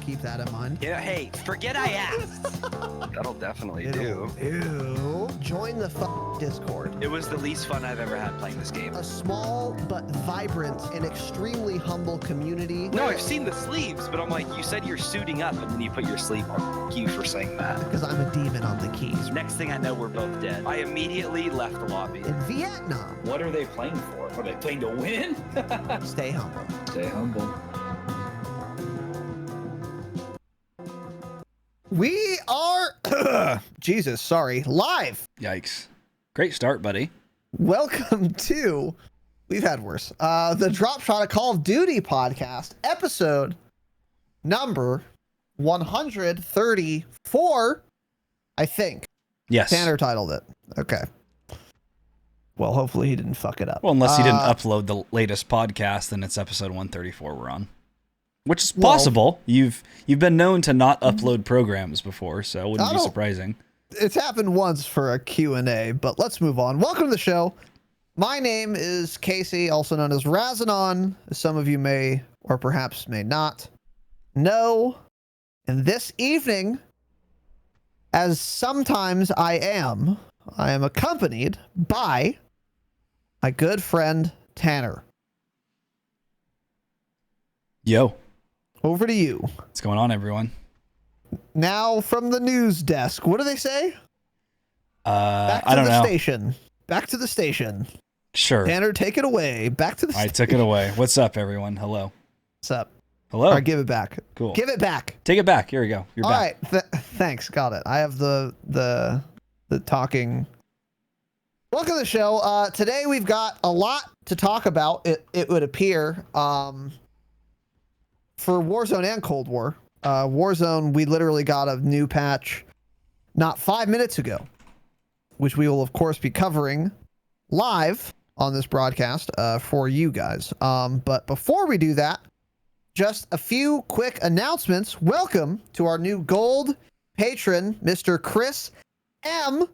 keep that in mind. Yeah, hey, forget I asked. That'll definitely do. Ew. Join the Discord. It was the least fun I've ever had playing this game. A small but vibrant and extremely humble community. No, I've seen the sleeves, but I'm like, you said you're suiting up and then you put your sleeve on. Thank you for saying that. Because I'm a demon on the keys. Next thing I know, we're both dead. I immediately left the lobby. In Vietnam. What are they playing for? Are they playing to win? Stay humble. Stay humble. We are, Jesus, sorry, live. Yikes. Great start, buddy. Welcome to, we've had worse, the Dropshot, a Call of Duty podcast, episode number 134, I think. Yes. Tanner titled it. Okay. Well, hopefully he didn't fuck it up. Well, unless he didn't upload the latest podcast, then it's episode 134 we're on. Which is possible. You've been known to not upload programs before, so it wouldn't be surprising. It's happened once for a Q&A, but let's move on. Welcome to the show. My name is Casey, also known as Razanon, as some of you may or perhaps may not know. And this evening, as sometimes I am accompanied by my good friend Tanner. Yo. Over to you. What's going on, everyone? Now from the news desk. What do they say? I don't know. Station. Back to the station. Sure. Tanner, take it away. Back to the station. I took it away. What's up, everyone? Hello. What's up? Hello. All right, give it back. Cool. Give it back. Take it back. Here we go. You're back. All right. Thanks. Got it. I have the talking. Welcome to the show. Today we've got a lot to talk about. It would appear. For Warzone and Cold War. Warzone, we literally got a new patch not 5 minutes ago, which we will of course be covering live on this broadcast for you guys. But before we do that, just a few quick announcements. Welcome to our new gold patron, Mr. Chris M.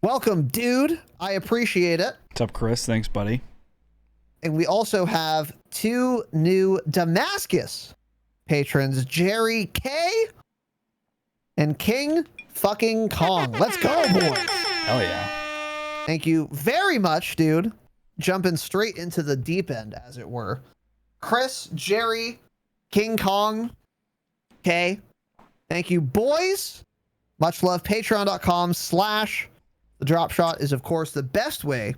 Welcome, dude. I appreciate it. What's up, Chris? Thanks, buddy. And we also have two new Damascus patrons, Jerry K and King fucking Kong. Let's go, boys. Hell yeah. Thank you very much, dude. Jumping straight into the deep end, as it were. Chris, Jerry, King Kong, K. Thank you, boys. Much love. Patreon.com/the Dropshot is, of course, the best way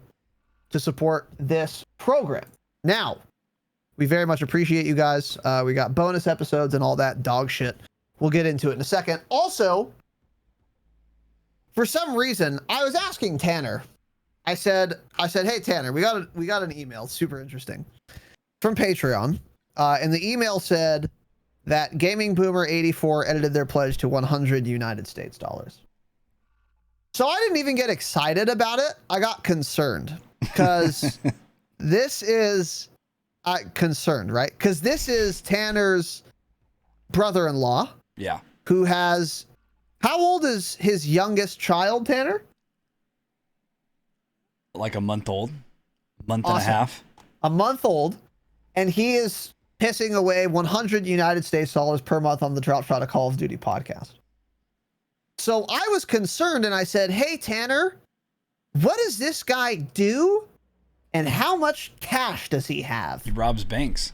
to support this program. Now, we very much appreciate you guys. We got bonus episodes and all that dog shit. We'll get into it in a second. Also, for some reason, I was asking Tanner. I said, hey Tanner, we got an email, super interesting, from Patreon, and the email said that Gaming Boomer 84 edited their pledge to 100 United States dollars. So I didn't even get excited about it. I got concerned because this is concerned, right? Because this is Tanner's brother-in-law. Yeah. Who has, how old is his youngest child, Tanner? Like a month old. Month and a half. A month old. And he is pissing away 100 United States dollars per month on the Dropshot, a Call of Duty podcast. So I was concerned and I said, hey, Tanner, what does this guy do? And how much cash does he have? He robs banks.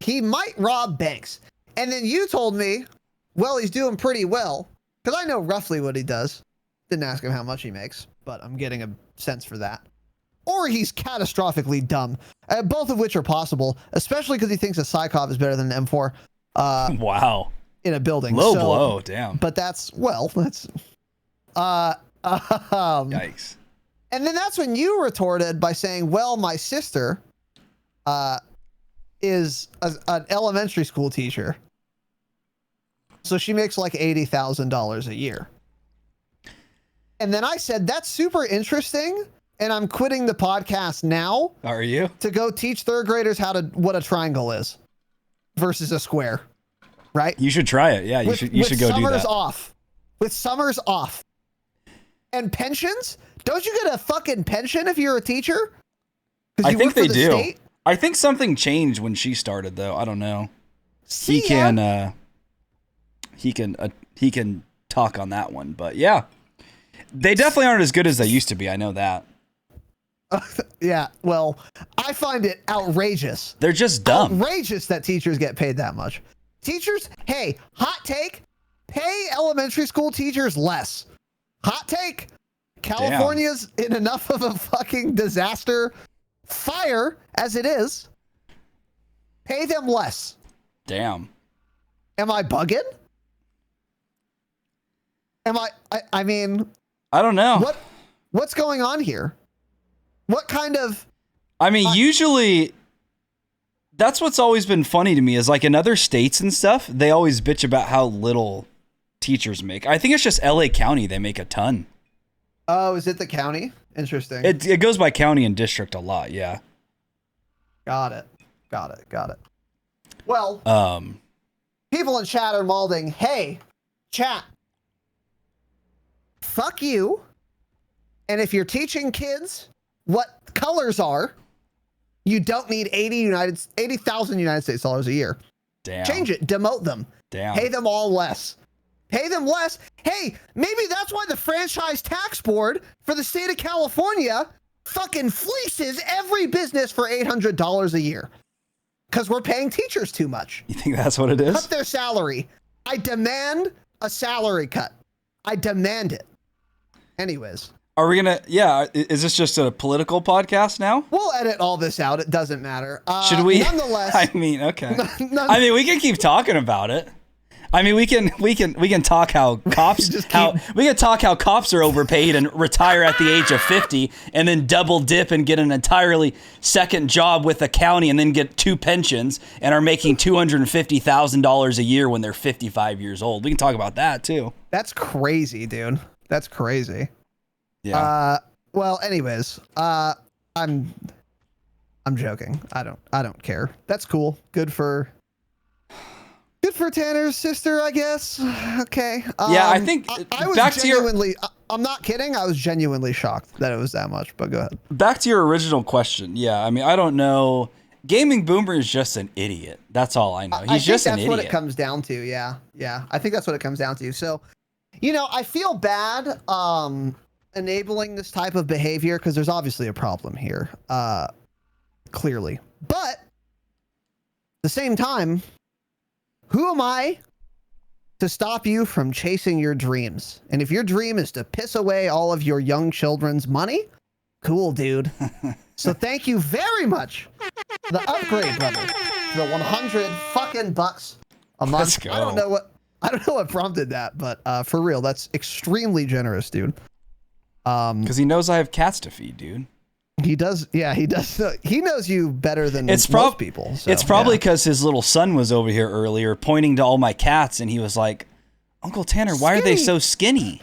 He might rob banks. And then you told me, well, he's doing pretty well. Because I know roughly what he does. Didn't ask him how much he makes, but I'm getting a sense for that. Or he's catastrophically dumb. Both of which are possible, especially because he thinks a Psychov is better than an M4. Wow. In a building. Low blow, damn. But that's Yikes. And then that's when you retorted by saying, well, my sister is an elementary school teacher. So she makes like $80,000 a year. And then I said, that's super interesting. And I'm quitting the podcast now. Are you? To go teach third graders what a triangle is versus a square. Right? You should try it. Yeah, you should go do that. With summers off. And pensions? Don't you get a fucking pension if you're a teacher? I think they do. I think something changed when she started, though. I don't know. He he can talk on that one. But yeah, they definitely aren't as good as they used to be. I know that. Yeah, well, I find it outrageous. They're just dumb. Outrageous that teachers get paid that much. Teachers, hey, hot take, pay elementary school teachers less. Hot take. California's in enough of a fucking disaster fire as it is. Pay them less. Damn. Am I bugging? Am I mean, I don't know. What's going on here? What kind of... I mean, usually that's what's always been funny to me is like in other states and stuff, they always bitch about how little teachers make. I think it's just LA County. They make a ton. Oh, is it the county? Interesting. It goes by county and district a lot. Yeah. Got it. Well, people in chat are malding, hey, chat, fuck you. And if you're teaching kids what colors are, you don't need 80,000 United States dollars a year. Damn. Change it. Demote them. Damn. Pay them all less. Pay them less. Hey, maybe that's why the franchise tax board for the state of California fucking fleeces every business for $800 a year. Because we're paying teachers too much. You think that's what it is? Cut their salary. I demand a salary cut. I demand it. Anyways. Are we gonna? Yeah. Is this just a political podcast now? We'll edit all this out. It doesn't matter. Should we? Nonetheless. I mean, okay. I mean, we can keep talking about it. I mean, we can talk how cops we can talk how cops are overpaid and retire at the age of 50 and then double dip and get an entirely second job with the county and then get 2 pensions and are making $250,000 a year when they're 55 years old. We can talk about that too. That's crazy, dude. That's crazy. Yeah. Well, anyways, I'm joking. I don't care. That's cool. Good for Tanner's sister, I guess. Okay. Yeah, I think I was back genuinely, I'm not kidding. I was genuinely shocked that it was that much, but go ahead. Back to your original question. Yeah, I mean, I don't know. Gaming Boomer is just an idiot. That's all I know. He's just an idiot. That's what it comes down to. Yeah. I think that's what it comes down to. So, I feel bad enabling this type of behavior because there's obviously a problem here, clearly. But at the same time, who am I to stop you from chasing your dreams? And if your dream is to piss away all of your young children's money, cool, dude. So thank you very much. The upgrade, brother. The 100 fucking bucks a month. Let's go. I don't know what prompted that, but for real, that's extremely generous, dude. Because he knows I have cats to feed, dude. He does. Yeah, he does. He knows you better than most people. So, it's probably because his little son was over here earlier pointing to all my cats, and he was like, "Uncle Tanner, why are they so skinny?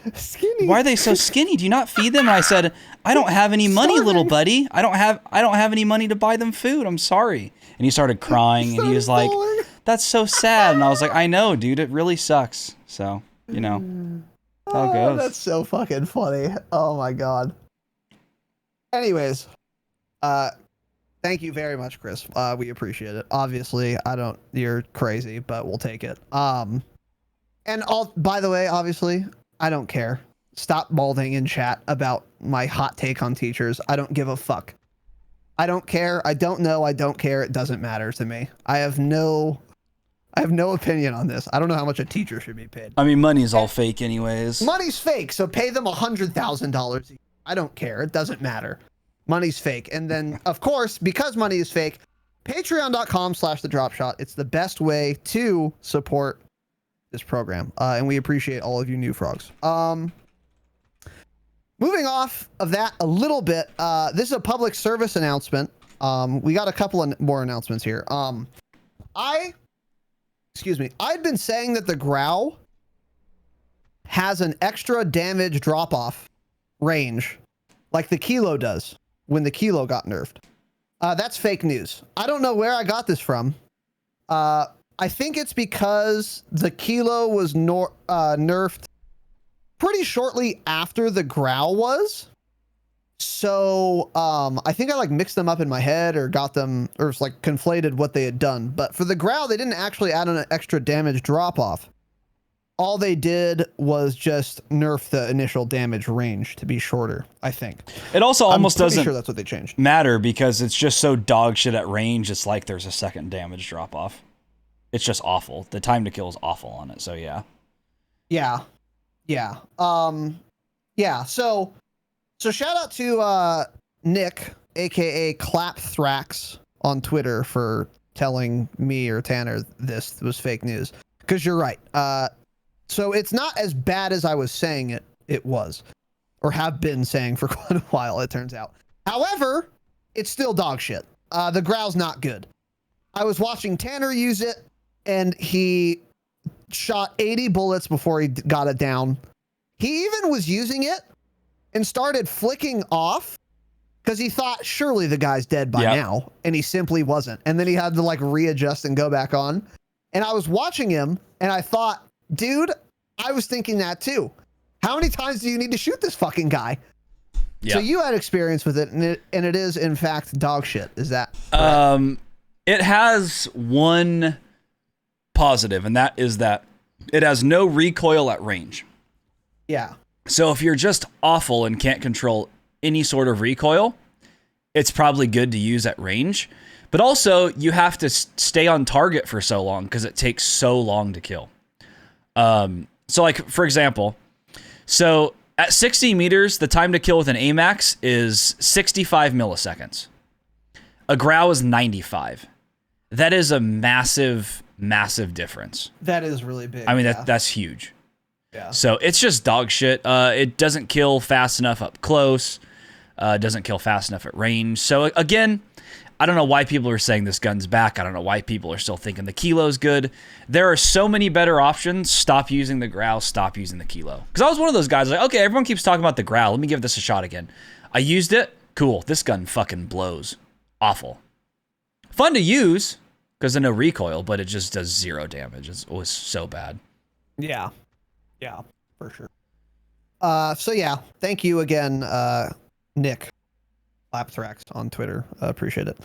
Why are they so skinny? Do you not feed them?" And I said, "I don't have any money, little buddy. I don't have any money to buy them food. I'm sorry." And he started crying, and he was like, "That's so sad." And I was like, "I know, dude. It really sucks." So how it goes. That's so fucking funny. Oh my god. Anyways, thank you very much, Chris. We appreciate it. Obviously, you're crazy, but we'll take it. And by the way, obviously, I don't care. Stop balding in chat about my hot take on teachers. I don't give a fuck. I don't care. I don't know. I don't care. It doesn't matter to me. I have no opinion on this. I don't know how much a teacher should be paid. I mean, money's all fake anyways. Money's fake, so pay them $100,000. I don't care. It doesn't matter. Money's fake. And then, of course, because money is fake, patreon.com/thedropshot. It's the best way to support this program. And we appreciate all of you new frogs. Moving off of that a little bit, this is a public service announcement. We got a couple of more announcements here. I'd been saying that the Grow has an extra damage drop-off range like the Kilo does when the Kilo got nerfed. That's fake news. I don't know where I got this from. I think it's because the Kilo was nerfed pretty shortly after the Growl was. So I think I mixed them up in my head or got them or conflated what they had done. But for the Growl, they didn't actually add an extra damage drop-off. all they did was just nerf the initial damage range to be shorter, I think. It also almost doesn't sure that's what they changed. matter because it's just so dog shit at range. It's like there's a second damage drop off. It's just awful. The time to kill is awful on it. So yeah. Yeah. So shout out to Nick, aka Clapthrax, on Twitter for telling me or Tanner this was fake news. Because you're right. So it's not as bad as I was saying it was, or have been saying for quite a while, it turns out. However, it's still dog shit. The grow's not good. I was watching Tanner use it, and he shot 80 bullets before he got it down. He even was using it and started flicking off because he thought surely the guy's dead by now, and he simply wasn't. And then he had to like readjust and go back on. And I was watching him, and I thought, dude, I was thinking that too. How many times do you need to shoot this fucking guy? Yeah. So you had experience with it, and it is in fact dog shit. Is that correct? It has one positive, and that is that it has no recoil at range. Yeah. So if you're just awful and can't control any sort of recoil, it's probably good to use at range. But also, you have to stay on target for so long because it takes so long to kill. So like, for example, so at 60 meters, the time to kill with an AMAX is 65 milliseconds. A growl is 95. That is a massive, massive difference. That is really big. I mean, that's huge. Yeah. So it's just dog shit. It doesn't kill fast enough up close. Doesn't kill fast enough at range. So again, I don't know why people are saying this gun's back. I don't know why people are still thinking the kilo's good. There are so many better options. Stop using the growl. Stop using the kilo. Because I was one of those guys like, okay, everyone keeps talking about the growl. Let me give this a shot again. I used it. Cool. This gun fucking blows. Awful. Fun to use because of no recoil, but it just does 0 damage. It was so bad. Yeah. Yeah, for sure. So yeah, thank you again, Nick Lapthrax on Twitter. Appreciate it.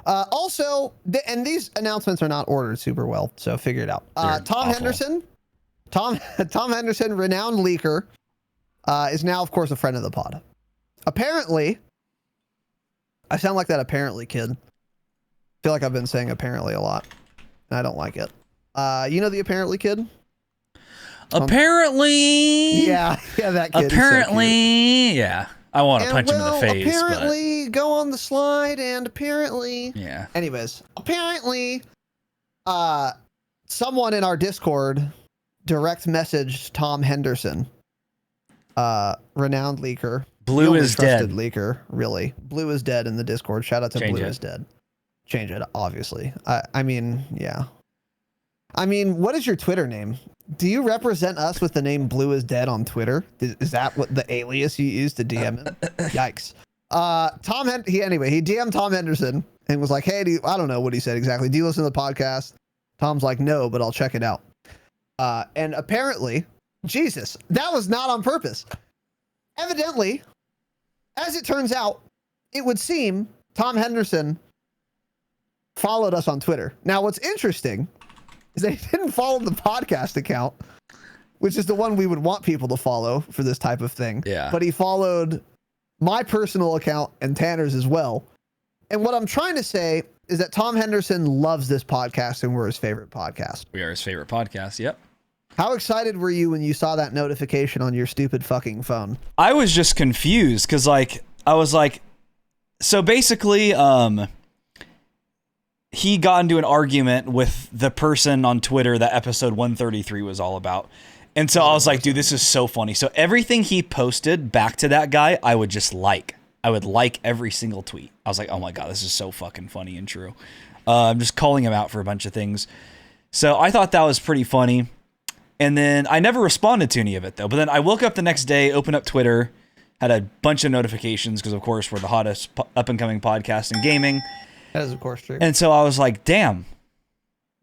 Also, and these announcements are not ordered super well, so figure it out. Tom Henderson, Tom Henderson, renowned leaker, is now, of course, a friend of the pod. Apparently, I sound like that apparently kid. I feel like I've been saying apparently a lot, and I don't like it. You know the apparently kid? Apparently. Yeah, that kid. Apparently, yeah. I want to punch him in the face. Apparently, go on the slide, and apparently. Yeah. Anyways, apparently, someone in our Discord direct messaged Tom Henderson, renowned leaker. Blue is dead. Leaker, really. Blue is dead in the Discord. Shout out to Blue is dead. Change it, obviously. I mean, yeah. I mean, what is your Twitter name? Do you represent us with the name Blue is Dead on Twitter? Is that what the alias you use to DM him? Yikes. He DM'd Tom Henderson and was like, hey, I don't know what he said exactly. Do you listen to the podcast? Tom's like, no, but I'll check it out. And apparently, Jesus, that was not on purpose. Evidently, as it turns out, it would seem Tom Henderson followed us on Twitter. Now, what's interesting is that he didn't follow the podcast account, which is the one we would want people to follow for this type of thing. Yeah. But he followed my personal account and Tanner's as well. And what I'm trying to say is that Tom Henderson loves this podcast and we're his favorite podcast. We are his favorite podcast. Yep. How excited were you when you saw that notification on your stupid fucking phone? I was just confused because I was like, so basically, he got into an argument with the person on Twitter that episode 133 was all about. And so I was like, dude, this is so funny. So everything he posted back to that guy, I would just like. I would like every single tweet. I was like, oh my God, this is so fucking funny and true. I'm just calling him out for a bunch of things. So I thought that was pretty funny. And then I never responded to any of it though. But then I woke up the next day, opened up Twitter, had a bunch of notifications because of course we're the hottest up and coming podcast in gaming. That is, of course, true. And so I was like, damn,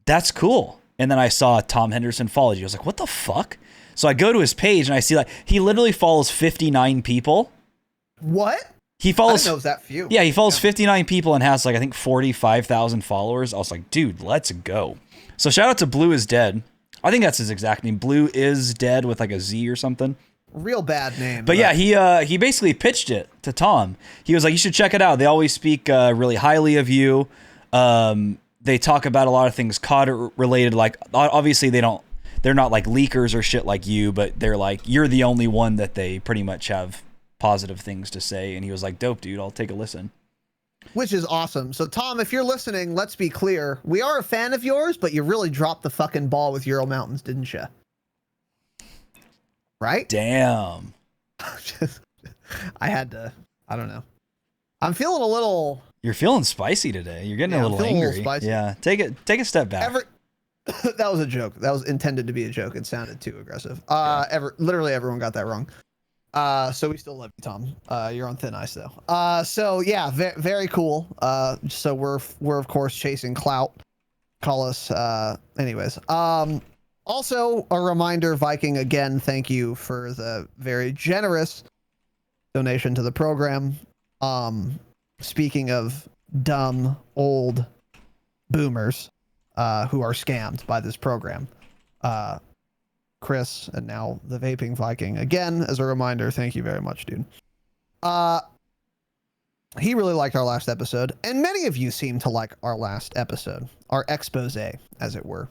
that's cool. And then I saw Tom Henderson followed you. I was like, what the fuck? So I go to his page and I see like he literally follows 59 people. What? He follows. I didn't know it was that few. Yeah, he follows 59 people and has like, I think 45,000 followers. I was like, dude, let's go. So shout out to Blue is Dead. I think that's his exact name. Blue is dead with like a Z or something. Real bad name. But yeah, he basically pitched it to Tom. He was like, you should check it out. They always speak really highly of you. They talk about a lot of things COD related. Like obviously they're not like leakers or shit like you, but they're like, you're the only one that they pretty much have positive things to say. And he was like, dope, dude, I'll take a listen. Which is awesome. So Tom, if you're listening, let's be clear. We are a fan of yours, but you really dropped the fucking ball with Euro Mountains, didn't you? Right? Damn. I had to, I don't know. I'm feeling a little... You're feeling spicy today. You're getting a little angry. Yeah, take a step back. That was a joke. That was intended to be a joke. It sounded too aggressive. Literally everyone got that wrong. So we still love you, Tom. You're on thin ice though. So yeah, very cool. So we're of course chasing clout. Call us. Anyways. Also a reminder, Viking, again, thank you for the very generous donation to the program. Speaking of dumb old boomers who are scammed by this program, Chris and now the Vaping Viking, again, as a reminder, thank you very much, dude. He really liked our last episode, and many of you seem to like our last episode, our expose, as it were.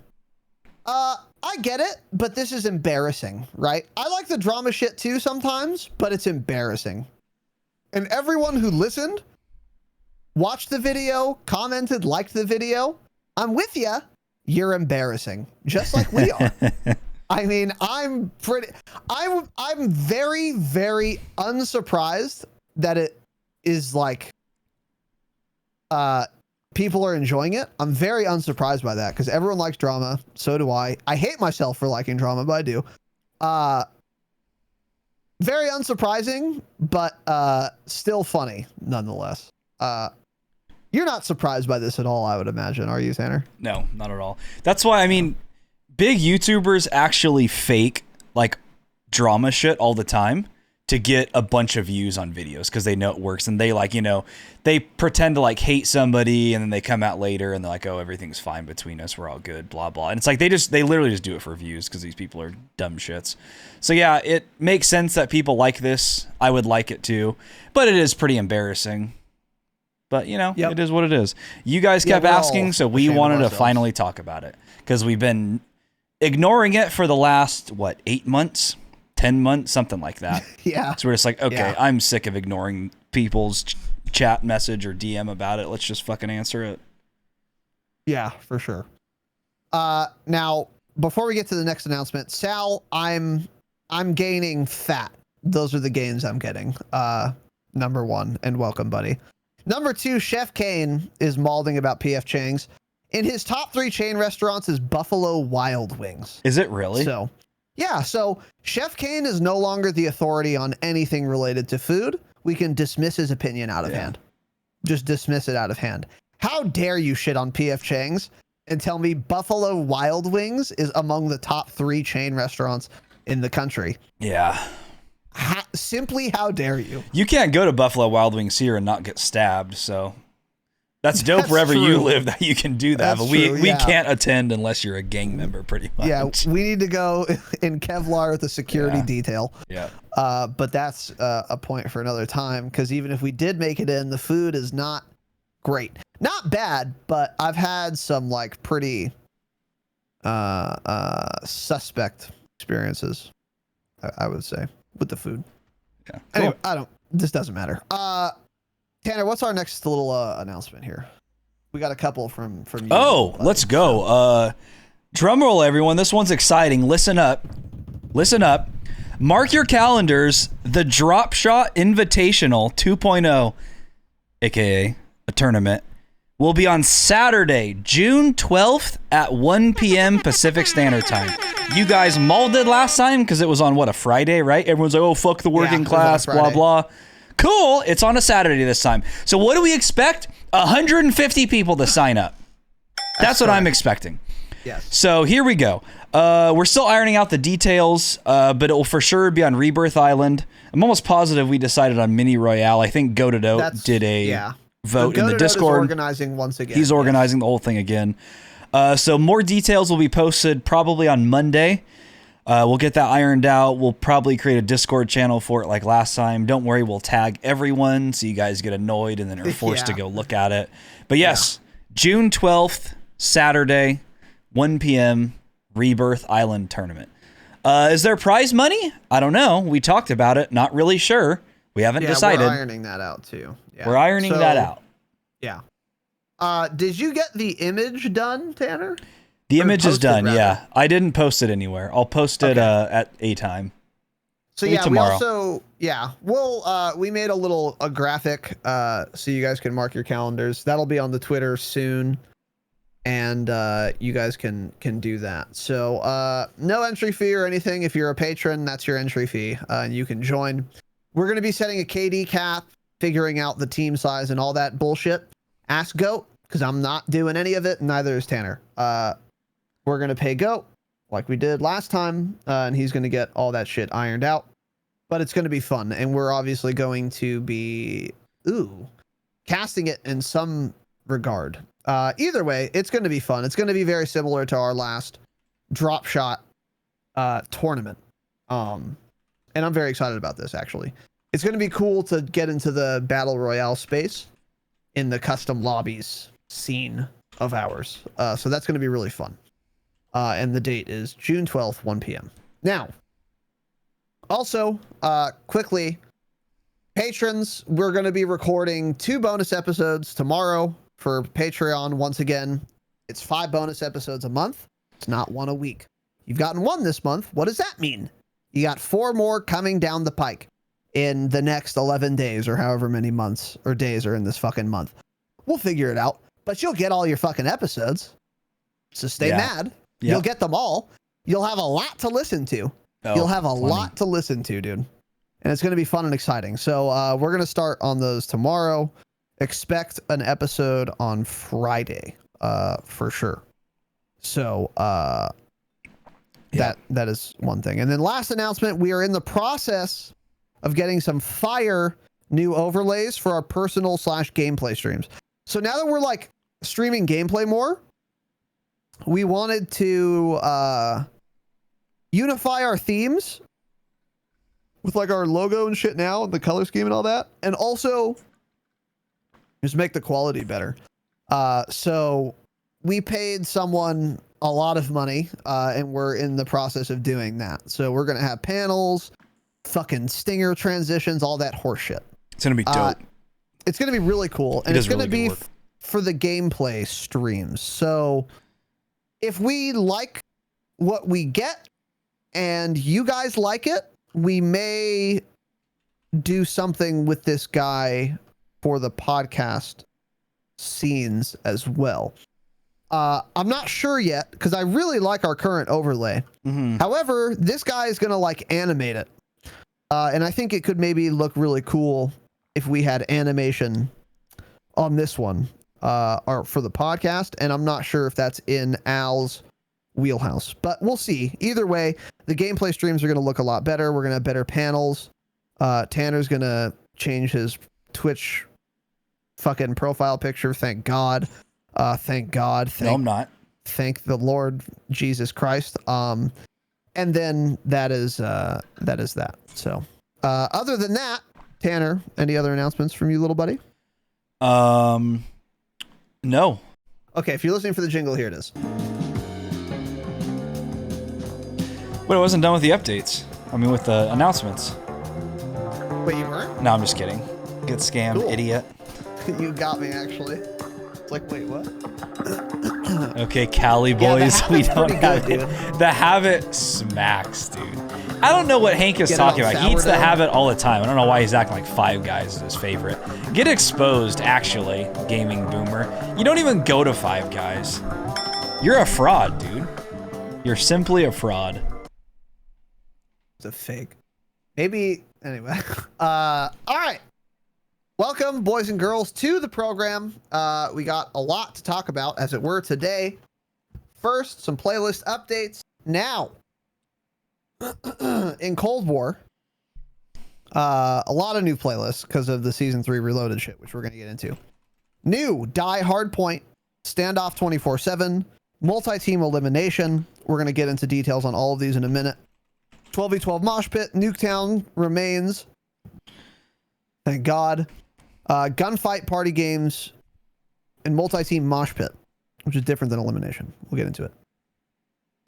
I get it, but this is embarrassing, right? I like the drama shit too sometimes, but it's embarrassing. And everyone who listened, watched the video, commented, liked the video, I'm with ya. You're embarrassing, just like we are. I mean, I'm very, very unsurprised that it is like, people are enjoying it. I'm very unsurprised by that because everyone likes drama. So do I. I hate myself for liking drama, but I do. Very unsurprising, but still funny nonetheless. You're not surprised by this at all, I would imagine, are you, Tanner? No, not at all. That's why, I mean, big YouTubers actually fake like drama shit all the time to get a bunch of views on videos because they know it works, and they like, you know, they pretend to like hate somebody and then they come out later and they're like, oh, everything's fine between us, we're all good, blah blah. And it's like they literally just do it for views because these people are dumb shits. So yeah, it makes sense that people like this. I would like it too, but it is pretty embarrassing. But you know, It is what it is. You guys kept asking, so we wanted to finally talk about it because we've been ignoring it for the last 8 months, 10 months, something like that. Yeah. So we're just like, okay, I'm sick of ignoring people's chat message or DM about it. Let's just fucking answer it. Yeah, for sure. Now, before we get to the next announcement, Sal, I'm gaining fat. Those are the gains I'm getting. Number one, and welcome, buddy. Number two, Chef Kane is malding about PF Chang's. In his top 3 chain restaurants is Buffalo Wild Wings. Is it really? So, yeah. So Chef Kane is no longer the authority on anything related to food. We can dismiss his opinion out of hand. Just dismiss it out of hand. How dare you shit on PF Chang's and tell me Buffalo Wild Wings is among the top 3 chain restaurants in the country? Yeah. Simply, how dare you? You can't go to Buffalo Wild Wings here and not get stabbed, so that's dope wherever you live that you can do that. But we can't attend unless you're a gang member, pretty much. Yeah, we need to go in Kevlar with a security detail. Yeah. But that's a point for another time, because even if we did make it in, the food is not great. Not bad, but I've had some like pretty suspect experiences, I would say, with the food. Yeah. Anyway, this doesn't matter. Tanner, what's our next little announcement here? We got a couple from you. Oh, let's go. Drum roll, everyone. This one's exciting. Listen up. Mark your calendars. The Dropshot Invitational 2.0, aka a tournament, will be on Saturday, June 12th at 1 p.m. Pacific Standard Time. You guys molded last time because it was on, a Friday, right? Everyone's like, oh, fuck the working class, blah, blah. Cool. It's on a Saturday this time. So what do we expect? 150 people to sign up. That's what I'm expecting. Yes. So here we go. We're still ironing out the details, but it will for sure be on Rebirth Island. I'm almost positive we decided on Mini Royale. I think Goatado did a vote in the Discord. Is organizing once again. He's organizing the whole thing again. So more details will be posted probably on Monday. We'll get that ironed out. We'll probably create a Discord channel for it like last time. Don't worry, we'll tag everyone so you guys get annoyed and then are forced to go look at it. But yes, June 12th, Saturday, 1 p.m., Rebirth Island Tournament. Is there prize money? I don't know. We talked about it. Not really sure. We haven't decided. We're ironing that out too. Yeah. We're ironing that out. Yeah. Did you get the image done, Tanner? The image is done, yeah. I didn't post it anywhere. I'll post it at a time. So maybe yeah, tomorrow. we made a graphic so you guys can mark your calendars. That'll be on the Twitter soon. And you guys can do that. So no entry fee or anything. If you're a patron, that's your entry fee, and you can join. We're going to be setting a KD cap, figuring out the team size and all that bullshit. Ask Goat, because I'm not doing any of it, and neither is Tanner. We're going to pay Goat like we did last time, and he's going to get all that shit ironed out. But it's going to be fun, and we're obviously going to be casting it in some regard. Either way, it's going to be fun. It's going to be very similar to our last Dropshot tournament. And I'm very excited about this, actually. It's going to be cool to get into the Battle Royale space in the custom lobbies scene of ours. So that's going to be really fun. And the date is June 12th, 1 p.m. Now, also, quickly, patrons, we're going to be recording 2 bonus episodes tomorrow for Patreon. Once again, it's 5 bonus episodes a month. It's not 1 a week. You've gotten 1 this month. What does that mean? You got 4 more coming down the pike in the next 11 days or however many months or days are in this fucking month. We'll figure it out, but you'll get all your fucking episodes. So stay mad. Yep. You'll get them all. You'll have a lot to listen to. You'll have a lot to listen to, dude. And it's going to be fun and exciting. So we're going to start on those tomorrow. Expect an episode on Friday for sure. So that is one thing. And then last announcement, we are in the process of getting some fire new overlays for our personal / gameplay streams. So now that we're like streaming gameplay more, we wanted to unify our themes with like our logo and shit now and the color scheme and all that. And also just make the quality better. So we paid someone a lot of money and we're in the process of doing that. So we're going to have panels, fucking stinger transitions, all that horse shit. It's going to be dope. It's going to be really cool. And it's going to be for the gameplay streams. So if we like what we get and you guys like it, we may do something with this guy for the podcast scenes as well. I'm not sure yet because I really like our current overlay. Mm-hmm. However, this guy is going to like animate it. And I think it could maybe look really cool if we had animation on this one or for the podcast. And I'm not sure if that's in Al's wheelhouse, but we'll see. Either way, the gameplay streams are going to look a lot better. We're going to have better panels. Tanner's going to change his Twitch fucking profile picture. Thank God. Thank God. No, I'm not. Thank the Lord Jesus Christ. And then that is that. So, other than that, Tanner, any other announcements from you, little buddy? No. Okay, if you're listening for the jingle, here it is. But I wasn't done with the updates. I mean, with the announcements. Wait, you weren't? No, I'm just kidding. Get scammed, cool. Idiot. You got me, actually. It's like, wait, what? Okay, Cali boys, we don't have it. The Habit smacks, dude. I don't know what Hank is talking about. He eats the Habit all the time. I don't know why he's acting like Five Guys is his favorite. Get exposed, actually, gaming boomer. You don't even go to Five Guys. You're a fraud, dude. You're simply a fraud. It's a fake. Maybe, anyway. All right. Welcome, boys and girls, to the program. We got a lot to talk about, as it were, today. First, some playlist updates. Now, in Cold War, a lot of new playlists because of the Season 3 Reloaded shit, which we're going to get into. New Die Hardpoint, Standoff 24/7, multi-team elimination. We're going to get into details on all of these in a minute. 12v12 mosh pit, Nuketown remains. Thank God. Gunfight party games and multi-team mosh pit, which is different than elimination. We'll get into it.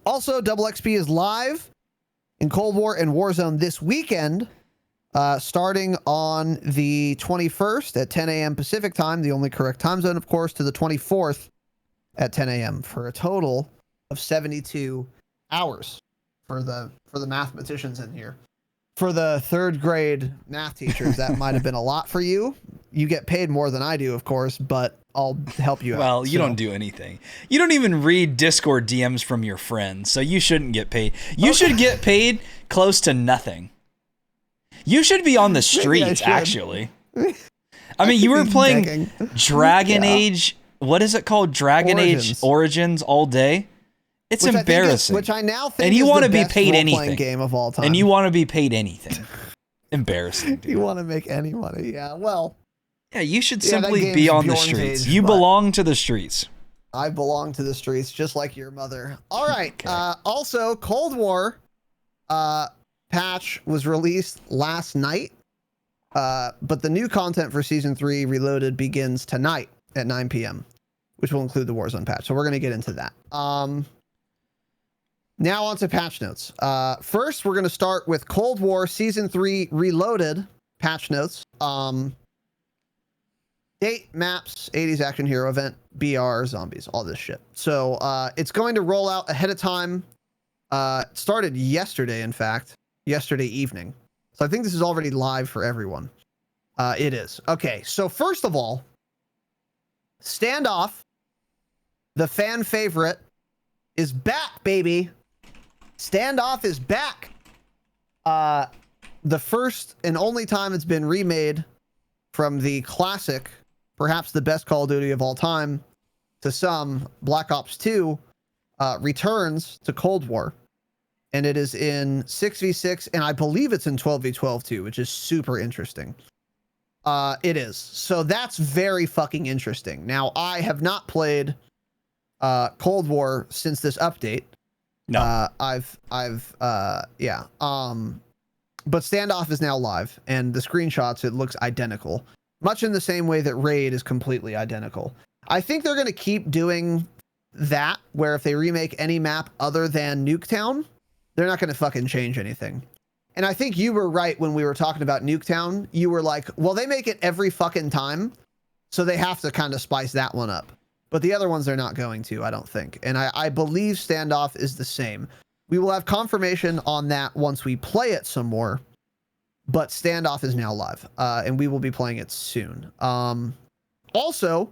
Also, Double XP is live in Cold War and Warzone this weekend, starting on the 21st at 10 a.m. Pacific time, the only correct time zone, of course, to the 24th at 10 a.m. for a total of 72 hours for the mathematicians in here. For the third grade math teachers, that might have been a lot for you. You get paid more than I do, of course, but I'll help you out. Well, you don't do anything. You don't even read Discord DMs from your friends, so you shouldn't get paid. You should get paid close to nothing. You should be on the streets, actually. I mean, you were playing Dragon Age. What is it called? Dragon Age Origins all day. It's embarrassing. Which I now think and you is want the to be best paid role-playing anything game of all time. And you want to be paid anything. Embarrassing. Dude. You want to make any money? Yeah. Well. Yeah, you should simply be on the streets. You belong to the streets. I belong to the streets, just like your mother. All right. Okay. Also, Cold War patch was released last night, but the new content for Season 3 Reloaded begins tonight at 9 p.m., which will include the Warzone patch. So we're going to get into that. Now on to patch notes. First, we're going to start with Cold War Season 3 Reloaded patch notes. Date, maps, 80s action hero event, BR, zombies, all this shit. So it's going to roll out ahead of time. It started yesterday, in fact, yesterday evening. So I think this is already live for everyone. It is. Okay, so first of all, Standoff, the fan favorite, is back, baby. Standoff is back. The first and only time it's been remade from the classic, perhaps the best Call of Duty of all time, to some, Black Ops 2, returns to Cold War. And it is in 6v6, and I believe it's in 12v12 too, which is super interesting. It is. So that's very fucking interesting. Now, I have not played Cold War since this update. No. Yeah. But Standoff is now live, and the screenshots, it looks identical. Much in the same way that Raid is completely identical. I think they're going to keep doing that, where if they remake any map other than Nuketown, they're not going to fucking change anything. And I think you were right when we were talking about Nuketown. You were like, well, they make it every fucking time, so they have to kind of spice that one up. But the other ones they're not going to, I don't think. And I believe Standoff is the same. We will have confirmation on that once we play it some more. But Standoff is now live, and we will be playing it soon. Also,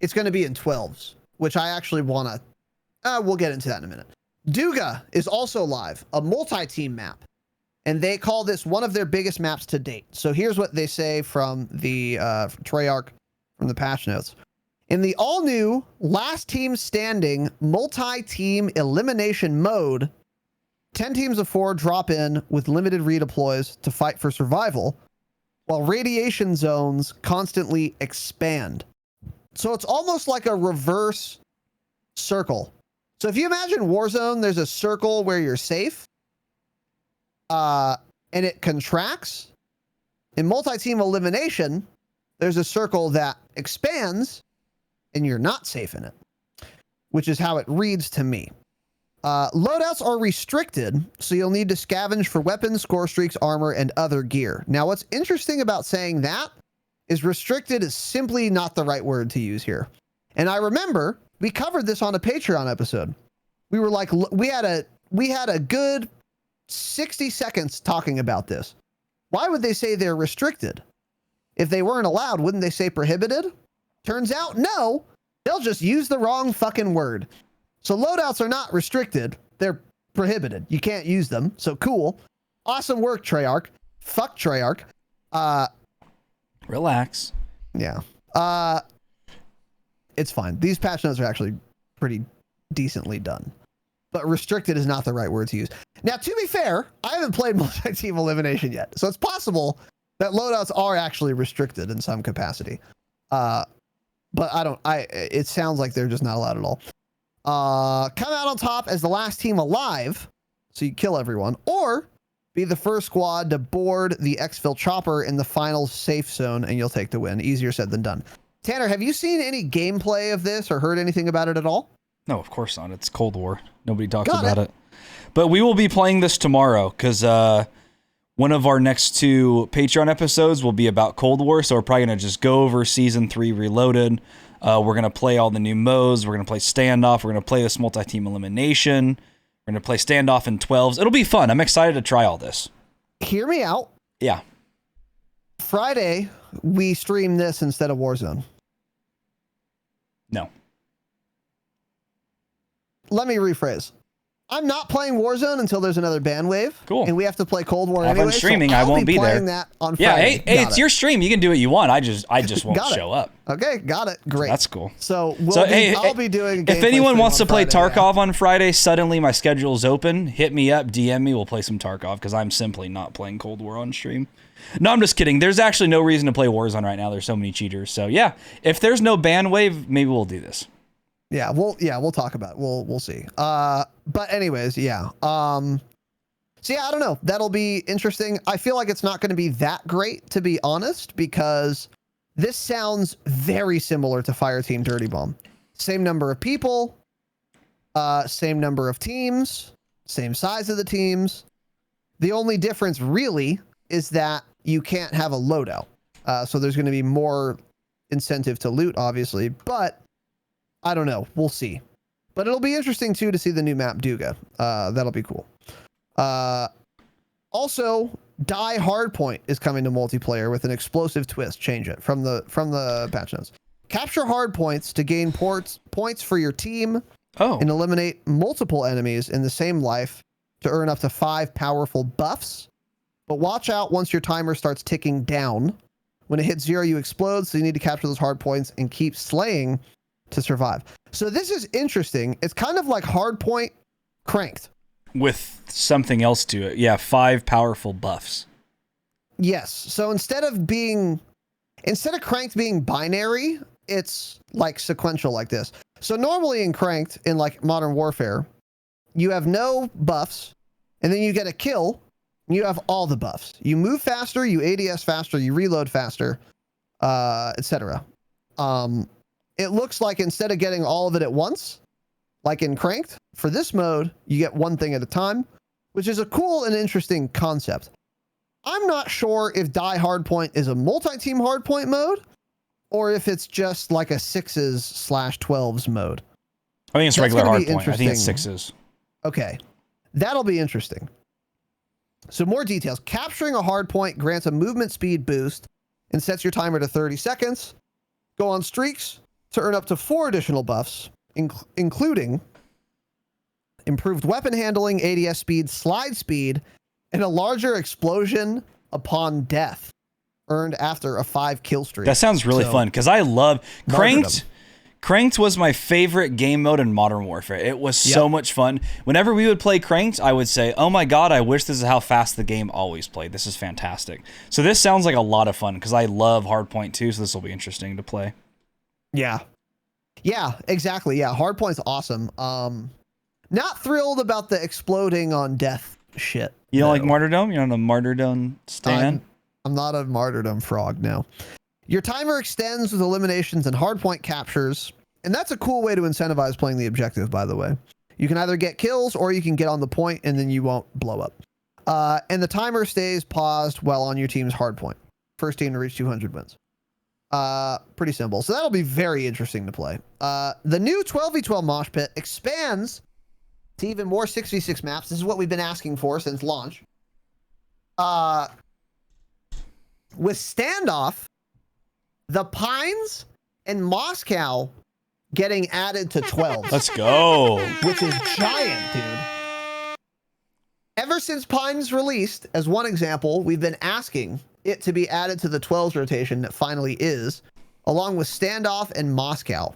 it's going to be in 12s, which I actually want to... we'll get into that in a minute. Duga is also live, a multi-team map. And they call this one of their biggest maps to date. So here's what they say from the Treyarch, from the patch notes. In the all-new last team standing multi-team elimination mode, 10 teams of 4 drop in with limited redeploys to fight for survival, while radiation zones constantly expand. So it's almost like a reverse circle. So if you imagine Warzone, there's a circle where you're safe, and it contracts. In multi-team elimination, there's a circle that expands, and you're not safe in it, which is how it reads to me. Loadouts are restricted, so you'll need to scavenge for weapons, score streaks, armor, and other gear. Now, what's interesting about saying that is restricted is simply not the right word to use here. And I remember we covered this on a Patreon episode. We were like, we had a good 60 seconds talking about this. Why would they say they're restricted? If they weren't allowed, wouldn't they say prohibited? Turns out, no, they'll just use the wrong fucking word. So loadouts are not restricted. They're prohibited. You can't use them. So cool. Awesome work, Treyarch. Fuck Treyarch. Relax. Yeah. It's fine. These patch notes are actually pretty decently done. But restricted is not the right word to use. Now, to be fair, I haven't played multi-team elimination yet. So it's possible that loadouts are actually restricted in some capacity. but it sounds like they're just not allowed at all. Come out on top as the last team alive, so you kill everyone, or be the first squad to board the exfil chopper in the final safe zone, and you'll take the win. Easier said than done. Tanner, have you seen any gameplay of this or heard anything about it at all? No, of course not. It's Cold War. Nobody talks about it. But we will be playing this tomorrow because one of our next 2 Patreon episodes will be about Cold War. So we're probably going to just go over Season 3 Reloaded. We're going to play all the new modes. We're going to play Standoff. We're going to play this multi-team elimination. We're going to play Standoff in 12s. It'll be fun. I'm excited to try all this. Hear me out. Yeah. Friday, we stream this instead of Warzone. No. Let me rephrase. I'm not playing Warzone until there's another ban wave. Cool. And we have to play Cold War If anyway. I'm streaming, so I won't be there. That on Yeah, Friday. hey, it's your stream. You can do what you want. I just won't show up. Okay, got it. Great. That's cool. So, I'll be doing. If anyone wants to play Friday, Tarkov on Friday, suddenly my schedule's open. Hit me up, DM me. We'll play some Tarkov because I'm simply not playing Cold War on stream. No, I'm just kidding. There's actually no reason to play Warzone right now. There's so many cheaters. So yeah, if there's no ban wave, maybe we'll do this. Yeah, we'll talk about it. We'll see. But anyways, yeah. So yeah, I don't know. That'll be interesting. I feel like it's not going to be that great, to be honest, because this sounds very similar to Fireteam Dirty Bomb. Same number of people, same number of teams, same size of the teams. The only difference really is that you can't have a loadout. So there's going to be more incentive to loot, obviously, but I don't know. We'll see. But it'll be interesting, too, to see the new map, Duga. That'll be cool. Also, Die Hardpoint is coming to multiplayer with an explosive twist. Change it from the patch notes. Capture hardpoints to gain points for your team and eliminate multiple enemies in the same life to earn up to 5 powerful buffs. But watch out once your timer starts ticking down. When it hits 0, you explode, so you need to capture those hardpoints and keep slaying to survive. So this is interesting. It's kind of like Hardpoint cranked. With something else to it. Yeah, 5 powerful buffs. Yes. So instead of cranked being binary, it's like sequential like this. So normally in cranked, in like Modern Warfare, you have no buffs, and then you get a kill, and you have all the buffs. You move faster, you ADS faster, you reload faster, etc. It looks like instead of getting all of it at once, like in Cranked, for this mode, you get one thing at a time, which is a cool and interesting concept. I'm not sure if Die Hardpoint is a multi-team hardpoint mode, or if it's just like a 6s/12s mode. I think it's regular hardpoint. I think it's 6s. Okay. That'll be interesting. So more details. Capturing a hardpoint grants a movement speed boost and sets your timer to 30 seconds. Go on streaks to earn up to 4 additional buffs, including improved weapon handling, ADS speed, slide speed, and a larger explosion upon death earned after a 5 kill streak. That sounds really fun because I love Cranked. Cranked was my favorite game mode in Modern Warfare. It was so much fun. Whenever we would play Cranked, I would say, oh my God, I wish this is how fast the game always played. This is fantastic. So this sounds like a lot of fun because I love Hardpoint too, so this will be interesting to play. Yeah. Yeah, exactly. Yeah, Hardpoint's awesome. Not thrilled about the exploding on death shit. You don't like Martyrdom? You're not a Martyrdom stan? I'm not a Martyrdom frog, no. Your timer extends with eliminations and hardpoint captures, and that's a cool way to incentivize playing the objective, by the way. You can either get kills or you can get on the point and then you won't blow up. And the timer stays paused while on your team's hardpoint. First team to reach 200 wins. Pretty simple. So that'll be very interesting to play. The new 12v12 mosh pit expands to even more 6v6 maps. This is what we've been asking for since launch. With Standoff, the Pines, and Moscow getting added to 12. Let's go. Which is giant, dude. Ever since Pines released, as one example, we've been asking it to be added to the 12s rotation that finally is, along with Standoff and Moscow.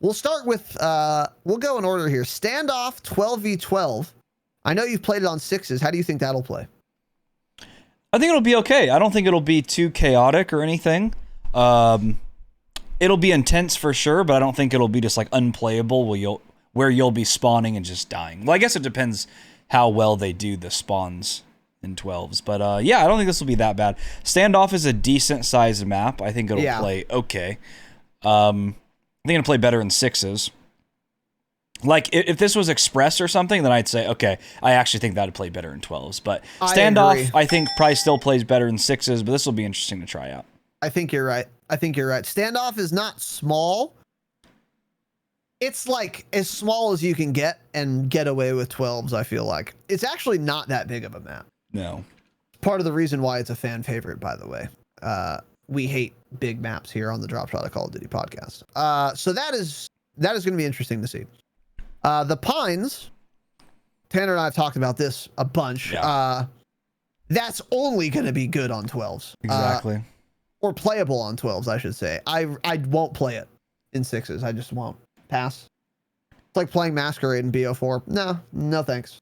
We'll start with, we'll go in order here. Standoff 12v12. I know you've played it on 6s. How do you think that'll play? I think it'll be okay. I don't think it'll be too chaotic or anything. it'll be intense for sure, but I don't think it'll be just like unplayable where you'll be spawning and just dying. Well, I guess it depends how well they do the spawns in 12s. But yeah, I don't think this will be that bad. Standoff is a decent sized map. I think it'll play okay. I think it'll play better in 6s. Like, if this was Express or something, then I'd say, okay, I actually think that would play better in 12s. But Standoff, I think, probably still plays better in 6s, but this will be interesting to try out. I think you're right. Standoff is not small. It's like as small as you can get and get away with 12s, I feel like. It's actually not that big of a map. No. Part of the reason why it's a fan favorite, by the way. We hate big maps here on the Dropshot of Call of Duty podcast. So that is going to be interesting to see. The Pines, Tanner and I have talked about this a bunch. Yeah. That's only going to be good on 12s. Exactly. Or playable on 12s, I should say. I won't play it in 6s. I just won't. Pass. It's like playing Masquerade in BO4. No thanks.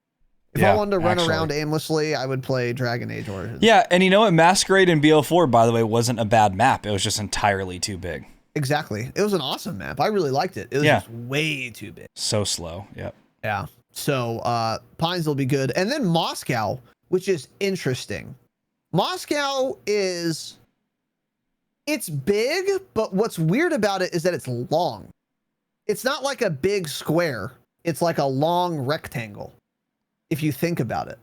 If I wanted to run around aimlessly, I would play Dragon Age Origins. Yeah, and you know what? Masquerade in BO4, by the way, wasn't a bad map. It was just entirely too big. Exactly. It was an awesome map. I really liked it. It was just way too big. So slow. Yep. Yeah. So Pines will be good. And then Moscow, which is interesting. Moscow it's big, but what's weird about it is that it's long. It's not like a big square. It's like a long rectangle, if you think about it.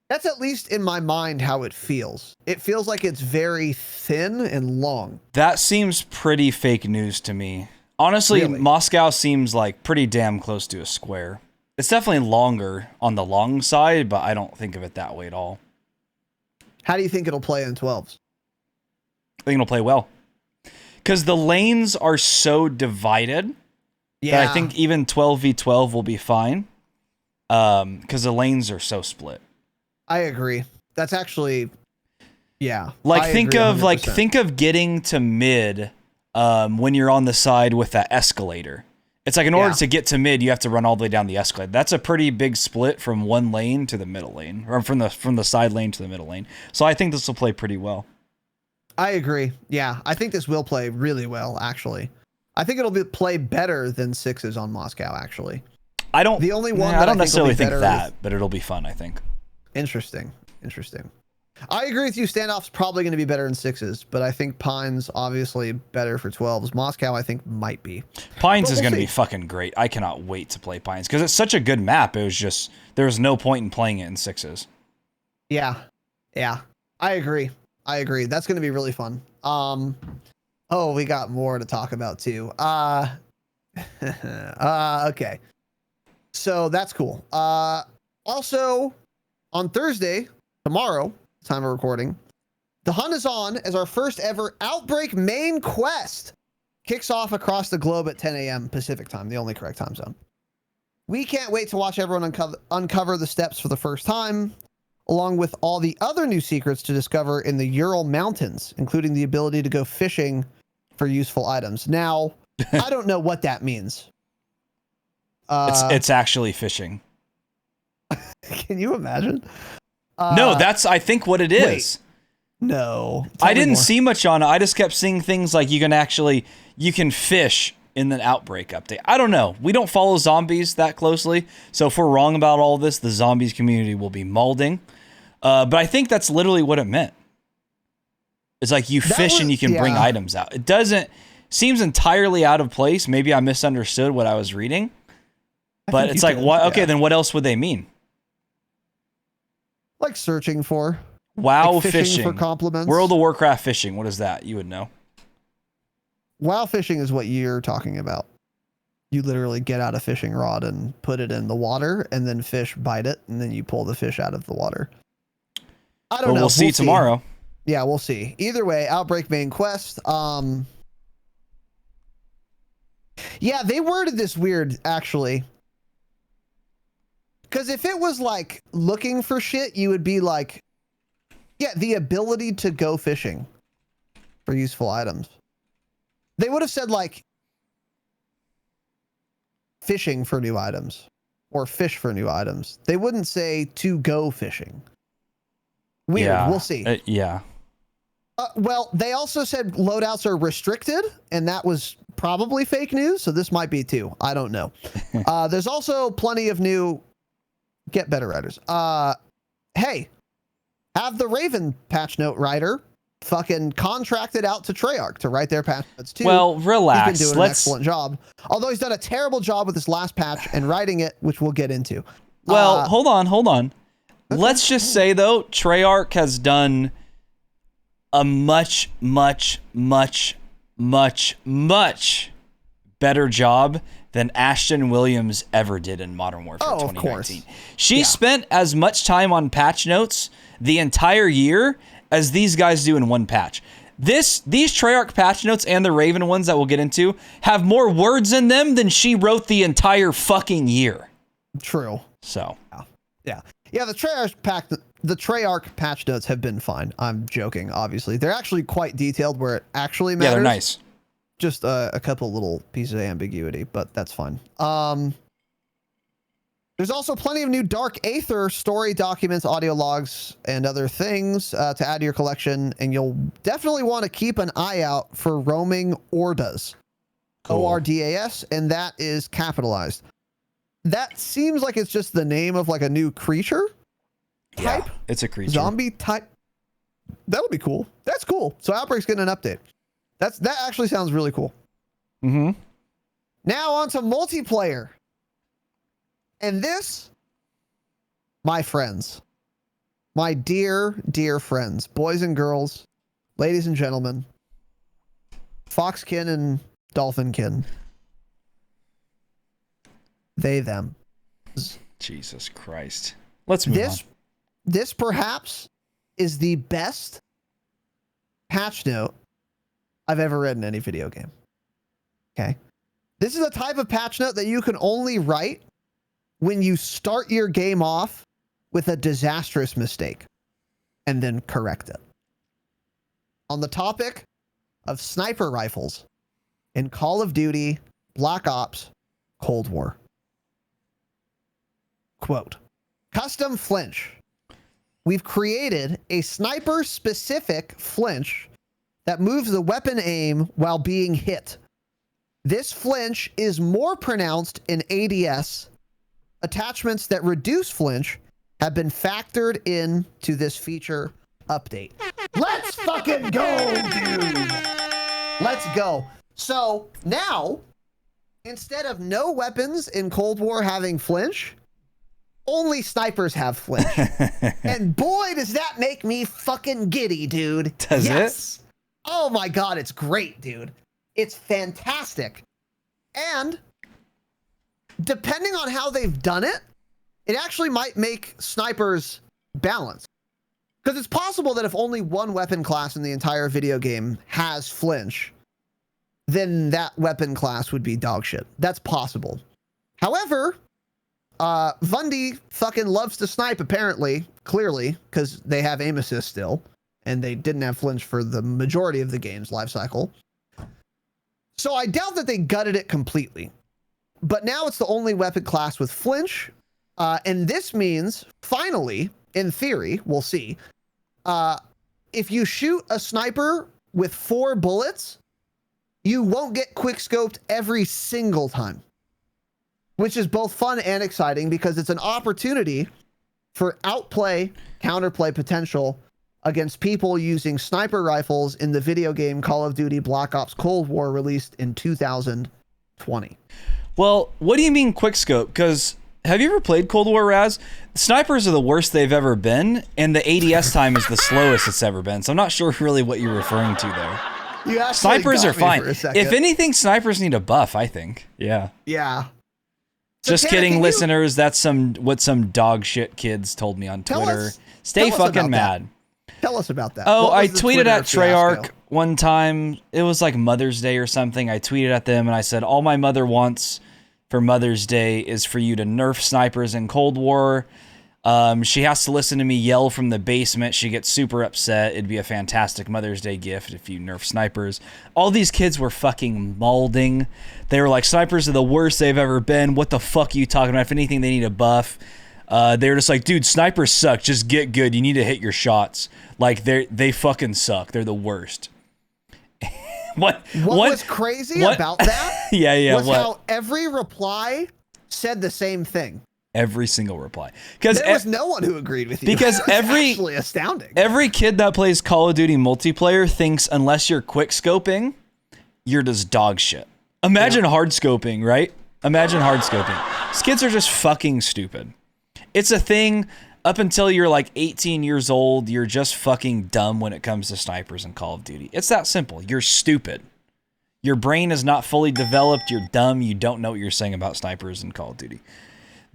That's at least in my mind how it feels. It feels like it's very thin and long. That seems pretty fake news to me. Honestly, really? Moscow seems like pretty damn close to a square. It's definitely longer on the long side, but I don't think of it that way at all. How do you think it'll play in 12s? I think it'll play well. Because the lanes are so divided that I think even 12v12 will be fine. Because the lanes are so split. I agree. That's actually, yeah. Like think of getting to mid when you're on the side with that escalator. It's like in order to get to mid, you have to run all the way down the escalator. That's a pretty big split from one lane to the middle lane, or from the side lane to the middle lane. So I think this will play pretty well. I agree. Yeah, I think this will play really well. Actually, I think it'll play better than 6s on Moscow. Actually, I don't. The only one I don't necessarily think that, but it'll be fun. I think. Interesting. I agree with you. Standoff's probably going to be better in 6s, but I think Pines obviously better for 12s. Moscow, I think, might be. Pines is going to be fucking great. I cannot wait to play Pines because it's such a good map. It was just there was no point in playing it in 6s. Yeah. I agree. That's going to be really fun. Oh, we got more to talk about too. Okay. So that's cool. Also, on Thursday, tomorrow, time of recording, the hunt is on as our first ever Outbreak main quest kicks off across the globe at 10 a.m. Pacific time, the only correct time zone. We can't wait to watch everyone uncover the steps for the first time, along with all the other new secrets to discover in the Ural Mountains, including the ability to go fishing for useful items. Now, I don't know what that means. It's actually fishing. Can you imagine? No, that's I think what it is. Wait, no. I didn't see much on it. I just kept seeing things like you can fish in the Outbreak update. I don't know. We don't follow zombies that closely, so if we're wrong about all this, the zombies community will be mauling. But I think that's literally what it meant. It's like you fish and you can bring items out. It doesn't seems entirely out of place. Maybe I misunderstood what I was reading. But it's like, what? Okay, then what else would they mean? Like searching for. WoW like fishing for compliments. World of Warcraft fishing. What is that? You would know. WoW fishing is what you're talking about. You literally get out a fishing rod and put it in the water, and then fish bite it, and then you pull the fish out of the water. I don't know. We'll see tomorrow. Yeah, we'll see. Either way, Outbreak main quest. Yeah, they worded this weird, actually. Because if it was like looking for shit, you would be like, yeah, the ability to go fishing for useful items. They would have said like fishing for new items or fish for new items. They wouldn't say to go fishing. Weird. Yeah, we'll see. Yeah. Well, they also said loadouts are restricted, and that was probably fake news, so this might be too. I don't know. There's also plenty of new... Get better writers. Hey, have the Raven patch note writer fucking contracted out to Treyarch to write their patch notes too. Well, relax. He's been doing an excellent job. Although he's done a terrible job with this last patch and writing it, which we'll get into. Well, hold on. Let's just say, though, Treyarch has done a much better job than Ashton Williams ever did in Modern Warfare 2019. She spent as much time on patch notes the entire year as these guys do in one patch. These Treyarch patch notes and the Raven ones that we'll get into have more words in them than she wrote the entire fucking year. True. So. Yeah. The Treyarch patch notes have been fine. I'm joking, obviously. They're actually quite detailed where it actually matters. Yeah, they're nice. Just a couple little pieces of ambiguity, but that's fine. There's also plenty of new Dark Aether story documents, audio logs, and other things to add to your collection, and you'll definitely want to keep an eye out for roaming Ordas. Cool. ORDAS, and that is capitalized. That seems like it's just the name of like a new creature type. Yeah, it's a creature. Zombie type. That'll be cool. That's cool. So Outbreak's getting an update. That actually sounds really cool. Mm-hmm. Now on to multiplayer. And this, my friends, my dear, dear friends, boys and girls, ladies and gentlemen, Foxkin and Dolphinkin, they, them. Jesus Christ. Let's move on. This perhaps is the best patch note I've ever read in any video game. Okay. This is a type of patch note that you can only write when you start your game off with a disastrous mistake and then correct it. On the topic of sniper rifles in Call of Duty, Black Ops, Cold War. Quote, custom flinch. We've created a sniper-specific flinch that moves the weapon aim while being hit. This flinch is more pronounced in ADS. Attachments that reduce flinch have been factored in to this feature update. Let's fucking go, dude. Let's go. So now, instead of no weapons in Cold War having flinch, only snipers have flinch. And boy, does that make me fucking giddy, dude. Does it? Oh my God, it's great, dude. It's fantastic. And depending on how they've done it, it actually might make snipers balanced. Because it's possible that if only one weapon class in the entire video game has flinch, then that weapon class would be dog shit. That's possible. However, Vundi fucking loves to snipe, apparently, clearly, because they have aim assist still, and they didn't have flinch for the majority of the game's life cycle. So I doubt that they gutted it completely. But now it's the only weapon class with flinch, and this means, finally, in theory, we'll see, if you shoot a sniper with 4 bullets, you won't get quickscoped every single time. Which is both fun and exciting because it's an opportunity for outplay, counterplay potential against people using sniper rifles in the video game Call of Duty Black Ops Cold War released in 2020. Well, what do you mean quickscope? Because have you ever played Cold War, Raz? Snipers are the worst they've ever been, and the ADS time is the slowest it's ever been. So I'm not sure really what you're referring to there. Snipers are fine. If anything, snipers need a buff, I think. Yeah. Yeah. So just kidding, listeners. That's what some dog shit kids told me on Twitter. Stay fucking mad. Tell us about that. Oh, I tweeted at Treyarch one time. It was like Mother's Day or something. I tweeted at them and I said, all my mother wants for Mother's Day is for you to nerf snipers in Cold War. She has to listen to me yell from the basement. She gets super upset. It'd be a fantastic Mother's Day gift if you nerf snipers. All these kids were fucking mauling. They were like, snipers are the worst they've ever been. What the fuck are you talking about? If anything, they need a buff. They're just like, dude, snipers suck. Just get good. You need to hit your shots. Like they fucking suck. They're the worst. What was crazy about that? Yeah. Was how every reply said the same thing. Every single reply. Because there was no one who agreed with you. Because actually astounding. Every kid that plays Call of Duty multiplayer thinks unless you're quick scoping, you're just dog shit. Imagine hard scoping, right? Imagine hard scoping. These kids are just fucking stupid. It's a thing up until you're like 18 years old. You're just fucking dumb when it comes to snipers in Call of Duty. It's that simple. You're stupid. Your brain is not fully developed. You're dumb. You don't know what you're saying about snipers in Call of Duty.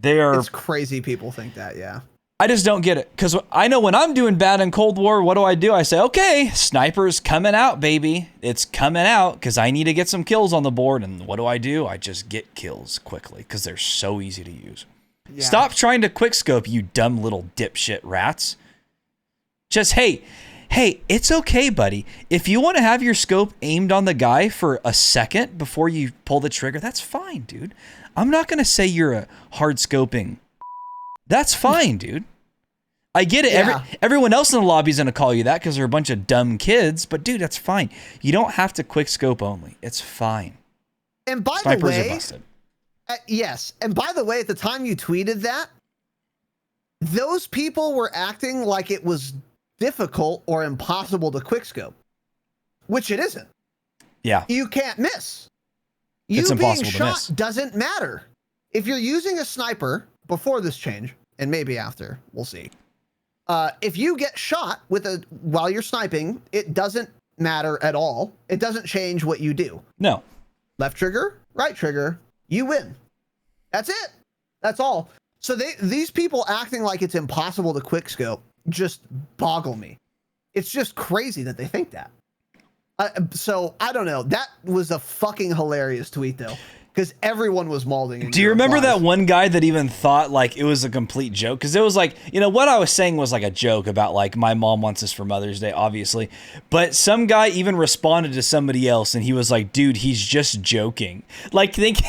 It's crazy people think that, yeah. I just don't get it. Because I know when I'm doing bad in Cold War, what do? I say, okay, sniper's coming out, baby. It's coming out because I need to get some kills on the board. And what do? I just get kills quickly because they're so easy to use. Yeah. Stop trying to quickscope, you dumb little dipshit rats. Just, hey, it's okay, buddy. If you want to have your scope aimed on the guy for a second before you pull the trigger, that's fine, dude. I'm not going to say you're a hard scoping. That's fine, dude. I get it. Yeah. Everyone else in the lobby is going to call you that because they're a bunch of dumb kids. But, dude, that's fine. You don't have to quick scope only. It's fine. And by Snipers the way, are busted. Yes. And by the way, at the time you tweeted that, those people were acting like it was difficult or impossible to quickscope, which it isn't. Yeah. You can't miss. It's you being impossible to shot miss. Doesn't matter. If you're using a sniper before this change, and maybe after, we'll see. If you get shot while you're sniping, it doesn't matter at all. It doesn't change what you do. No. Left trigger, right trigger, you win. That's it. That's all. So these people acting like it's impossible to quickscope just boggle me. It's just crazy that they think that. So I don't know. That was a fucking hilarious tweet though, because everyone was mauling. Do you remember that one guy that even thought like it was a complete joke? Because it was like, what I was saying was like a joke about like my mom wants this for Mother's Day, obviously. But some guy even responded to somebody else and he was like, dude, he's just joking. Like thinking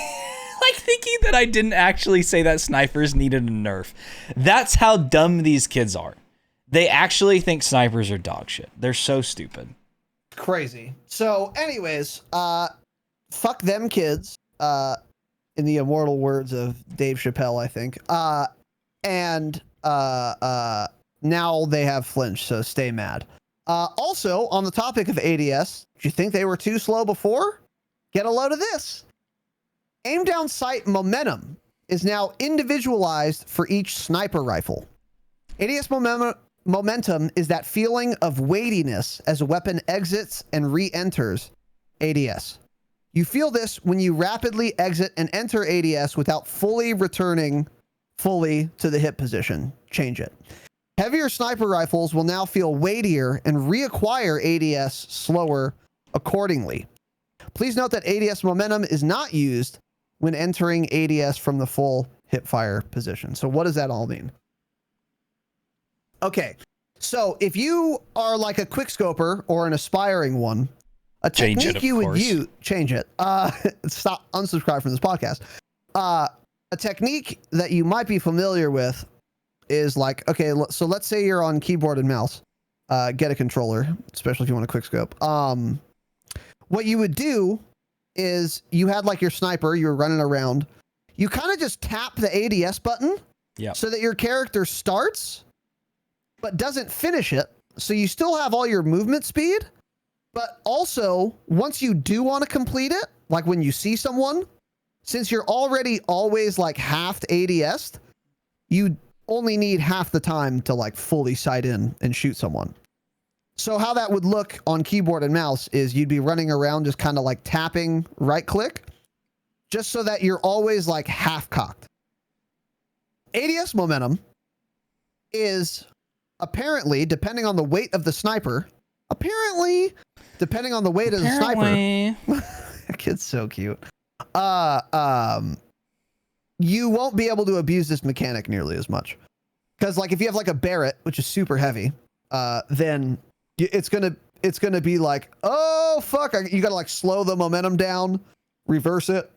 that I didn't actually say that snipers needed a nerf. That's how dumb these kids are. They actually think snipers are dog shit. They're so stupid. Crazy. So anyways, fuck them kids, in the immortal words of Dave Chappelle, I think. And now they have flinched, so stay mad. Also, on the topic of ADS, do you think they were too slow before? Get a load of this. Aim down sight momentum is now individualized for each sniper rifle. ADS momentum is that feeling of weightiness as a weapon exits and re-enters ADS. You feel this when you rapidly exit and enter ADS without fully returning to the hit position. Change it. Heavier sniper rifles will now feel weightier and reacquire ADS slower accordingly. Please note that ADS momentum is not used when entering ADS from the full hipfire position. So what does that all mean? Okay, so if you are like a quickscoper or an aspiring one, a technique you would use, change it. Stop, unsubscribe from this podcast. A technique that you might be familiar with is like, okay, so let's say you're on keyboard and mouse. Get a controller, especially if you want to quickscope. What you would do is you had like your sniper, you were running around. You kind of just tap the ADS button so that your character starts, but doesn't finish it. So you still have all your movement speed, but also once you do want to complete it, like when you see someone, since you're already always like half ADS'd, you only need half the time to like fully sight in and shoot someone. So how that would look on keyboard and mouse is you'd be running around just kind of like tapping right click, just so that you're always like half cocked. ADS momentum is apparently, depending on the weight of the sniper, that kid's so cute. You won't be able to abuse this mechanic nearly as much. Because like if you have like a Barrett, which is super heavy, then it's gonna be like, oh fuck, you gotta like slow the momentum down, reverse it,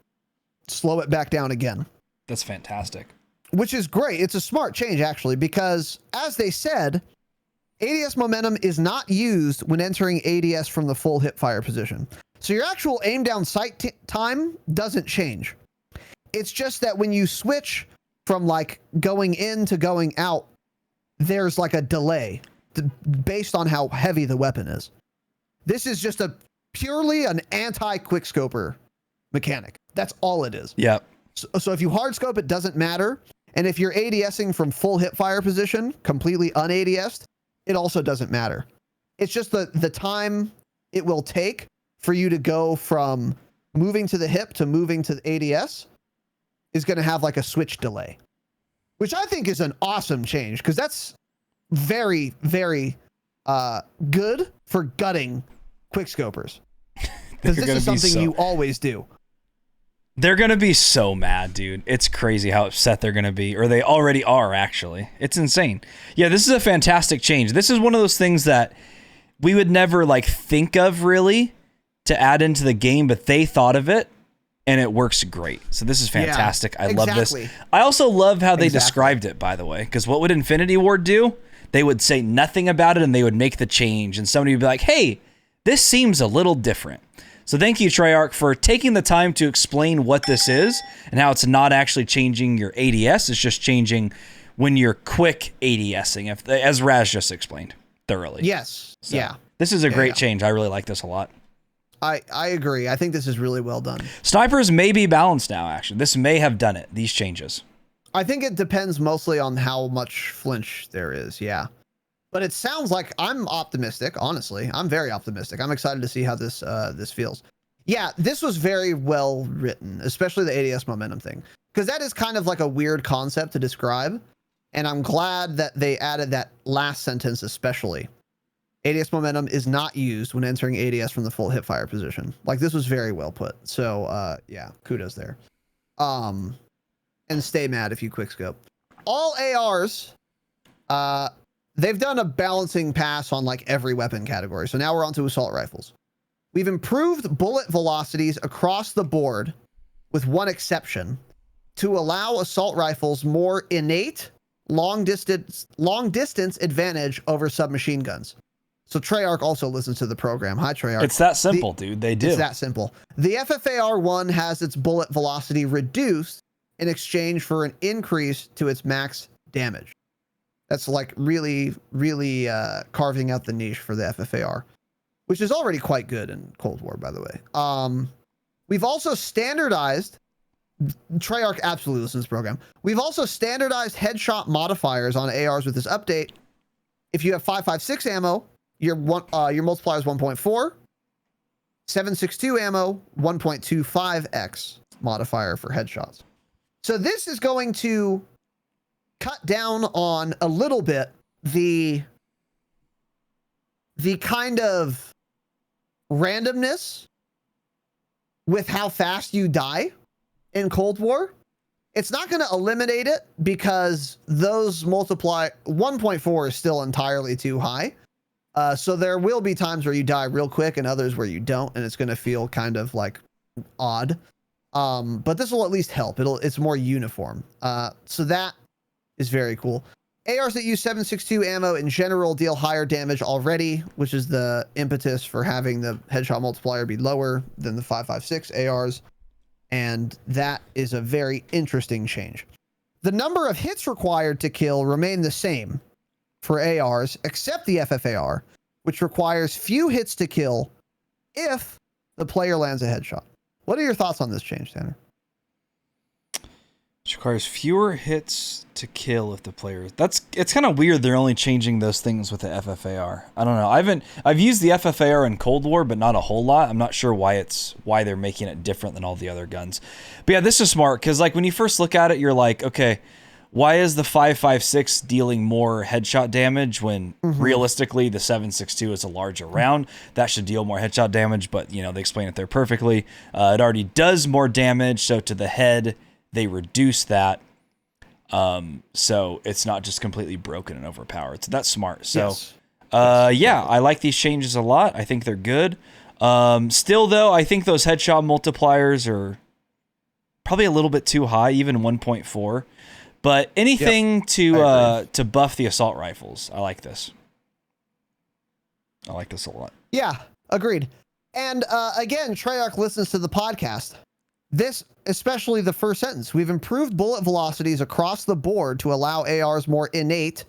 slow it back down again. That's fantastic. which is great. It's a smart change, actually, because as they said, ADS momentum is not used when entering ADS from the full hipfire position. So your actual aim down sight time doesn't change. It's just that when you switch from like going in to going out, there's like a delay based on how heavy the weapon is. This is just purely an anti-quickscoper mechanic. That's all it is. Yep. So if you hard scope, it doesn't matter. And if you're ADSing from full hipfire position, completely un-ADS'd, it also doesn't matter. It's just the time it will take for you to go from moving to the hip to moving to the ADS is going to have like a switch delay, which I think is an awesome change because that's very, very good for gutting quickscopers. Because this is something you always do. They're going to be so mad, dude. It's crazy how upset they're going to be, or they already are, actually. It's insane. Yeah, this is a fantastic change. This is one of those things that we would never like think of really to add into the game, but they thought of it and it works great. So this is fantastic. Yeah, I love this. I also love how they described it, by the way, because what would Infinity Ward do? They would say nothing about it and they would make the change and somebody would be like, hey, this seems a little different. So thank you, Treyarch, for taking the time to explain what this is and how it's not actually changing your ADS. It's just changing when you're quick ADSing, as Raz just explained thoroughly. Yes. So yeah. This is a great change. I really like this a lot. I agree. I think this is really well done. Snipers may be balanced now, actually. This may have done it, these changes. I think it depends mostly on how much flinch there is, yeah. But it sounds like I'm optimistic, honestly. I'm very optimistic. I'm excited to see how this this feels. Yeah, this was very well written, especially the ADS momentum thing. Because that is kind of like a weird concept to describe. And I'm glad that they added that last sentence especially. ADS momentum is not used when entering ADS from the full hipfire position. Like, this was very well put. So, yeah, kudos there. And stay mad if you quickscope. All ARs, they've done a balancing pass on like every weapon category. So now we're on to assault rifles. We've improved bullet velocities across the board with one exception to allow assault rifles more innate long distance advantage over submachine guns. So Treyarch also listens to the program. Hi, Treyarch. It's that simple, dude. They do. It's that simple. The FFAR-1 has its bullet velocity reduced in exchange for an increase to its max damage. That's like really, really carving out the niche for the FFAR, which is already quite good in Cold War, by the way. We've also standardized, Treyarch absolutely listens to this program. We've also standardized headshot modifiers on ARs with this update. If you have 5.56 ammo, your multiplier is 1.4. 7.62 ammo, 1.25x modifier for headshots. So this is going to cut down on a little bit the kind of randomness with how fast you die in Cold War. It's not going to eliminate it because those multiply 1.4 is still entirely too high. So there will be times where you die real quick and others where you don't, and it's going to feel kind of like odd. But this will at least help. It's more uniform. So that is very cool. ARs that use 7.62 ammo in general deal higher damage already, which is the impetus for having the headshot multiplier be lower than the 5.56 ARs. And that is a very interesting change. The number of hits required to kill remain the same for ARs, except the FFAR, which requires few hits to kill if the player lands a headshot. What are your thoughts on this change, Tanner? Which requires fewer hits to kill if the player... It's kind of weird they're only changing those things with the FFAR. I don't know. I've used the FFAR in Cold War, but not a whole lot. I'm not sure why they're making it different than all the other guns. But yeah, this is smart, because like when you first look at it, you're like, okay, why is the 5.56 dealing more headshot damage when realistically the 7.62 is a larger round? That should deal more headshot damage, but you know, they explain it there perfectly. It already does more damage, so to the head, they reduce that. So it's not just completely broken and overpowered. So that's smart. So yeah, I like these changes a lot. I think they're good. Still though, I think those headshot multipliers are probably a little bit too high, even 1.4. But anything to buff the assault rifles. I like this. I like this a lot. Yeah, agreed. And again, Treyarch listens to the podcast. This, especially the first sentence, we've improved bullet velocities across the board to allow ARs more innate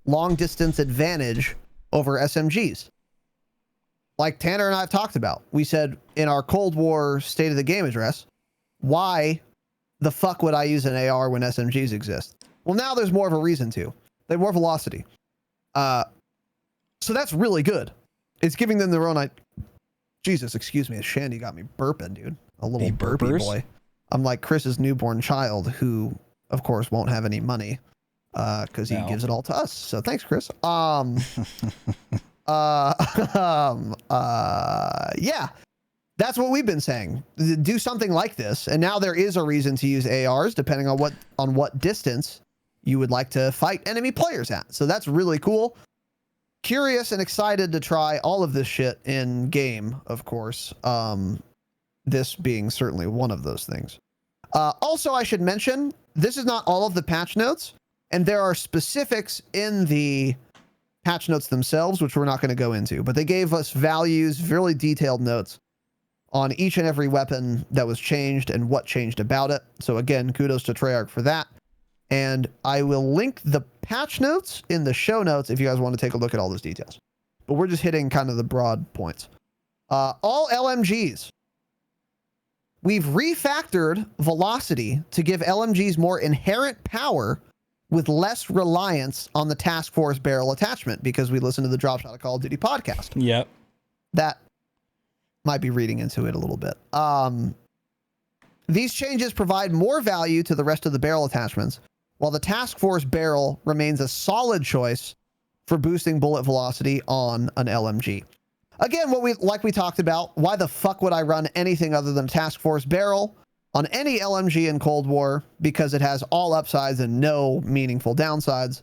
long distance advantage over SMGs. Like Tanner and I have talked about. We said in our Cold War State of the Game address, why the fuck would I use an AR when SMGs exist? Well, now there's more of a reason to. They have more velocity. So that's really good. It's giving them their own... Jesus, excuse me. Shandy got me burping, dude. A little burpy boy. I'm like Chris's newborn child who, of course, won't have any money because he gives it all to us. So thanks, Chris. Yeah, that's what we've been saying. Do something like this. And now there is a reason to use ARs depending on what distance you would like to fight enemy players at. So that's really cool. Curious and excited to try all of this shit in game, of course. This being certainly one of those things. Also, I should mention, this is not all of the patch notes, and there are specifics in the patch notes themselves, which we're not going to go into, but they gave us values, really detailed notes on each and every weapon that was changed and what changed about it. So again, kudos to Treyarch for that. And I will link the patch notes in the show notes if you guys want to take a look at all those details. But we're just hitting kind of the broad points. All LMGs. We've refactored velocity to give LMGs more inherent power with less reliance on the task force barrel attachment because we listen to the Dropshot of Call of Duty podcast. Yep. That might be reading into it a little bit. These changes provide more value to the rest of the barrel attachments, while the task force barrel remains a solid choice for boosting bullet velocity on an LMG. Again, like we talked about, why the fuck would I run anything other than task force barrel on any LMG in Cold War? Because it has all upsides and no meaningful downsides.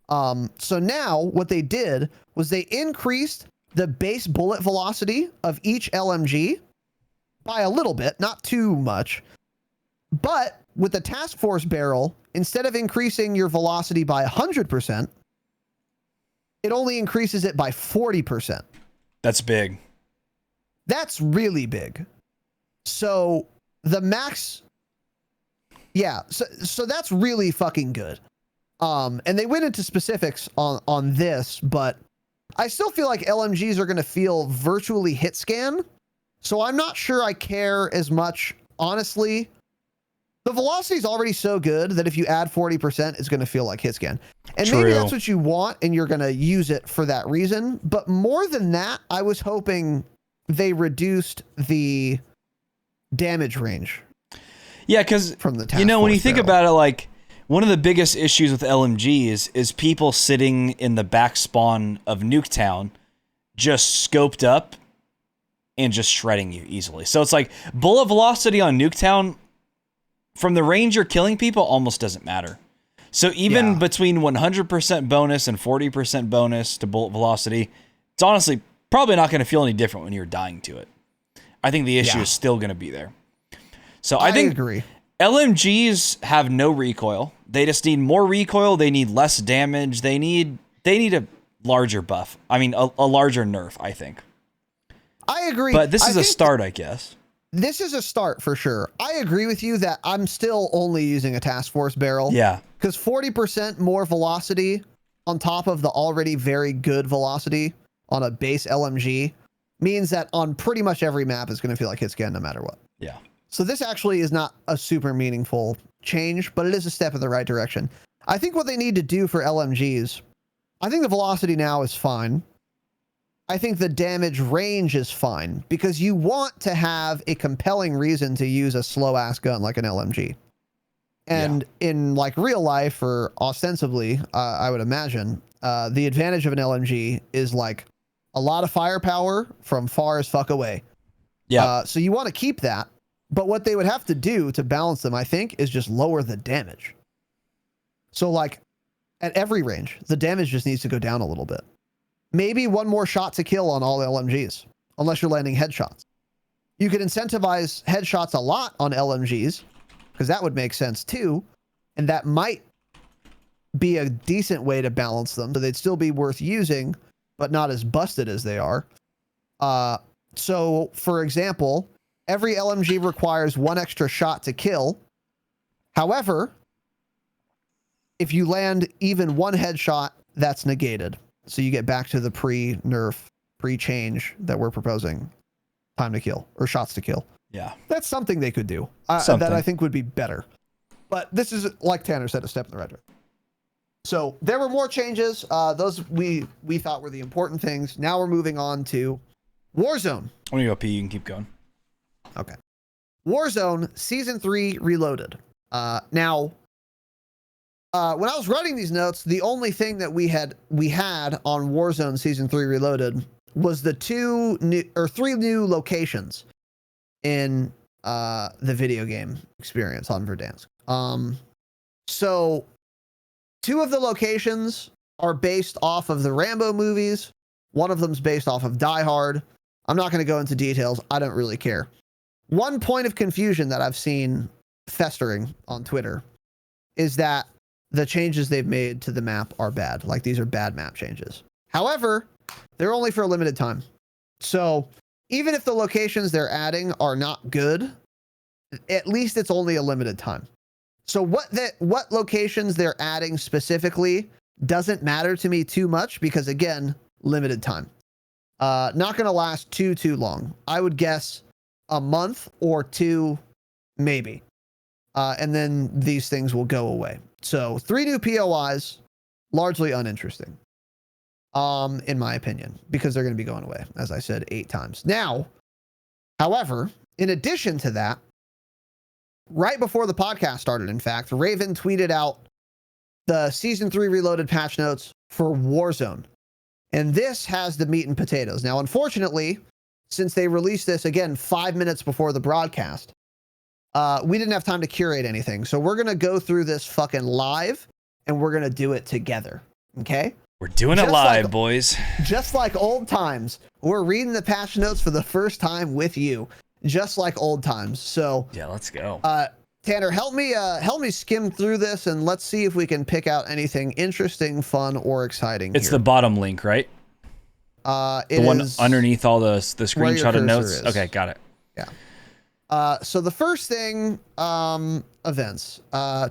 So now what they did was they increased the base bullet velocity of each LMG by a little bit, not too much. But with the task force barrel, instead of increasing your velocity by 100%, it only increases it by 40%. That's big. That's really big. So the max, yeah, so that's really fucking good. And they went into specifics on this, but I still feel like LMGs are going to feel virtually hit scan. So I'm not sure I care as much. Honestly, the velocity is already so good that if you add 40%, it's going to feel like hit scan. And True. Maybe that's what you want and you're going to use it for that reason. But more than that, I was hoping they reduced the damage range. Yeah, because, from the when you think about it, like, one of the biggest issues with LMGs is people sitting in the back spawn of Nuketown just scoped up and just shredding you easily. So it's like bullet velocity on Nuketown from the range you're killing people almost doesn't matter. So even between 100% bonus and 40% bonus to bullet velocity, it's honestly probably not going to feel any different when you're dying to it. I think the issue is still going to be there. So I think agree. LMGs have no recoil. They just need more recoil. They need less damage. They need a larger buff. I mean, a larger nerf, I think. I agree. But this is a start, I guess. This is a start for sure. I agree with you that I'm still only using a task force barrel. Yeah. Because 40% more velocity on top of the already very good velocity on a base LMG means that on pretty much every map is going to feel like hit scan no matter what. Yeah. So this actually is not a super meaningful change, but it is a step in the right direction. I think what they need to do for LMGs, I think the velocity now is fine. I think the damage range is fine because you want to have a compelling reason to use a slow ass gun like an LMG. And in like real life or ostensibly, I would imagine, the advantage of an LMG is like a lot of firepower from far as fuck away. Yeah. So you want to keep that. But what they would have to do to balance them, I think, is just lower the damage. So like at every range, the damage just needs to go down a little bit. Maybe one more shot to kill on all LMGs, unless you're landing headshots. You could incentivize headshots a lot on LMGs, because that would make sense too. And that might be a decent way to balance them. So they'd still be worth using, but not as busted as they are. So, for example, every LMG requires 1 extra shot to kill. However, if you land even 1 headshot, that's negated. So you get back to the pre-nerf, pre-change that we're proposing. Time to kill, or shots to kill. Yeah. That's something they could do. Something. That I think would be better. But this is, like Tanner said, a step in the right direction. So there were more changes. Those we thought were the important things. Now we're moving on to Warzone. I'm gonna go pee. You can keep going. Okay. Warzone Season 3 Reloaded. Now, when I was writing these notes, the only thing that we had on Warzone Season 3 Reloaded was the 3 new locations in the video game experience on Verdansk. So 2 of the locations are based off of the Rambo movies. One of them's based off of Die Hard. I'm not going to go into details. I don't really care. One point of confusion that I've seen festering on Twitter is that the changes they've made to the map are bad. Like, these are bad map changes. However, they're only for a limited time. So even if the locations they're adding are not good, at least it's only a limited time. So what locations they're adding specifically doesn't matter to me too much because, again, limited time. Not going to last too long. I would guess a month or 2, maybe. And then these things will go away. So 3 new POIs, largely uninteresting, in my opinion, because they're going to be going away, as I said 8 times. Now, however, in addition to that, right before the podcast started, in fact, Raven tweeted out the Season 3 Reloaded patch notes for Warzone. And this has the meat and potatoes. Now, unfortunately, since they released this, again, 5 minutes before the broadcast, we didn't have time to curate anything. So we're going to go through this fucking live, and we're going to do it together. Okay? We're doing it live, boys. Just like old times. We're reading the patch notes for the first time with you. Just like old times. So yeah, let's go. Tanner, help me skim through this, and let's see if we can pick out anything interesting, fun, or exciting. It's the bottom link, right? The one underneath all the screenshot of notes. Okay, got it. Yeah. So the first thing, events.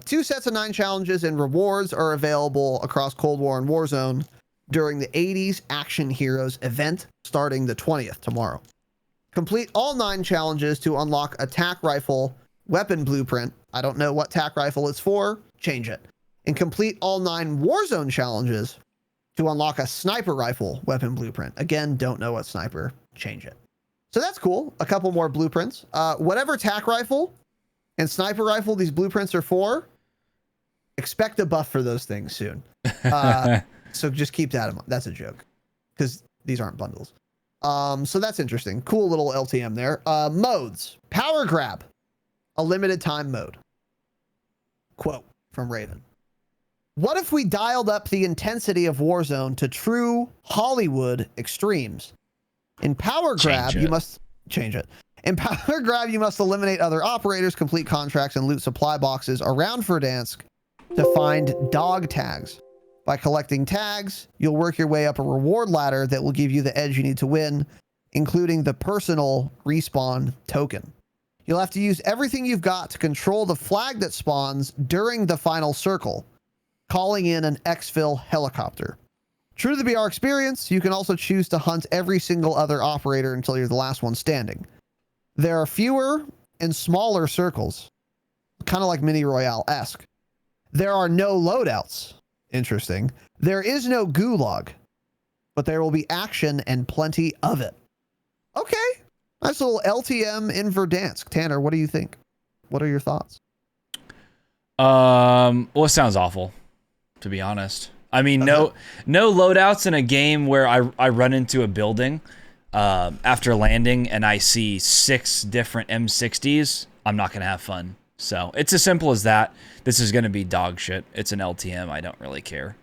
2 sets of 9 challenges and rewards are available across Cold War and Warzone during the 80s Action Heroes event starting the 20th, tomorrow. Complete all 9 challenges to unlock a tac rifle weapon blueprint. I don't know what tac rifle it's for. Change it. And complete all 9 Warzone challenges to unlock a sniper rifle weapon blueprint. Again, don't know what sniper. Change it. So that's cool. A couple more blueprints. Whatever tac rifle and sniper rifle these blueprints are for, expect a buff for those things soon. So just keep that in mind. That's a joke, because these aren't bundles. So that's interesting. Cool little LTM there. Modes. Power grab. A limited time mode. Quote from Raven. What if we dialed up the intensity of Warzone to true Hollywood extremes? In Power Grab, you must change it. In Power Grab, you must eliminate other operators, complete contracts, and loot supply boxes around Verdansk to find dog tags. By collecting tags, you'll work your way up a reward ladder that will give you the edge you need to win, including the personal respawn token. You'll have to use everything you've got to control the flag that spawns during the final circle, calling in an exfil helicopter. True to the BR experience, you can also choose to hunt every single other operator until you're the last one standing. There are fewer and smaller circles, kind of like Mini Royale-esque. There are no loadouts. Interesting. There is no gulag, but there will be action and plenty of it. Okay. Nice little LTM in Verdansk. Tanner, what do you think? What are your thoughts? Well, it sounds awful, to be honest. I mean, no loadouts in a game where I run into a building after landing and I see 6 different M60s. I'm not going to have fun. So it's as simple as that. This is going to be dog shit. It's an LTM. I don't really care.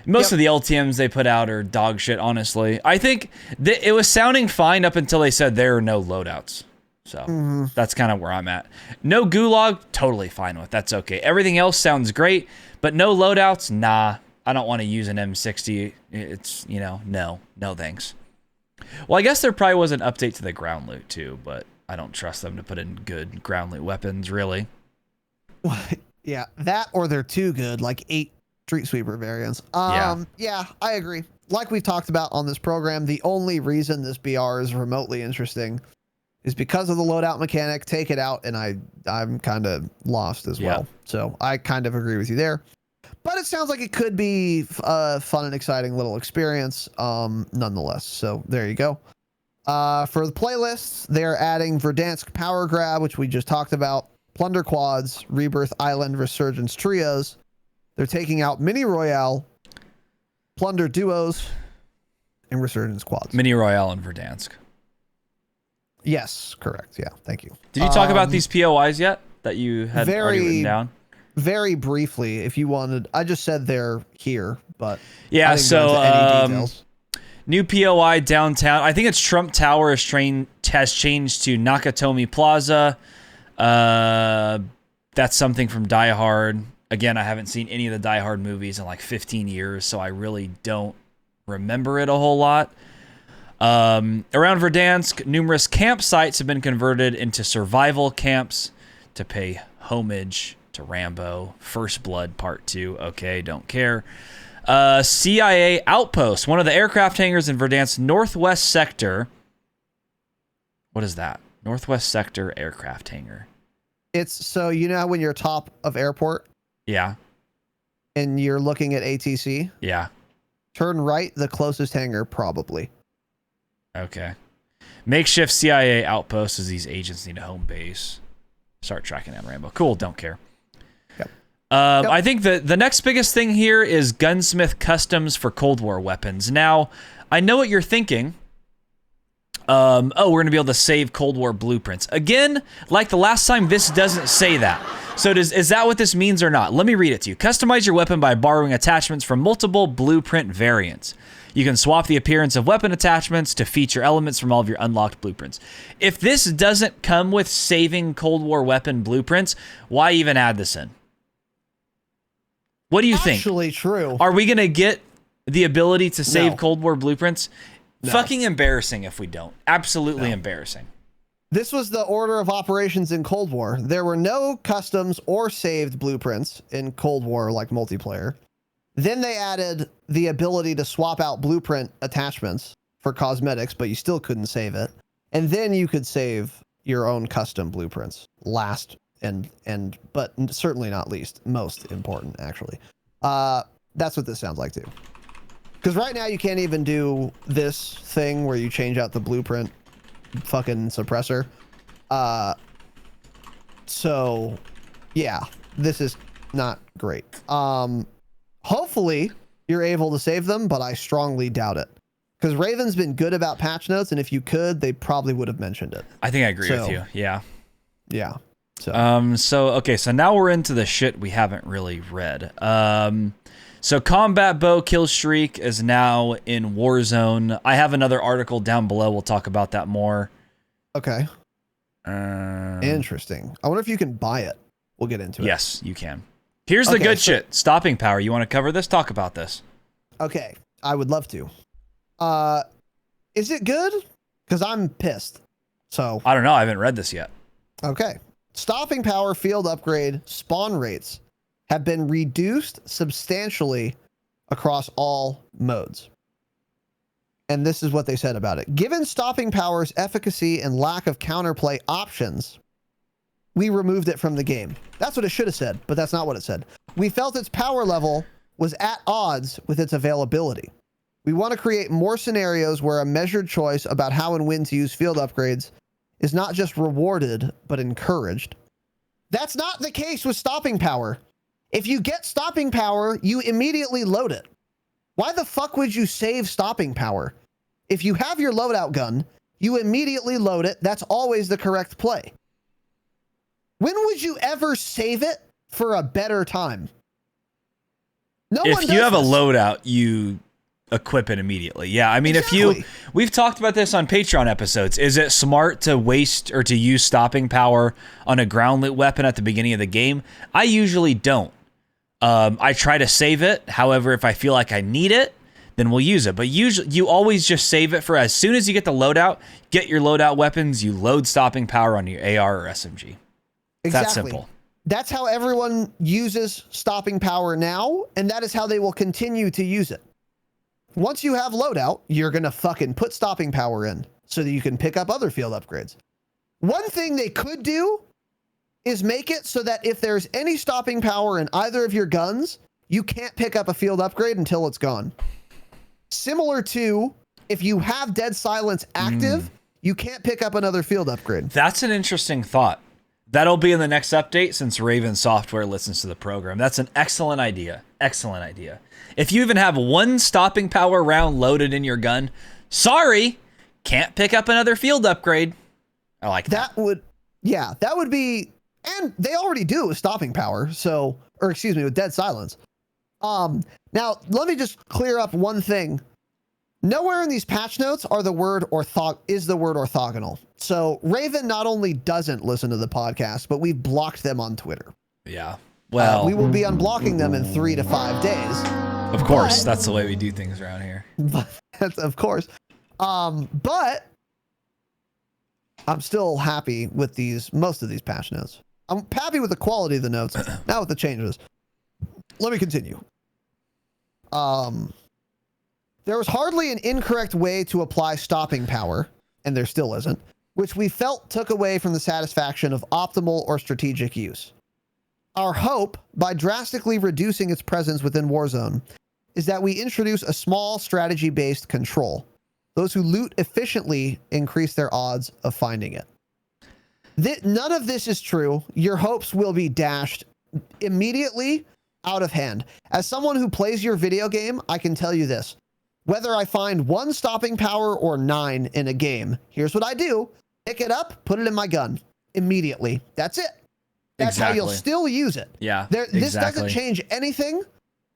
Most of the LTMs they put out are dog shit, honestly. I think it was sounding fine up until they said there are no loadouts. So that's kind of where I'm at. No gulag, totally fine with. That's okay. Everything else sounds great, but But no loadouts? Nah. I don't want to use an M60. It's, you know, no thanks. Well, I guess there probably was an update to the ground loot too, but I don't trust them to put in good ground loot weapons, really. Yeah, that or they're too good, like 8 street sweeper variants. Yeah, I agree. Like we've talked about on this program, the only reason this BR is remotely interesting is because of the loadout mechanic. Take it out, and I'm kind of lost as well. So I kind of agree with you there. But it sounds like it could be a fun and exciting little experience, nonetheless. So there you go. For the playlists, they're adding Verdansk Power Grab, which we just talked about, Plunder Quads, Rebirth Island Resurgence Trios. They're taking out Mini Royale, Plunder Duos, and Resurgence Quads. Mini Royale and Verdansk. Yes, correct. Yeah, thank you. Did you talk about these POIs yet that you had already written down? Very briefly, if you wanted. I just said they're here, but yeah. I didn't go into any details. New POI downtown. I think it's Trump Tower has changed to Nakatomi Plaza. That's something from Die Hard. Again, I haven't seen any of the Die Hard movies in like 15 years, so I really don't remember it a whole lot. Around Verdansk, numerous campsites have been converted into survival camps to pay homage to Rambo. First Blood Part 2. Okay, don't care. CIA outpost, one of the aircraft hangars in Verdansk's northwest sector. What is that? Northwest sector aircraft hangar. It's so, you know, when you're top of airport. Yeah. And you're looking at ATC. Yeah. Turn right, the closest hangar, probably. Okay. Makeshift CIA outpost as these agents need a home base. Start tracking down Rambo. Cool, don't care. Yep. I think the next biggest thing here is gunsmith customs for Cold War weapons. Now, I know what you're thinking. We're going to be able to save Cold War blueprints. Again, like the last time, this doesn't say that. So is that what this means or not? Let me read it to you. Customize your weapon by borrowing attachments from multiple blueprint variants. You can swap the appearance of weapon attachments to feature elements from all of your unlocked blueprints. If this doesn't come with saving Cold War weapon blueprints, why even add this in? What do you think? Actually true. Are we going to get the ability to save No. Cold War blueprints? No. Fucking embarrassing if we don't. Absolutely embarrassing. This was the order of operations in Cold War. There were no customs or saved blueprints in Cold War like multiplayer. Then they added the ability to swap out blueprint attachments for cosmetics, but you still couldn't save it. And then you could save your own custom blueprints last but certainly not least. Most important, actually. That's what this sounds like too. Because right now you can't even do this thing where you change out the blueprint fucking suppressor. So yeah, this is not great. Hopefully you're able to save them, but I strongly doubt it. Because Raven's been good about patch notes, and if you could, they probably would have mentioned it. I think I agree with you. Yeah. Yeah. So now we're into the shit we haven't really read. So combat bow kill streak is now in Warzone. I have another article down below. We'll talk about that more. Okay. Interesting. I wonder if you can buy it. We'll get into it. Yes, you can. Here's the good shit. Stopping power. You want to cover this? Talk about this. Okay. I would love to. Is it good? Because I'm pissed. So I don't know. I haven't read this yet. Okay. Stopping power field upgrade spawn rates have been reduced substantially across all modes. And this is what they said about it. Given stopping power's efficacy and lack of counterplay options, we removed it from the game. That's what it should have said, but that's not what it said. We felt its power level was at odds with its availability. We want to create more scenarios where a measured choice about how and when to use field upgrades is not just rewarded, but encouraged. That's not the case with stopping power. If you get stopping power, you immediately load it. Why the fuck would you save stopping power? If you have your loadout gun, you immediately load it. That's always the correct play. When would you ever save it for a better time? No one does If you have a this. loadout, you equip it immediately. Yeah, I mean, Exactly. we've talked about this on Patreon episodes. Is it smart to waste or to use stopping power on a ground loot weapon at the beginning of the game? I usually don't. I try to save it. However, if I feel like I need it, then we'll use it. But usually, you always just save it for as soon as you get the loadout, get your loadout weapons, you load stopping power on your AR or SMG. It's that simple. That's how everyone uses stopping power now, and that is how they will continue to use it. Once you have loadout, you're going to fucking put stopping power in so that you can pick up other field upgrades. One thing they could do is make it so that if there's any stopping power in either of your guns, you can't pick up a field upgrade until it's gone. Similar to if you have dead silence active, you can't pick up another field upgrade. That's an interesting thought. That'll be in the next update since Raven Software listens to the program. That's an excellent idea. Excellent idea. If you even have one stopping power round loaded in your gun, sorry, can't pick up another field upgrade. I like that. That would be, and they already do with stopping power. So, or excuse me, with dead silence. Now let me just clear up one thing. Nowhere in these patch notes are the word orthogonal. So Raven not only doesn't listen to the podcast, but we've blocked them on Twitter. Yeah. Well, we will be unblocking them in 3 to 5 days. Of course, that's the way we do things around here. Of course. But I'm still happy with most of these patch notes. I'm happy with the quality of the notes, not with the changes. Let me continue. There was hardly an incorrect way to apply stopping power, and there still isn't, which we felt took away from the satisfaction of optimal or strategic use. Our hope, by drastically reducing its presence within Warzone, is that we introduce a small strategy-based control. Those who loot efficiently increase their odds of finding it. None of this is true. Your hopes will be dashed immediately out of hand. As someone who plays your video game, I can tell you this. Whether I find 1 stopping power or 9 in a game, here's what I do. Pick it up, put it in my gun immediately. That's it. That's how you'll still use it. Yeah, This doesn't change anything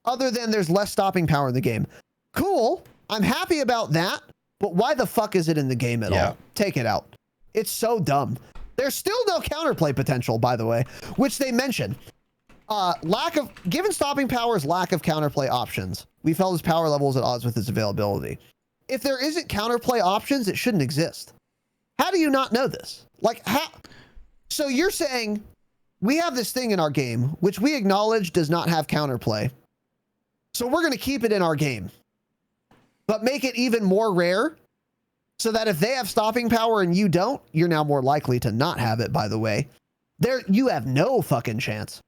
other than there's less stopping power in the game. Cool. I'm happy about that. But why the fuck is it in the game at all? Take it out. It's so dumb. There's still no counterplay potential, by the way, which they mention. Given stopping power's lack of counterplay options, we felt his power level is at odds with its availability. If there isn't counterplay options, it shouldn't exist. How do you not know this? Like, how? So you're saying we have this thing in our game, which we acknowledge does not have counterplay. So we're going to keep it in our game, but make it even more rare so that if they have stopping power and you don't, you're now more likely to not have it, by the way. You have no fucking chance.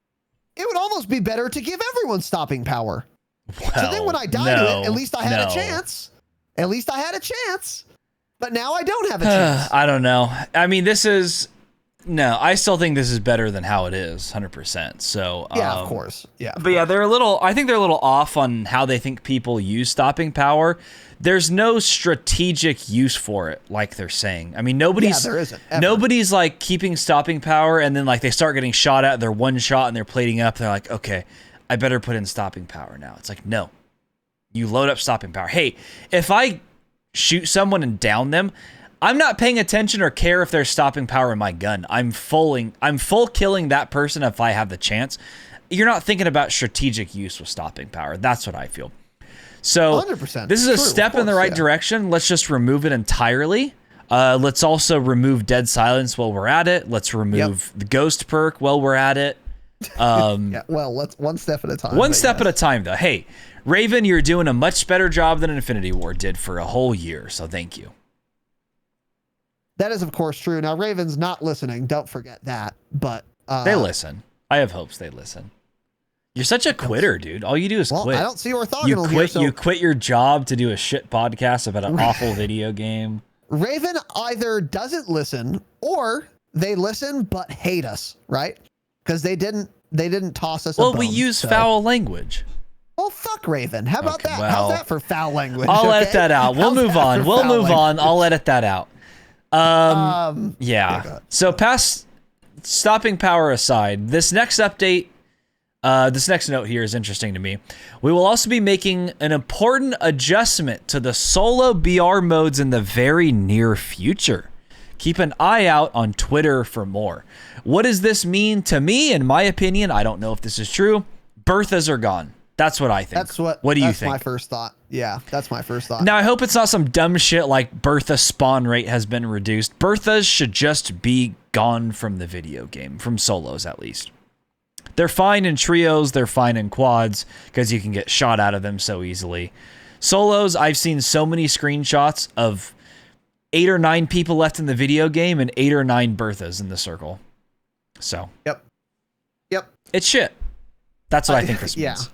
It would almost be better to give everyone stopping power. Well, so then when I die to it, at least I had a chance. At least I had a chance. But now I don't have a chance. I don't know. I mean, I still think this is better than how it is, 100%. So yeah, of course. Yeah. But yeah, I think they're a little off on how they think people use stopping power. There's no strategic use for it, like they're saying. I mean, there isn't. Nobody's like keeping stopping power, and then like they start getting shot at, they're one shot and they're plating up. They're like, okay, I better put in stopping power now. It's like, no, you load up stopping power. Hey, if I shoot someone and down them, I'm not paying attention or care if there's stopping power in my gun. I'm full killing that person if I have the chance. You're not thinking about strategic use with stopping power. That's what I feel. So 100%. This is a step in the right direction. Let's just remove it entirely. Let's also remove dead silence while we're at it. Let's remove the ghost perk while we're at it. Well, let's one step at a time. One step at a time, though. Hey, Raven, you're doing a much better job than Infinity Ward did for a whole year, so thank you. That is, of course, true. Now, Raven's not listening. Don't forget that. But they listen. I have hopes they listen. You're such a quitter, dude. All you do is quit. I don't see orthogonal here. You quit your job to do a shit podcast about an awful video game. Raven either doesn't listen or they listen but hate us, right? Because they didn't toss us. Well, we use foul language. Well, fuck Raven. How about that? Well, how's that for foul language? I'll edit that out. We'll move on. I'll edit that out. Yeah. So past stopping power aside, this next update, this next note here is interesting to me. We will also be making an important adjustment to the solo BR modes in the very near future. Keep an eye out on Twitter for more. What does this mean to me? In my opinion, I don't know if this is true, Berthas are gone. That's what I think. What do you think? That's my first thought. Yeah, that's my first thought. Now, I hope it's not some dumb shit like Bertha spawn rate has been reduced. Berthas should just be gone from the video game, from solos at least. They're fine in trios, they're fine in quads, because you can get shot out of them so easily. Solos, I've seen so many screenshots of 8 or 9 people left in the video game and 8 or 9 Berthas in the circle. So. Yep. It's shit. That's what I think this means.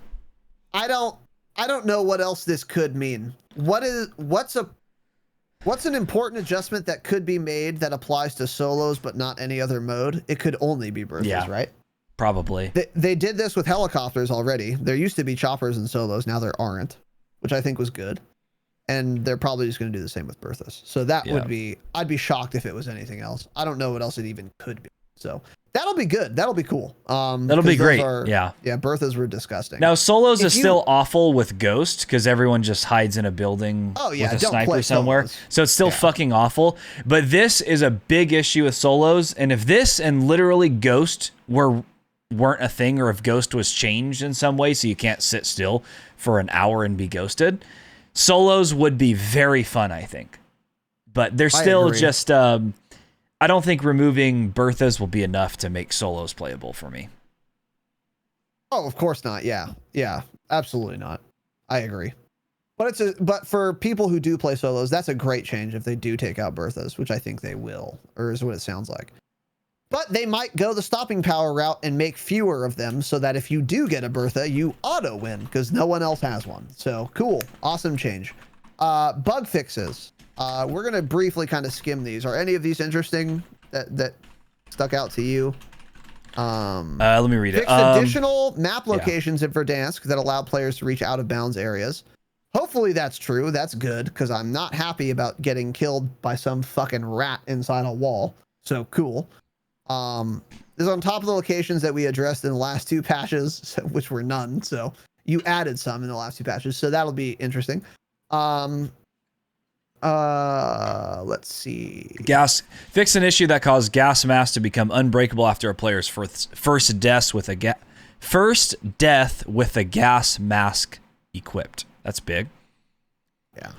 I don't know what else this could mean. What's an important adjustment that could be made that applies to solos but not any other mode? It could only be Berthas, right? Probably. They did this with helicopters already. There used to be choppers and solos, now there aren't, which I think was good. And they're probably just going to do the same with Berthas. So that would be, I'd be shocked if it was anything else. I don't know what else it even could be. So that'll be good. That'll be cool. That'll be great. Yeah, Berthas were disgusting. Now solos is still awful with Ghost because everyone just hides in a building with a sniper somewhere. So it's still fucking awful. But this is a big issue with solos. And if this and literally Ghost weren't a thing, or if Ghost was changed in some way so you can't sit still for an hour and be ghosted, solos would be very fun, I think. But they're still just... I don't think removing Berthas will be enough to make solos playable for me. Oh, of course not. Yeah, absolutely not. I agree. But for people who do play solos, that's a great change if they do take out Berthas, which I think they will, or is what it sounds like. But they might go the stopping power route and make fewer of them so that if you do get a Bertha, you auto win because no one else has one. So cool. Awesome change. Bug fixes. We're going to briefly kind of skim these. Are any of these interesting that stuck out to you? Let me read it. Fixed additional map locations in Verdansk that allow players to reach out of bounds areas. Hopefully that's true. That's good because I'm not happy about getting killed by some fucking rat inside a wall. So cool. This is on top of the locations that we addressed in the last 2 patches, which were none. So you added some in the last 2 patches. So that'll be interesting. Let's see. Fix an issue that caused gas masks to become unbreakable after a player's first death with a gas mask equipped. That's big. Yeah.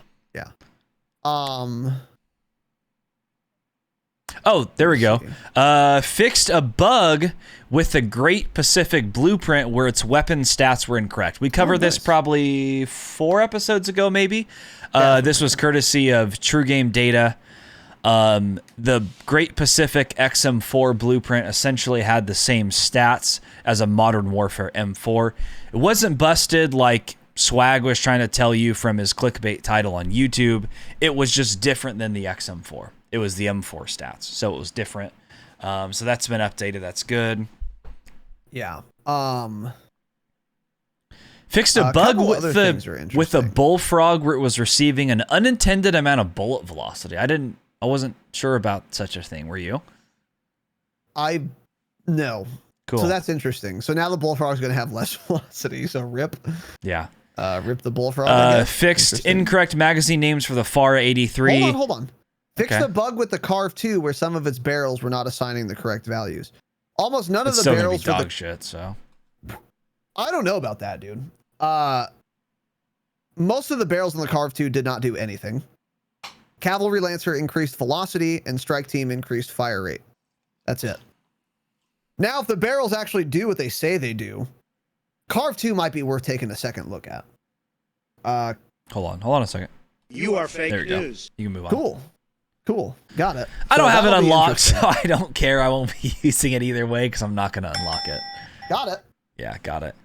Oh, there we go. Fixed a bug with the Great Pacific Blueprint where its weapon stats were incorrect. We covered this probably 4 episodes ago, maybe. This was courtesy of True Game Data. The Great Pacific XM4 Blueprint essentially had the same stats as a Modern Warfare M4. It wasn't busted like Swag was trying to tell you from his clickbait title on YouTube. It was just different than the XM4. It was the M4 stats, so it was different. So that's been updated. That's good. Yeah. Fixed a bug with a bullfrog where it was receiving an unintended amount of bullet velocity. I wasn't sure about such a thing. Were you? No. Cool. So that's interesting. So now the bullfrog's going to have less velocity. So rip. Yeah. Rip the bullfrog. Fixed incorrect magazine names for the FARA 83. Hold on. Fixed a bug with the Carve 2 where some of its barrels were not assigning the correct values. Almost none of the barrels for the shit, so I don't know about that, dude. Most of the barrels in the Carve 2 did not do anything. Cavalry Lancer increased velocity and Strike Team increased fire rate. That's it. Now, if the barrels actually do what they say they do, Carve 2 might be worth taking a second look at. Hold on a second. You are fake news. You can move on. Cool. Got it. I don't have it unlocked, so I don't care. I won't be using it either way because I'm not going to unlock it. Got it. Yeah, got it.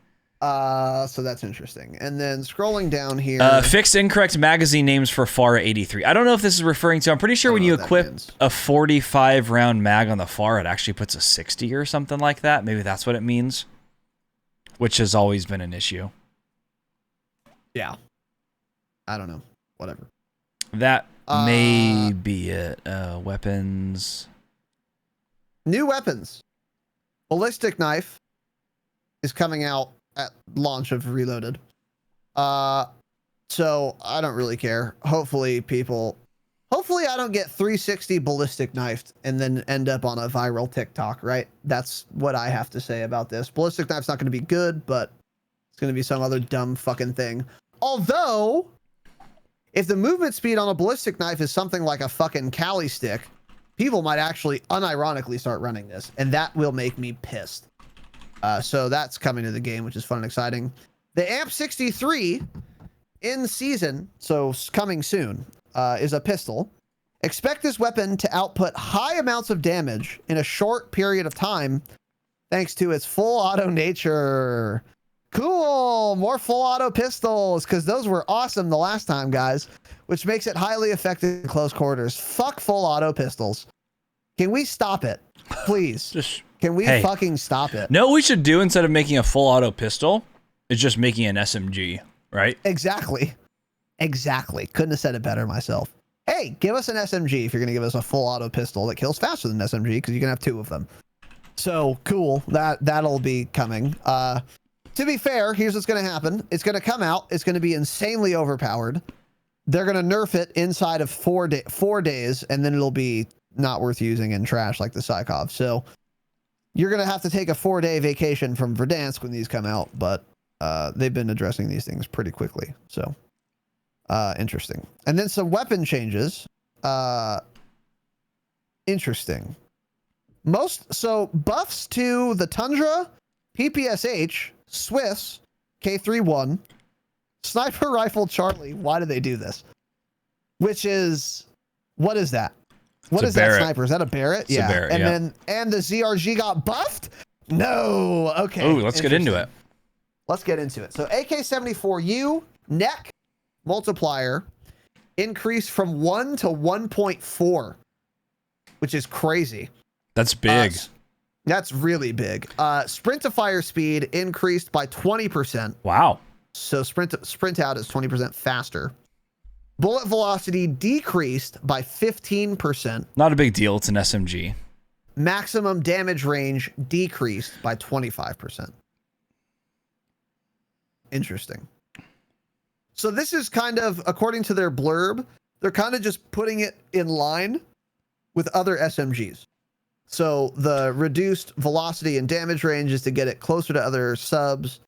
So that's interesting. And then scrolling down here. Fixed incorrect magazine names for FARA 83. I don't know if this is referring to, I'm pretty sure when you equip a 45 round mag on the FARA, it actually puts a 60 or something like that. Maybe that's what it means, which has always been an issue. Yeah. I don't know. Whatever. That may be it. Weapons. New weapons. Ballistic knife is coming out at launch of Reloaded. So I don't really care. Hopefully I don't get 360 ballistic knifed and then end up on a viral TikTok, right? That's what I have to say about this. Ballistic knife's not going to be good, but It's going to be some other dumb fucking thing. Although, if the movement speed on a ballistic knife is something like a fucking Cali stick, people might actually unironically start running this, and that will make me pissed. So that's coming to the game, which is fun and exciting. The AMP 63 in season, so coming soon, is a pistol. Expect this weapon to output high amounts of damage in a short period of time, thanks to its full auto nature. Cool, more full auto pistols, because those were awesome the last time, guys, which makes it highly effective in close quarters. Fuck full auto pistols. Can we stop it, please? Can we fucking stop it? No, we should do, instead of making a full auto pistol, is just making an SMG, right? Exactly. Couldn't have said it better myself. Hey, give us an SMG if you're going to give us a full auto pistol that kills faster than an SMG, because you can have 2 of them. So cool. That'll be coming. To be fair, here's what's going to happen. It's going to come out. It's going to be insanely overpowered. They're going to nerf it inside of 4 days, and then it'll be not worth using and trash like the Psychov. So you're going to have to take a 4-day vacation from Verdansk when these come out, but they've been addressing these things pretty quickly. So interesting. And then some weapon changes. Interesting. So buffs to the Tundra, PPSH, Swiss, K31, Sniper Rifle Charlie. Why do they do this? What is that? What is that sniper? Is that a Barrett? It's a Barrett, and the ZRG got buffed? No. Okay. Oh, let's get into it. Let's get into it. So AK-74U neck multiplier increased from 1 to 1.4, which is crazy. That's big. That's really big. Sprint to fire speed increased by 20%. Wow. So sprint out is 20% faster. Bullet velocity decreased by 15%. Not a big deal. It's an SMG. Maximum damage range decreased by 25%. Interesting. So this is kind of, according to their blurb, they're kind of just putting it in line with other SMGs. So the reduced velocity and damage range is to get it closer to other subs,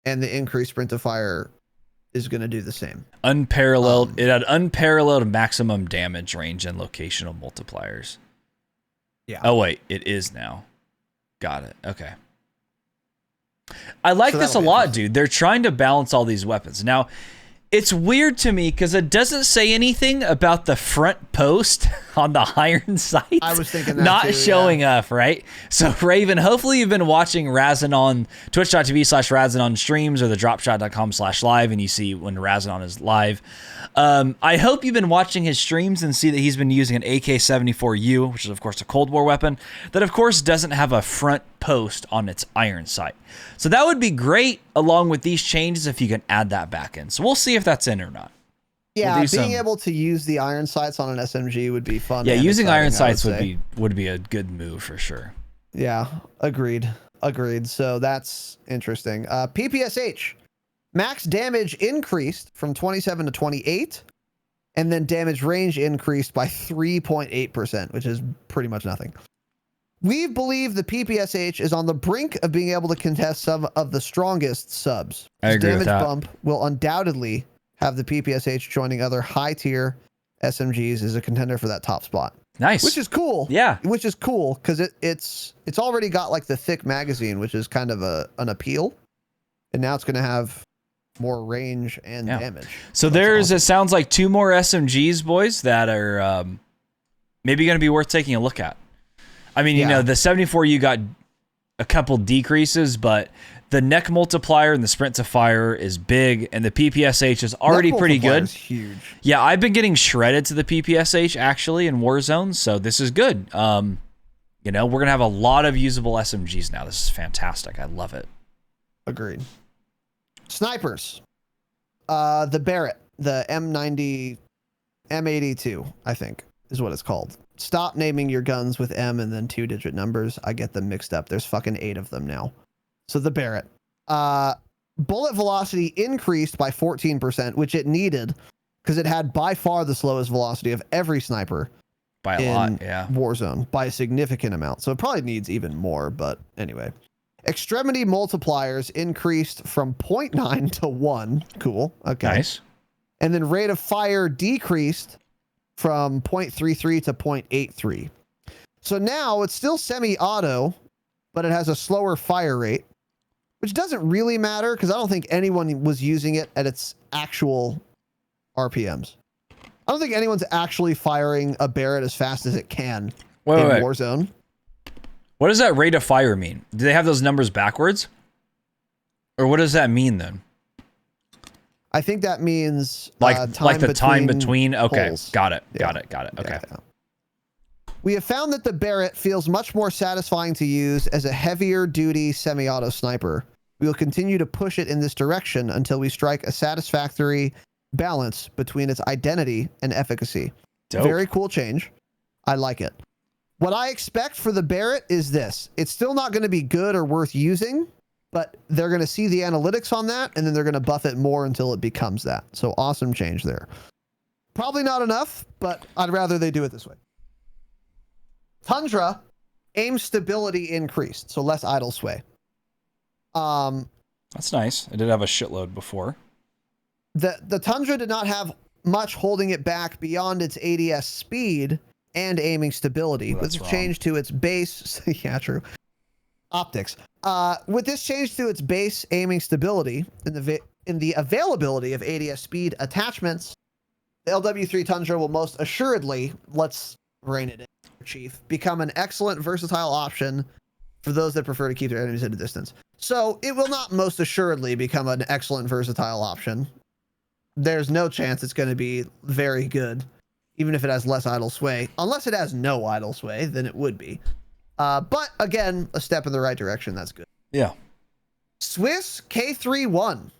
and the increased sprint to fire is going to do the same. Unparalleled. It had unparalleled maximum damage range and locational multipliers. Yeah. Oh wait, it is now. Got it. Okay. I like this a lot, dude. They're trying to balance all these weapons. Now, it's weird to me because it doesn't say anything about the front post on the iron sights. I was thinking that not too, showing up, right? So Raven, hopefully you've been watching Razanon, twitch.tv/Razanon streams or the dropshot.com/live, and you see when Razanon is live. I hope you've been watching his streams and see that he's been using an AK-74U, which is of course a Cold War weapon, that of course doesn't have a front post on its iron sight. So that would be great along with these changes if you can add that back in. So we'll see if that's in or not. Yeah, being able to use the iron sights on an SMG would be fun. Yeah, using iron sights would be a good move for sure. Yeah, agreed. So that's interesting. PPSH. Max damage increased from 27 to 28, and then damage range increased by 3.8%, which is pretty much nothing. We believe the PPSH is on the brink of being able to contest some of the strongest subs. I agree with that. Damage bump will undoubtedly have the PPSH joining other high-tier SMGs as a contender for that top spot. Nice. Which is cool. Yeah. Which is cool because it's already got like the thick magazine, which is kind of an appeal. And now it's going to have more range and damage. So there's, awesome. It sounds like 2 more SMGs, boys, that are maybe going to be worth taking a look at. I mean, you know, the 74U got a couple decreases, but the neck multiplier and the sprint to fire is big, and the PPSH is already pretty good. Is huge. Yeah, I've been getting shredded to the PPSH actually in Warzone, so this is good. You know, we're gonna have a lot of usable SMGs now. This is fantastic. I love it. Agreed. Snipers. The Barrett, the M82, I think, is what it's called. Stop naming your guns with M and then 2-digit numbers. I get them mixed up. There's fucking 8 of them now. So the Barrett. Bullet velocity increased by 14%, which it needed because it had by far the slowest velocity of every sniper. By a lot, yeah. Warzone, by a significant amount. So it probably needs even more, but anyway. Extremity multipliers increased from 0.9 to 1. Cool. Okay. Nice. And then rate of fire decreased from 0.33 to 0.83. So now it's still semi-auto, but it has a slower fire rate, which doesn't really matter because I don't think anyone was using it at its actual RPMs. I don't think anyone's actually firing a Barrett as fast as it can in Warzone. What does that rate of fire mean? Do they have those numbers backwards? Or what does that mean then? I think that means like the time between. Okay, holes. got it. Yeah. Got it. Okay. Yeah. We have found that the Barrett feels much more satisfying to use as a heavier duty semi-auto sniper. We will continue to push it in this direction until we strike a satisfactory balance between its identity and efficacy. Dope. Very cool change. I like it. What I expect for the Barrett is this. It's still not going to be good or worth using, but they're going to see the analytics on that, and then they're going to buff it more until it becomes that. So awesome change there. Probably not enough, but I'd rather they do it this way. Tundra, aim stability increased, so less idle sway. That's nice. I did have a shitload before. The Tundra did not have much holding it back beyond its ADS speed and aiming stability. Well, with that's this wrong. change to its base, yeah, true. Optics. With this change to its base aiming stability in the availability of ADS speed attachments, the LW3 Tundra will most assuredly, let's rein it in, Chief, become an excellent versatile option for those that prefer to keep their enemies at a distance. So it will not most assuredly become an excellent versatile option. There's no chance it's going to be very good, even if it has less idle sway. Unless it has no idle sway, then it would be. But again, a step in the right direction. That's good. Yeah. Swiss K31.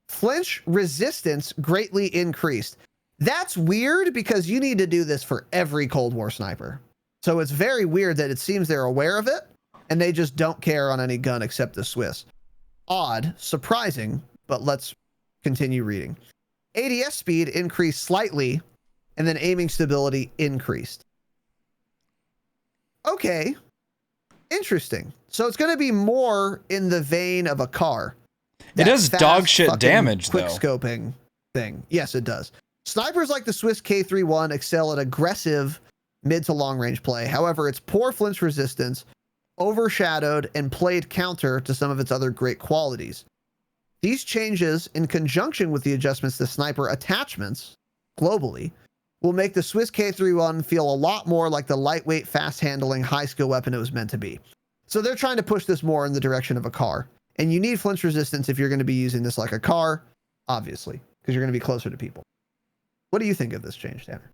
Flinch resistance greatly increased. That's weird because you need to do this for every Cold War sniper. So it's very weird that it seems they're aware of it and they just don't care on any gun except the Swiss. Odd, surprising, but let's continue reading. ADS speed increased slightly and then aiming stability increased. Okay. Interesting. So it's going to be more in the vein of a car. It does That dog fast shit fucking damage, quick though. scoping thing. Yes, it does. Snipers like the Swiss K31 excel at aggressive mid to long range play. However, its poor flinch resistance overshadowed and played counter to some of its other great qualities. These changes, in conjunction with the adjustments to sniper attachments globally, will make the Swiss K31 feel a lot more like the lightweight, fast-handling, high-skill weapon it was meant to be. So they're trying to push this more in the direction of a car. And you need flinch resistance if you're going to be using this like a car, obviously, because you're going to be closer to people. What do you think of this change, Tanner?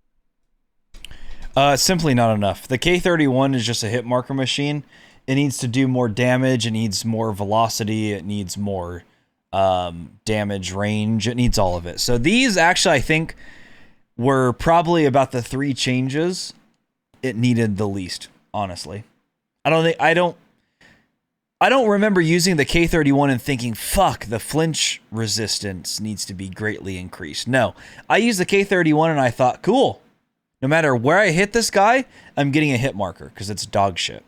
Simply not enough. The K31 is just a hit marker machine. It needs to do more damage. It needs more velocity. It needs more damage range. It needs all of it. So these actually, I think, were probably about the 3 changes it needed the least, honestly. I don't remember using the K31 and thinking, fuck, the flinch resistance needs to be greatly increased. No, I used the K31 and I thought, cool. No matter where I hit this guy, I'm getting a hit marker because it's dog shit.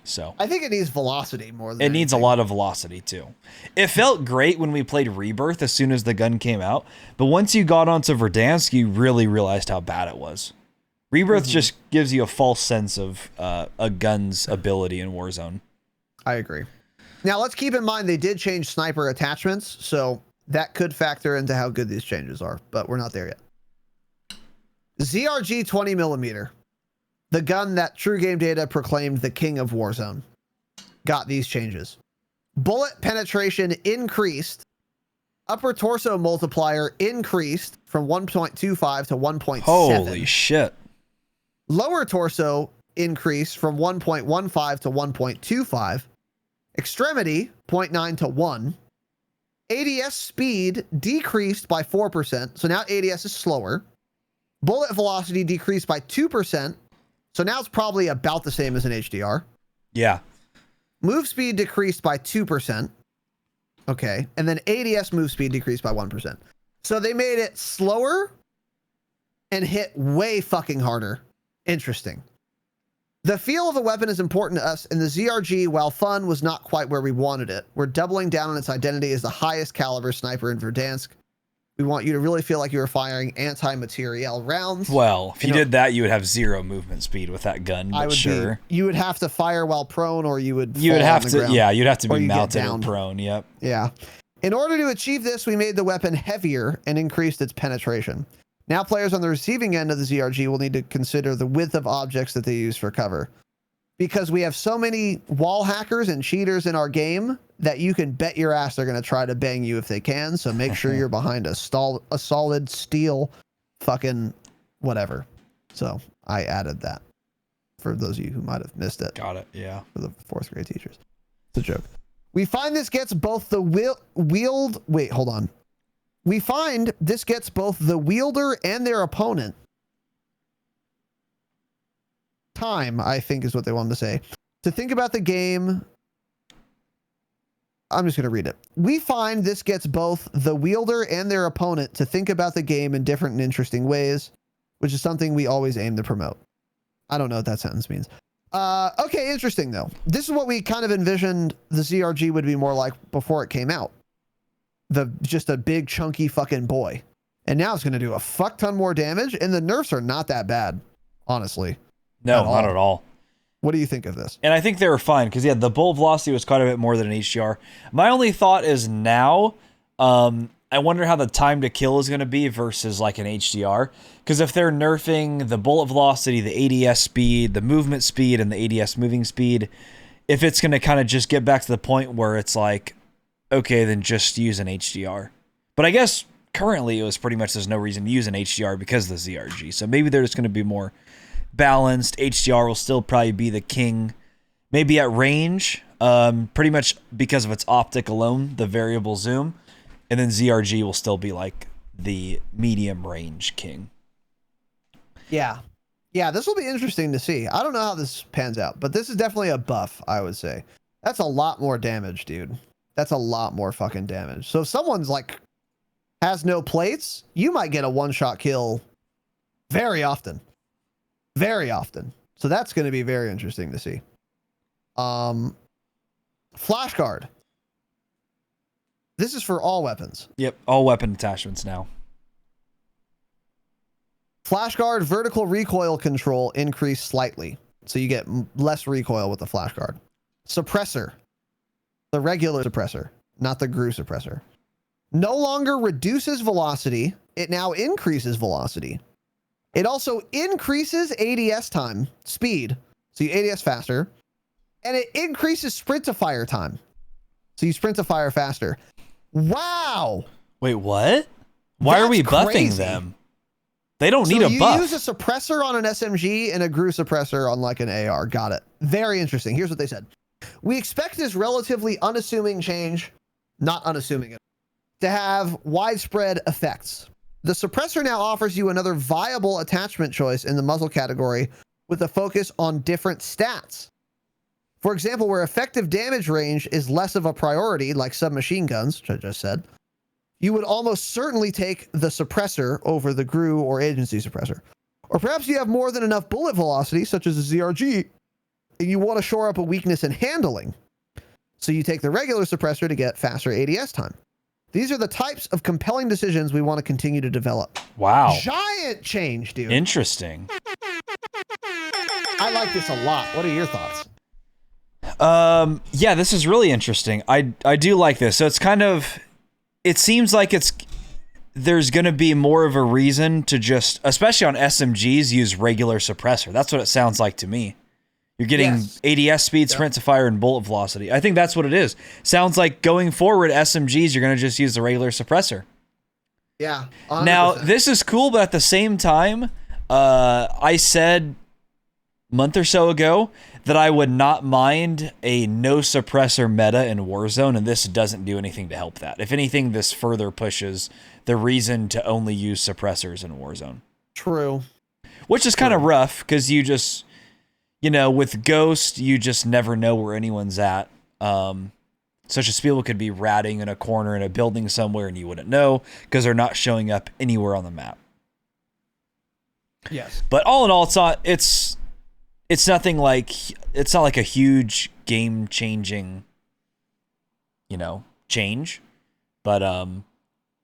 So I think it needs velocity more than it needs a anything. lot of velocity too. It felt great when we played Rebirth as soon as the gun came out, but once you got onto Verdansk, you really realized how bad it was. Rebirth just gives you a false sense of a gun's ability in Warzone. I agree. Now, let's keep in mind they did change sniper attachments, so that could factor into how good these changes are, but we're not there yet. ZRG 20mm, the gun that True Game Data proclaimed the king of Warzone, got these changes. Bullet penetration increased. Upper torso multiplier increased from 1.25 to 1.7. Holy shit. Lower torso increased from 1.15 to 1.25. Extremity 0.9 to 1. ADS speed decreased by 4%. So now ADS is slower. Bullet velocity decreased by 2%. So now it's probably about the same as an HDR. Yeah. Move speed decreased by 2%. Okay. And then ADS move speed decreased by 1%. So they made it slower and hit way fucking harder. Interesting. The feel of a weapon is important to us, and the ZRG, while fun, was not quite where we wanted it. We're doubling down on its identity as the highest caliber sniper in Verdansk. We want you to really feel like you were firing anti-materiel rounds. Well, if you did that, you would have 0 movement speed with that gun. But sure, you would have to fire while prone, or you would. You would have to. Ground, yeah, you'd have to be mounted or prone. Yep. Yeah. In order to achieve this, we made the weapon heavier and increased its penetration. Now players on the receiving end of the ZRG will need to consider the width of objects that they use for cover. Because we have so many wall hackers and cheaters in our game that you can bet your ass they're going to try to bang you if they can. So make sure you're behind a solid steel fucking whatever. So I added that for those of you who might have missed it. Got it. Yeah. For the 4th grade teachers. It's a joke. We find this gets both the We find this gets both the wielder and their opponent time, I think is what they wanted to say, to think about the game. I'm just going to read it. We find this gets both the wielder and their opponent to think about the game in different and interesting ways, which is something we always aim to promote. I don't know what that sentence means. Okay, interesting though. This is what we kind of envisioned the ZRG would be more like before it came out. Just a big chunky fucking boy. And now it's going to do a fuck ton more damage, and the nerfs are not that bad, honestly. No, not at all. What do you think of this? And I think they were fine because, yeah, the bullet velocity was quite a bit more than an HDR. My only thought is now, I wonder how the time to kill is going to be versus like an HDR. Because if they're nerfing the bullet velocity, the ADS speed, the movement speed, and the ADS moving speed, if it's going to kind of just get back to the point where it's like, okay, then just use an HDR. But I guess currently it was pretty much there's no reason to use an HDR because of the ZRG. So maybe they're just going to be more balanced. HDR will still probably be the king, maybe at range, pretty much because of its optic alone, the variable zoom, and then ZRG will still be like the medium range king. Yeah, this will be interesting to see. I don't know how this pans out, but this is definitely a buff, I would say. That's a lot more damage, dude. That's a lot more fucking damage. So if someone's like has no plates, you might get a one-shot kill very often. Very often. So that's going to be very interesting to see. Flashguard. This is for all weapons. Yep, all weapon attachments now. Flashguard vertical recoil control increased slightly. So you get less recoil with the flashguard. Suppressor. The regular suppressor, not the GRU suppressor. No longer reduces velocity. It now increases velocity. It also increases ADS time, speed, so you ADS faster, and it increases sprint to fire time, so you sprint to fire faster. Wow. Wait, what? Why are we buffing them? They don't need a buff. You use a suppressor on an SMG and a GRU suppressor on like an AR. Got it. Very interesting. Here's what they said. We expect this relatively unassuming change, not unassuming, to have widespread effects. The suppressor now offers you another viable attachment choice in the muzzle category with a focus on different stats. For example, where effective damage range is less of a priority, like submachine guns, which I just said, you would almost certainly take the suppressor over the GRU or agency suppressor. Or perhaps you have more than enough bullet velocity, such as a ZRG, and you want to shore up a weakness in handling. So you take the regular suppressor to get faster ADS time. These are the types of compelling decisions we want to continue to develop. Wow. Giant change, dude. Interesting. I like this a lot. What are your thoughts? Yeah, this is really interesting. I do like this. So it's kind of, it seems like there's going to be more of a reason to just, especially on SMGs, use regular suppressor. That's what it sounds like to me. You're getting ADS speed, sprint to fire, and bullet velocity. I think that's what it is. Sounds like going forward, SMGs, you're going to just use the regular suppressor. Yeah. 100%. Now, this is cool, but at the same time, I said a month or so ago that I would not mind a no suppressor meta in Warzone, and this doesn't do anything to help that. If anything, this further pushes the reason to only use suppressors in Warzone. True. Which is kind of rough, because you just... You know, with Ghost, you just never know where anyone's at. Such as people could be ratting in a corner in a building somewhere and you wouldn't know because they're not showing up anywhere on the map. Yes. But all in all, it's it's nothing like, it's not like a huge game changing, change, but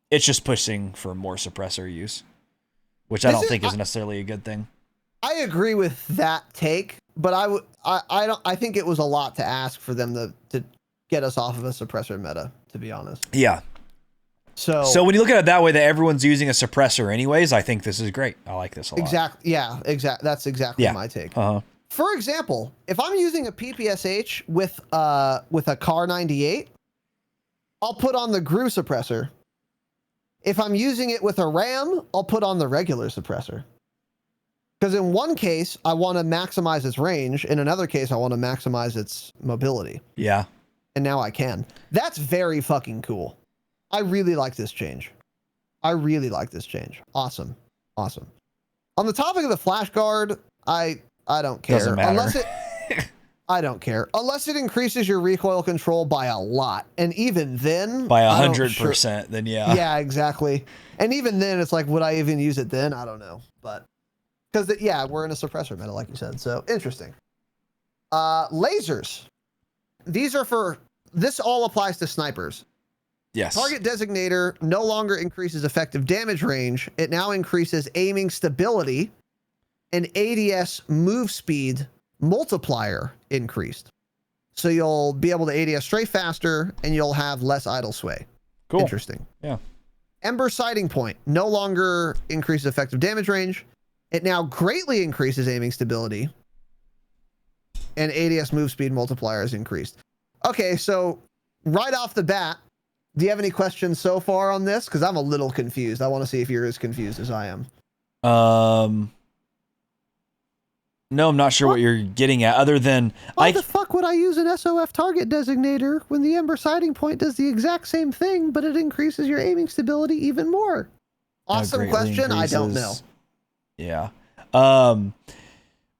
it's just pushing for more suppressor use, which I don't think is necessarily a good thing. I agree with that take, but I think it was a lot to ask for them to get us off of a suppressor meta, to be honest. Yeah. So when you look at it that way, that everyone's using a suppressor anyways, I think this is great. I like this a lot. Exactly. Yeah, exactly. That's exactly my take. For example, if I'm using a PPSH with a Car 98, I'll put on the GRU suppressor. If I'm using it with a RAM, I'll put on the regular suppressor. Because in one case, I want to maximize its range. In another case, I want to maximize its mobility. Yeah. And now I can. That's very fucking cool. I really like this change. Awesome. On the topic of the flash guard, I don't care. Doesn't matter. I don't care. Unless it increases your recoil control by a lot. And even then... By 100%, then yeah. Yeah, exactly. And even then, it's like, would I even use it then? I don't know. But... Because, we're in a suppressor meta, like you said. So, interesting. Lasers. These are for... This all applies to snipers. Yes. Target designator no longer increases effective damage range. It now increases aiming stability and ADS move speed multiplier increased. So you'll be able to ADS strafe faster and you'll have less idle sway. Cool. Interesting. Yeah. Ember sighting point no longer increases effective damage range. It now greatly increases aiming stability and ADS move speed multiplier is increased. Okay, so right off the bat, do you have any questions so far on this? Because I'm a little confused. I want to see if you're as confused as I am. No, I'm not sure what you're getting at, other than... Why the fuck would I use an SOF target designator when the Ember sighting point does the exact same thing, but it increases your aiming stability even more? Awesome question. I don't know. Yeah.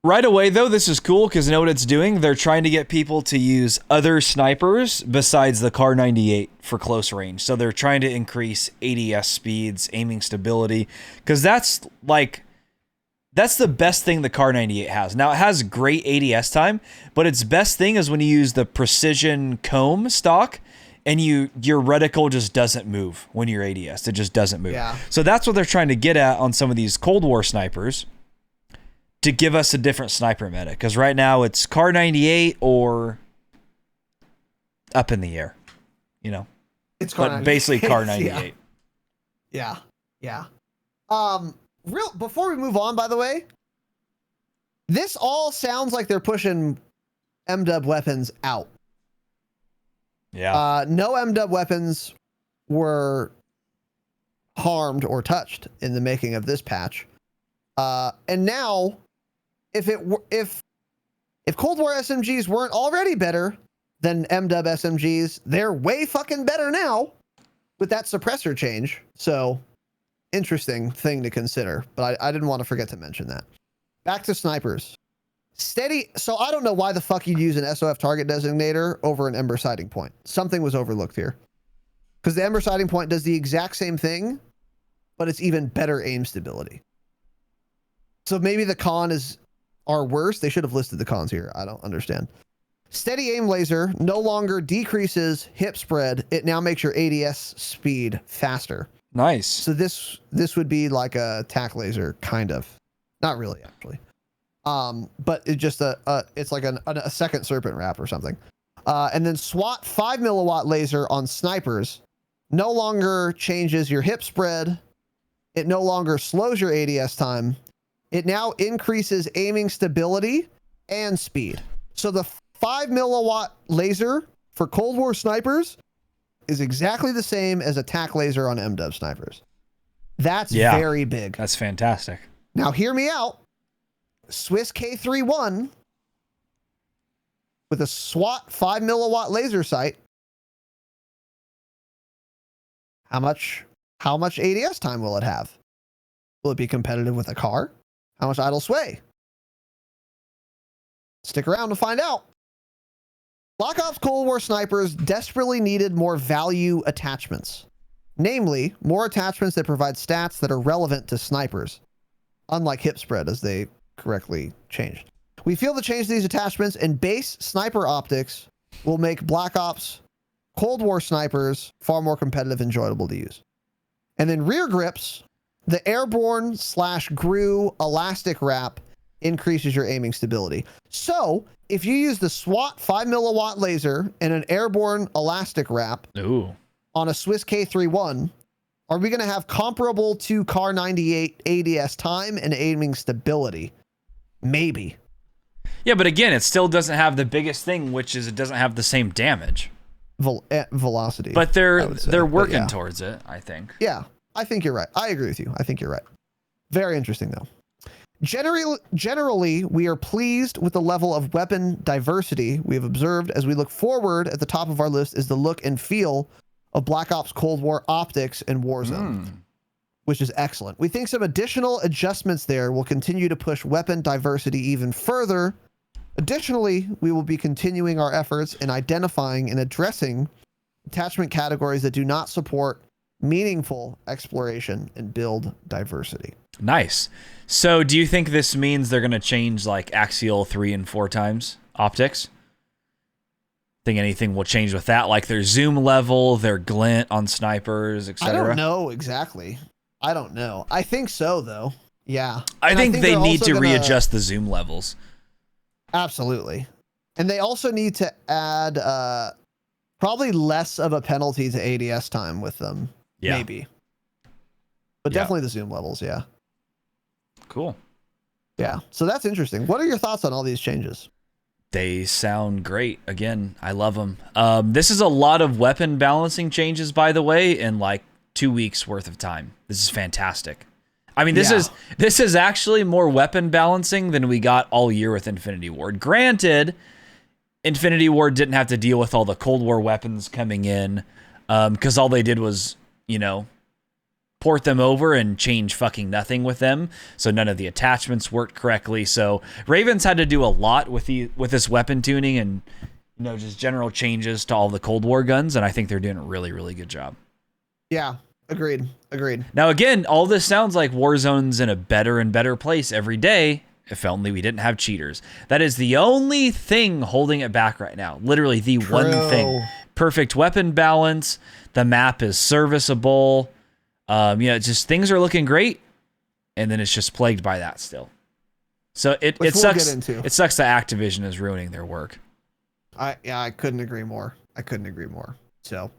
Right away, though, this is cool because you know what it's doing? They're trying to get people to use other snipers besides the Car 98 for close range. So they're trying to increase ADS speeds, aiming stability, because that's the best thing the Car 98 has. Now, it has great ADS time, but its best thing is when you use the precision comb stock and your reticle just doesn't move when you're ADS. It just doesn't move. Yeah. So that's what they're trying to get at on some of these Cold War snipers, to give us a different sniper meta, because right now it's Car 98 or up in the air, It's Car 98. Basically Car 98. Yeah. Before we move on, by the way, this all sounds like they're pushing MW weapons out. Yeah. No MW weapons were harmed or touched in the making of this patch. And now, if Cold War SMGs weren't already better than MW SMGs, they're way fucking better now with that suppressor change. So, interesting thing to consider. But I didn't want to forget to mention that. Back to snipers. Steady. So I don't know why the fuck you'd use an SOF target designator over an Ember sighting point. Something was overlooked here. Because the Ember sighting point does the exact same thing, but it's even better aim stability. So maybe the are worse. They should have listed the cons here. I don't understand. Steady aim laser no longer decreases hip spread. It now makes your ADS speed faster. Nice. So this would be like a tac laser, kind of. Not really, actually. But it's just it's like a second serpent wrap or something. And then SWAT 5 milliwatt laser on snipers no longer changes your hip spread. It no longer slows your ADS time. It now increases aiming stability and speed. So the 5 milliwatt laser for Cold War snipers is exactly the same as a tac laser on MW snipers. That's very big. That's fantastic. Now hear me out. Swiss K31 with a SWAT 5 milliwatt laser sight. How much ADS time will it have? Will it be competitive with a car? How much idle sway? Stick around to find out. Black Ops Cold War snipers desperately needed more value attachments. Namely, more attachments that provide stats that are relevant to snipers. Unlike hip spread, as they correctly changed. We feel the change to these attachments and base sniper optics will make Black Ops Cold War snipers far more competitive and enjoyable to use. And then rear grips, the airborne / GRU elastic wrap increases your aiming stability. So if you use the SWAT 5 milliwatt laser and an airborne elastic wrap on a Swiss K31, are we going to have comparable to Car 98 ADS time and aiming stability? Maybe. Yeah, but again, it still doesn't have the biggest thing, which is it doesn't have the same damage. Velocity. But they're working towards it, I think. Yeah, I think you're right. I agree with you. I think you're right. Very interesting, though. Generally, we are pleased with the level of weapon diversity we have observed. As we look forward, at the top of our list is the look and feel of Black Ops Cold War optics in Warzone, which is excellent. We think some additional adjustments there will continue to push weapon diversity even further. Additionally, we will be continuing our efforts in identifying and addressing attachment categories that do not support meaningful exploration and build diversity. Nice. So do you think this means they're going to change like axial 3 and 4 times optics? Think anything will change with that? Like their zoom level, their glint on snipers, etc.? I don't know exactly. I don't know. I think so, though. Yeah. I think they need to readjust the zoom levels. Absolutely. And they also need to add probably less of a penalty to ADS time with them. Yeah. Maybe. But definitely the zoom levels, yeah. Cool. Yeah. So that's interesting. What are your thoughts on all these changes? They sound great. Again, I love them. This is a lot of weapon balancing changes, by the way, in like 2 weeks worth of time. This is fantastic. I mean, this is actually more weapon balancing than we got all year with Infinity Ward. Granted, Infinity Ward didn't have to deal with all the Cold War weapons coming in because all they did was, you know, port them over and change fucking nothing with them. So none of the attachments worked correctly. So Ravens had to do a lot with this weapon tuning and, you know, just general changes to all the Cold War guns. And I think they're doing a really, really good job. Yeah. Agreed. Now, again, all this sounds like Warzone's in a better and better place every day. If only we didn't have cheaters. That is the only thing holding it back right now. Literally the one thing. Perfect weapon balance. The map is serviceable. Just things are looking great. And then it's just plagued by that still. So it sucks. It sucks that Activision is ruining their work. I couldn't agree more. So,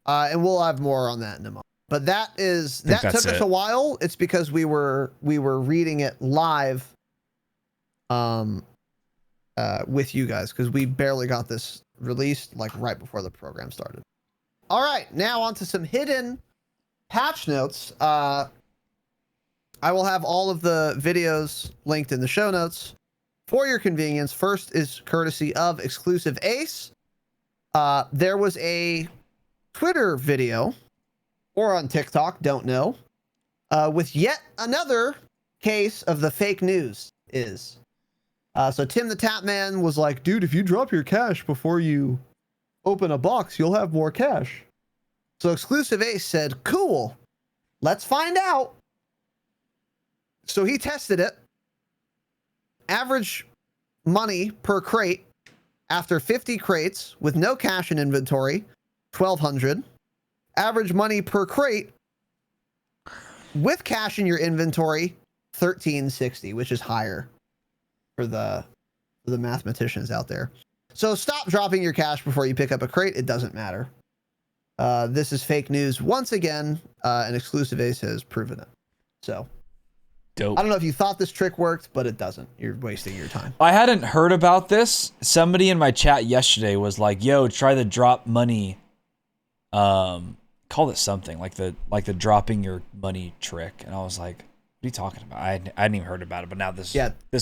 and we'll have more on that in a moment. But that took us a while. It's because we were reading it live with you guys because we barely got this released like right before the program started. All right, now on to some hidden patch notes. I will have all of the videos linked in the show notes for your convenience. First is courtesy of Exclusive Ace. There was a Twitter video or on TikTok, don't know, with yet another case of the fake news is. So Tim the Tap Man was like, dude, if you drop your cash before you open a box, you'll have more cash. So Exclusive Ace said, cool, let's find out. So he tested it. Average money per crate after 50 crates with no cash in inventory, 1,200. Average money per crate with cash in your inventory, 1,360, which is higher for the mathematicians out there. So stop dropping your cash before you pick up a crate. It doesn't matter. This is fake news once again, and Exclusive Ace has proven it. So dope. I don't know if you thought this trick worked, but it doesn't. You're wasting your time. I hadn't heard about this. Somebody in my chat yesterday was like, yo, try the drop money. Called it something like the dropping your money trick. And I was like, what are you talking about? I hadn't even heard about it, but now this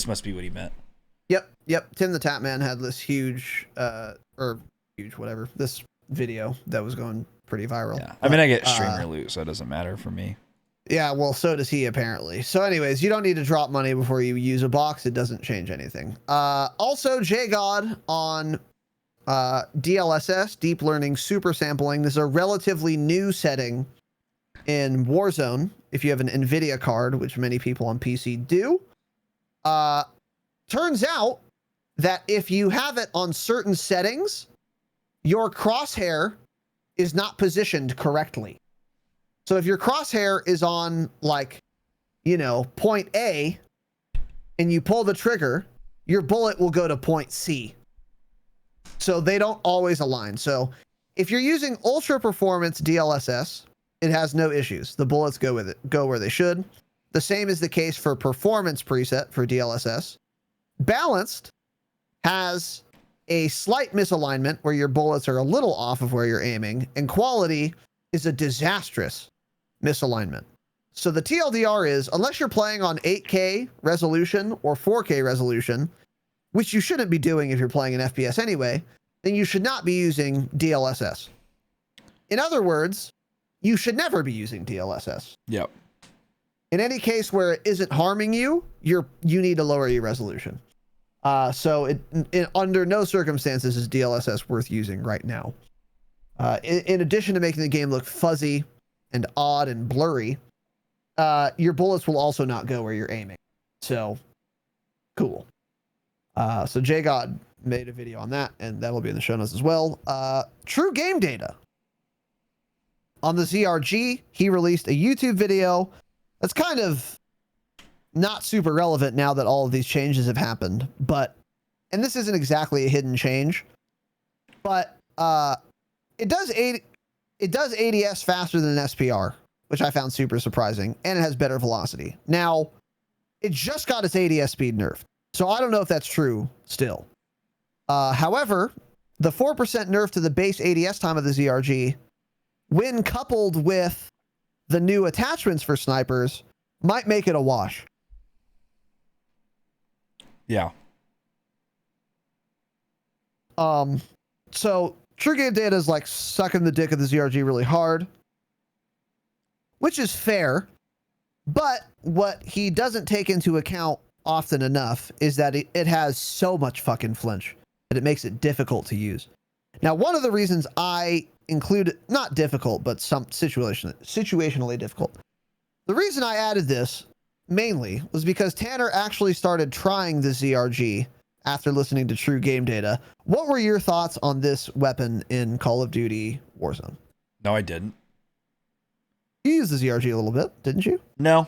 must be what he meant. Yep. Tim the Tap Man had this huge this video that was going pretty viral. Yeah. I mean, I get streamer loot, so it doesn't matter for me. Yeah, well, so does he apparently. So anyways, you don't need to drop money before you use a box. It doesn't change anything. Also, JGod on DLSS, Deep Learning Super Sampling. This is a relatively new setting in Warzone if you have an NVIDIA card, which many people on PC do. turns out that if you have it on certain settings, your crosshair is not positioned correctly. So if your crosshair is on, like, you know, point A and you pull the trigger, your bullet will go to point C. So they don't always align. So if you're using ultra performance DLSS, it has no issues. The bullets go where they should. The same is the case for performance preset for DLSS. Balanced has a slight misalignment where your bullets are a little off of where you're aiming, and quality is a disastrous misalignment. So the TLDR is, unless you're playing on 8K resolution or 4K resolution, which you shouldn't be doing if you're playing an FPS anyway, then you should not be using DLSS. In other words, you should never be using DLSS. Yep. In any case where it isn't harming you, you need to lower your resolution. So under no circumstances is DLSS worth using right now. In addition to making the game look fuzzy and odd and blurry, your bullets will also not go where you're aiming. So, cool. So JGod made a video on that, and that will be in the show notes as well. True game data. On the ZRG, he released a YouTube video that's kind of not super relevant now that all of these changes have happened, and this isn't exactly a hidden change, but it does ADS faster than an SPR, which I found super surprising, and it has better velocity. Now, it just got its ADS speed nerfed, so I don't know if that's true still. However, the 4% nerf to the base ADS time of the ZRG, when coupled with the new attachments for snipers, might make it a wash. Yeah. So true game data is like sucking the dick of the ZRG really hard, which is fair. But what he doesn't take into account often enough is that it has so much fucking flinch that it makes it difficult to use. Now, one of the reasons I include, not difficult, but some situationally difficult. The reason I added this mainly was because Tanner actually started trying the ZRG after listening to True Game Data. What were your thoughts on this weapon in Call of Duty Warzone? No, I didn't. You used the ZRG a little bit, didn't you? No.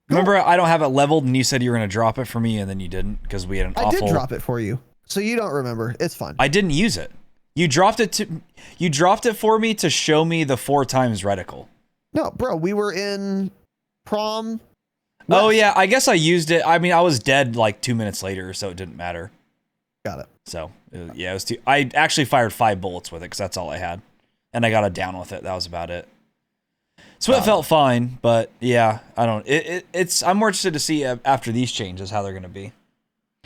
Cool. Remember, I don't have it leveled, and you said you were going to drop it for me, and then you didn't because we had an awful... I did drop it for you, so you don't remember. It's fine. I didn't use it. You dropped it for me to show me the 4 times reticle. No, bro, we were in prom. Oh, West. yeah, I guess I used it. I mean, I was dead like 2 minutes later, so it didn't matter. Got it. So, yeah, it was I actually fired 5 bullets with it because that's all I had. And I got a down with it. That was about it. So it felt fine, but yeah, I don't... I'm more interested to see after these changes how they're going to be.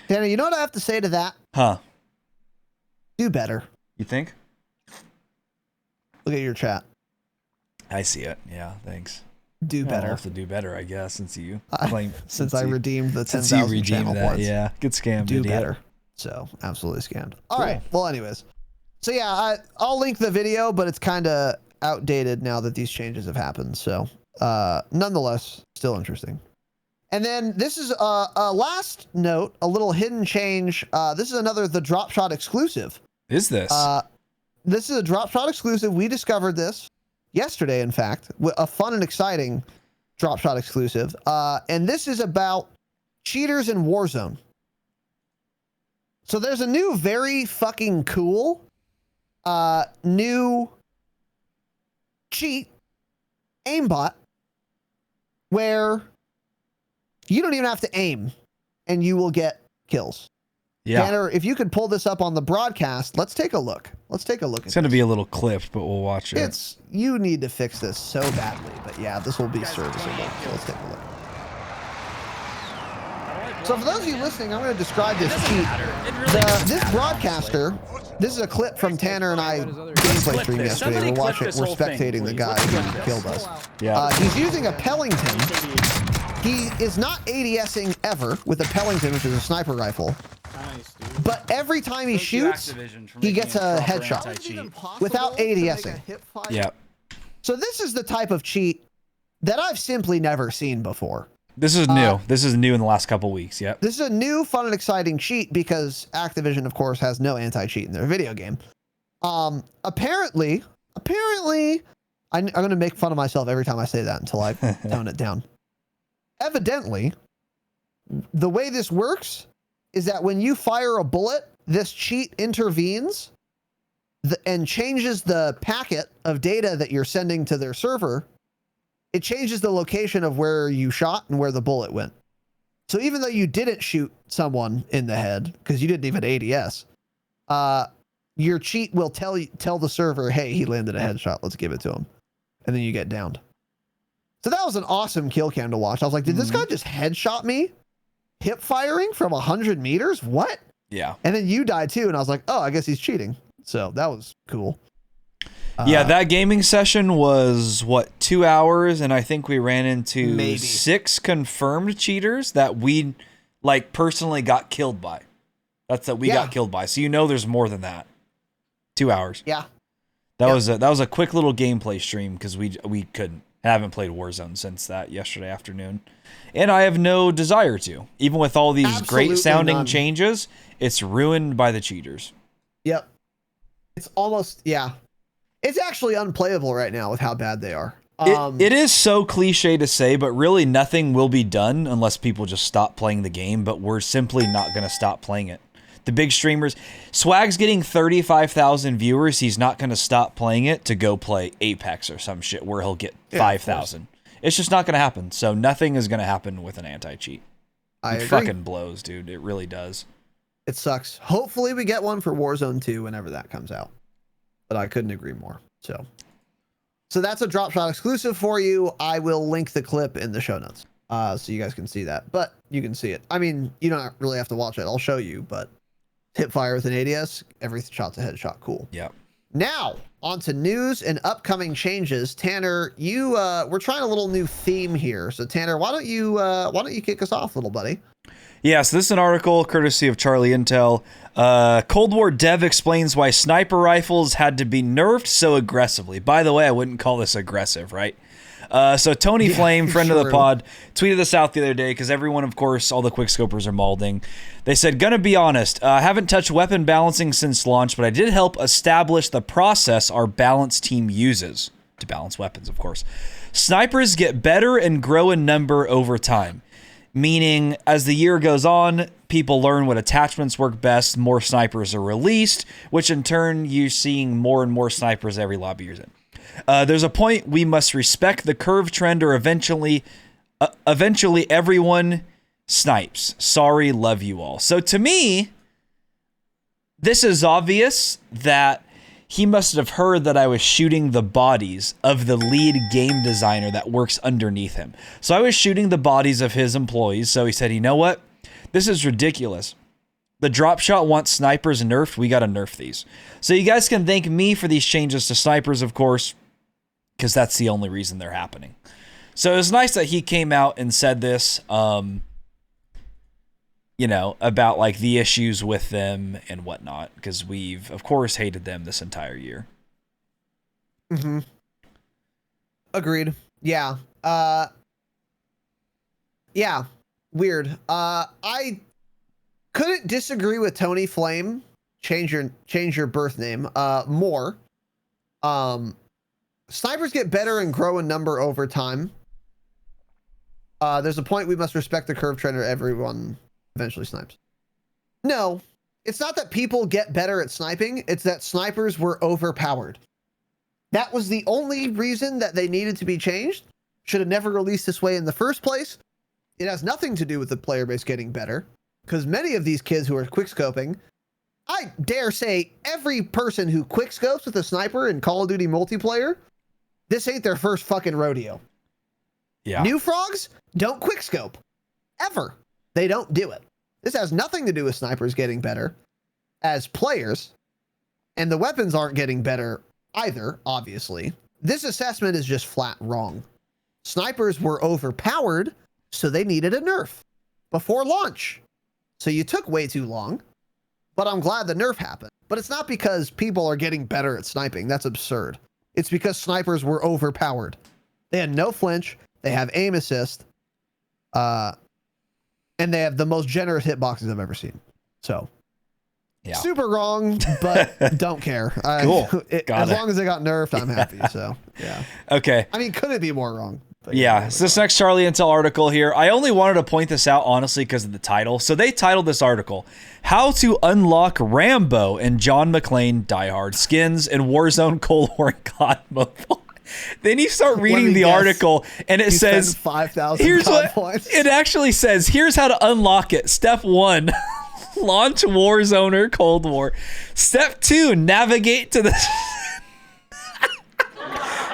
Tanner, you know what I have to say to that? Huh. Do better. You think? Look at your chat. I see it. Yeah, thanks. Do I'll better. have to do better, I guess, since you claim... Since I redeemed the since you 10,000 redeemed channel that, points. yeah. Good scam, Do idiot. better. So, absolutely scammed. All Cool. right. Well, anyways. So, yeah, I'll link the video, but it's kind of outdated now that these changes have happened. So, nonetheless, still interesting. And then this is a last note, a little hidden change. This is another The Dropshot exclusive. Is this? This is a Dropshot exclusive. We discovered this yesterday, in fact. A fun and exciting Dropshot exclusive. And this is about cheaters in Warzone. So there's a new, very fucking cool, new cheat, aimbot, where you don't even have to aim and you will get kills. yeah. Tanner, if you could pull this up on the broadcast, let's take a look. Let's take a look at It's going to this. be a little clipped, but we'll watch it. You need to fix this so badly, but yeah, this will be serviceable. So let's take a look. So for those of you listening, I'm going to describe this cheat. This broadcaster, this is a clip from Tanner and I gameplay stream yesterday. We're spectating the guy who killed us. Yeah. He's using a Pellington. He is not ADSing ever with a Pellington, which is a sniper rifle. But every time he shoots, he gets a headshot without ADSing. Yeah. So this is the type of cheat that I've simply never seen before. This is new. This is new in the last couple weeks. Yep. This is a new, fun, and exciting cheat because Activision, of course, has no anti-cheat in their video game. Apparently, I'm going to make fun of myself every time I say that until I tone it down. Evidently, the way this works is that when you fire a bullet, this cheat intervenes and changes the packet of data that you're sending to their server. It changes the location of where you shot and where the bullet went. So even though you didn't shoot someone in the head, because you didn't even ADS, your cheat will tell the server, hey, he landed a headshot. Let's give it to him. And then you get downed. So that was an awesome kill cam to watch. I was like, did this guy just headshot me? Hip firing from 100 meters? What? Yeah. And then you died too. And I was like, oh, I guess he's cheating. So that was cool. Yeah, that gaming session was, 2 hours? And I think we ran into maybe 6 confirmed cheaters that we, personally got killed by. We got killed by. So there's more than that. 2 hours. Yeah. That was a quick little gameplay stream because we couldn't. I haven't played Warzone since that yesterday afternoon. And I have no desire to. Even with all these great sounding changes, it's ruined by the cheaters. Yep. It's almost, yeah. It's actually unplayable right now with how bad they are. It is so cliche to say, but really nothing will be done unless people just stop playing the game, but we're simply not going to stop playing it. The big streamers, Swag's getting 35,000 viewers. He's not going to stop playing it to go play Apex or some shit where he'll get 5,000. It's just not going to happen. So nothing is going to happen with an anti-cheat. It fucking blows, dude. It really does. It sucks. Hopefully we get one for Warzone 2 whenever that comes out. But I couldn't agree more. So that's a Dropshot exclusive for you. I will link the clip in the show notes so you guys can see that. But you can see it. I mean, you don't really have to watch it. I'll show you. But hip fire with an ADS, every shot's a headshot. Cool. Yeah. Now, on to news and upcoming changes. Tanner, we're trying a little new theme here. So Tanner, why don't you kick us off, little buddy? Yeah, so this is an article courtesy of Charlie Intel. Cold War dev explains why sniper rifles had to be nerfed so aggressively. By the way, I wouldn't call this aggressive, right? So Tony Flame, friend of the pod, tweeted this out the other day because everyone, of course, all the quickscopers are malding. They said, gonna be honest, I haven't touched weapon balancing since launch, but I did help establish the process our balance team uses to balance weapons, of course. Snipers get better and grow in number over time. Meaning, as the year goes on, people learn what attachments work best, more snipers are released, which in turn, you're seeing more and more snipers every lobby you're in. There's a point we must respect the curve trend or eventually everyone snipes. Sorry, love you all. So to me, this is obvious that he must have heard that I was shooting the bodies of the lead game designer that works underneath him. So I was shooting the bodies of his employees. So he said, you know what? This is ridiculous. The Dropshot wants snipers nerfed. We got to nerf these. So you guys can thank me for these changes to snipers, of course, because that's the only reason they're happening. So it was nice that he came out and said this, about like the issues with them and whatnot, because we've, of course, hated them this entire year. Mm-hmm. Agreed. Yeah. Yeah. Weird. I couldn't disagree with Tony Flame. Change your birth name. More. Snipers get better and grow in number over time. There's a point we must respect the curve trend or everyone eventually snipes. No, it's not that people get better at sniping. It's that snipers were overpowered. That was the only reason that they needed to be changed. Should have never released this way in the first place. It has nothing to do with the player base getting better, because many of these kids who are quickscoping, I dare say every person who quickscopes with a sniper in Call of Duty multiplayer, this ain't their first fucking rodeo. Yeah. New frogs don't quickscope. Ever. They don't do it. This has nothing to do with snipers getting better as players, and the weapons aren't getting better either, obviously. This assessment is just flat wrong. Snipers were overpowered, so they needed a nerf before launch. So you took way too long, but I'm glad the nerf happened. But it's not because people are getting better at sniping. That's absurd. It's because snipers were overpowered. They had no flinch. They have aim assist. And they have the most generous hitboxes I've ever seen. So, Yeah. super wrong, but don't care. Cool. As long as they got nerfed, I'm happy. So, yeah. Okay. I mean, could it be more wrong? But Yeah, so this next Charlie Intel article here, I only wanted to point this out, honestly, because of the title. So they titled this article, How to Unlock Rambo and John McClane Die Hard Skins in Warzone Cold War and COD Mobile. Then you start reading the article, and it says, 5,000 here's what, points. it actually says, here's how to unlock it. Step 1, launch Warzone or Cold War. Step 2, navigate to the...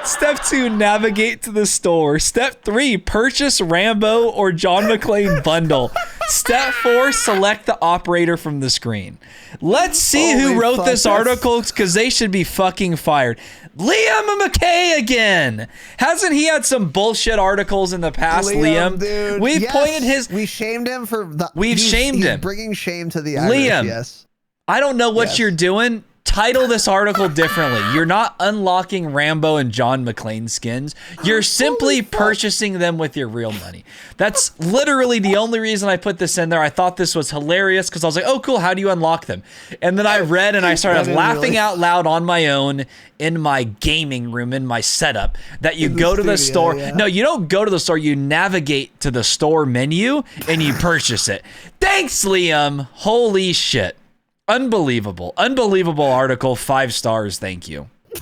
Step 2, navigate to the store. Step 3, purchase Rambo or John McClane bundle. Step 4, select the operator from the screen. Let's see who wrote this article, because they should be fucking fired. Liam McKay again. Hasn't he had some bullshit articles in the past, Liam? Dude. We've pointed his... We shamed him for... We've shamed him. Bringing shame to the Irish, Liam, yes. I don't know what you're doing. Title this article differently. You're not unlocking Rambo and John McClane skins. You're simply purchasing them with your real money. That's literally the only reason I put this in there. I thought this was hilarious because I was like, oh, cool. How do you unlock them? And then I read and I started laughing out loud on my own in my gaming room, in my setup, that you go to the store. Yeah. No, you don't go to the store. You navigate to the store menu and you purchase it. Thanks, Liam. Holy shit. Unbelievable. Unbelievable article. 5 stars. Thank you. That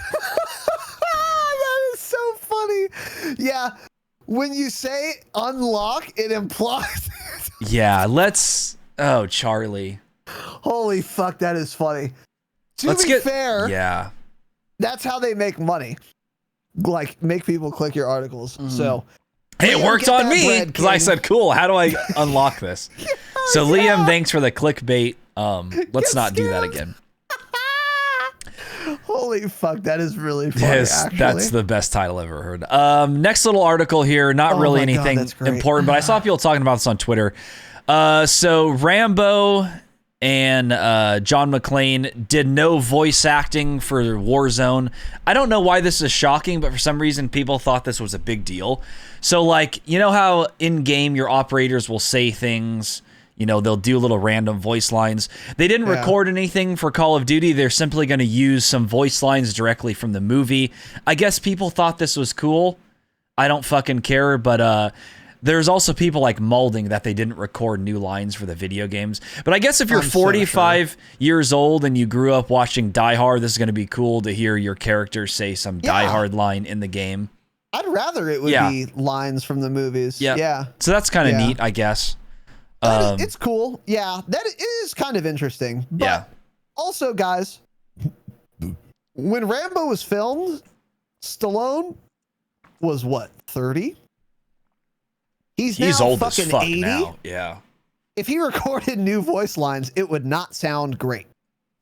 is so funny. Yeah. When you say unlock, it implies. Yeah. Let's. Oh, Charlie. Holy fuck. That is funny. Let's be fair. Yeah. That's how they make money. Like, make people click your articles. So. Hey, it worked on me because I said, cool. How do I unlock this? So, Liam, thanks for the clickbait. Let's not do that again. Holy fuck, that is really funny. Yes, that's the best title I've ever heard. Next little article here, not really anything important, but I saw people talking about this on Twitter. So Rambo and John McClane did no voice acting for Warzone. I don't know why this is shocking, but for some reason people thought this was a big deal. So, like, you know how in-game your operators will say things... You know, they'll do little random voice lines. They didn't record anything for Call of Duty. They're simply going to use some voice lines directly from the movie. I guess people thought this was cool. I don't fucking care, but there's also people like molding that they didn't record new lines for the video games. But I guess if you're 45 years old and you grew up watching Die Hard, this is going to be cool to hear your character say some Die Hard line in the game. I'd rather it would be lines from the movies. Yeah. So that's kind of neat, I guess. It's cool. Yeah, that is kind of interesting. But also, guys, when Rambo was filmed, Stallone was what, 30? He's now old as fuck 80 now. Yeah. If he recorded new voice lines, it would not sound great.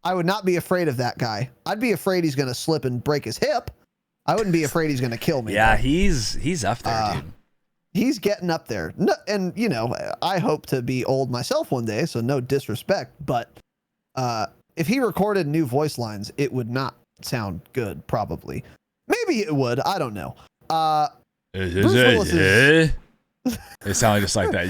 I would not be afraid of that guy. I'd be afraid he's going to slip and break his hip. I wouldn't be afraid he's going to kill me. Yeah, he's up there, dude. He's getting up there. No, and, you know, I hope to be old myself one day, so no disrespect. But if he recorded new voice lines, it would not sound good, probably. Maybe it would. I don't know. Bruce Willis is... It sounded just like that.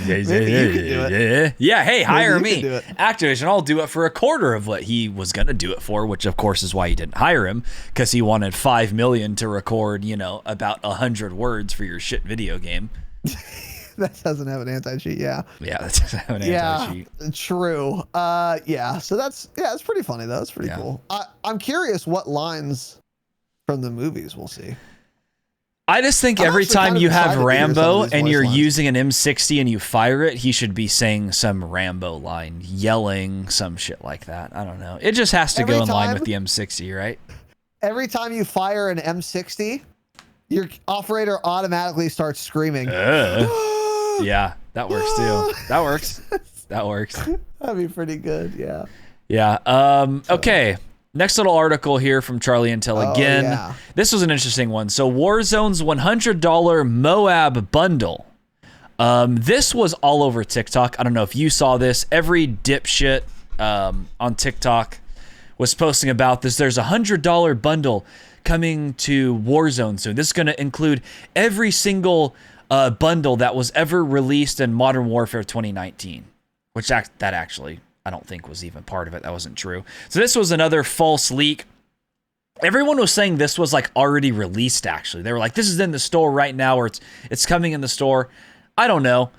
Yeah, hey, hire me. Activision, I'll do it for a quarter of what he was going to do it for, which, of course, is why he didn't hire him, because he wanted $5 million to record, you know, about 100 words for your shit video game. That doesn't have an anti-cheat, Yeah, that doesn't have an anti-cheat. True. So that's it's pretty funny though. It's pretty cool. I'm curious what lines from the movies we'll see. I just think every time you have Rambo and you're using an M60 and you fire it, he should be saying some Rambo line, yelling some shit like that. I don't know. It just has to go in line with the M60, right? Every time you fire an M60, your operator automatically starts screaming. Yeah, that works too. That works. That works. That'd be pretty good. Yeah. Yeah. Okay. Next little article here from Charlie Intel again. Yeah. This was an interesting one. So Warzone's $100 MOAB bundle. This was all over TikTok. I don't know if you saw this. Every dipshit on TikTok was posting about this. There's a $100 bundle coming to Warzone soon. This is going to include every single bundle that was ever released in Modern Warfare 2019, which that actually I don't think was even part of it. That wasn't true. So this was another false leak. Everyone was saying this was like already released. Actually, they were like, "This is in the store right now," or "It's coming in the store." I don't know,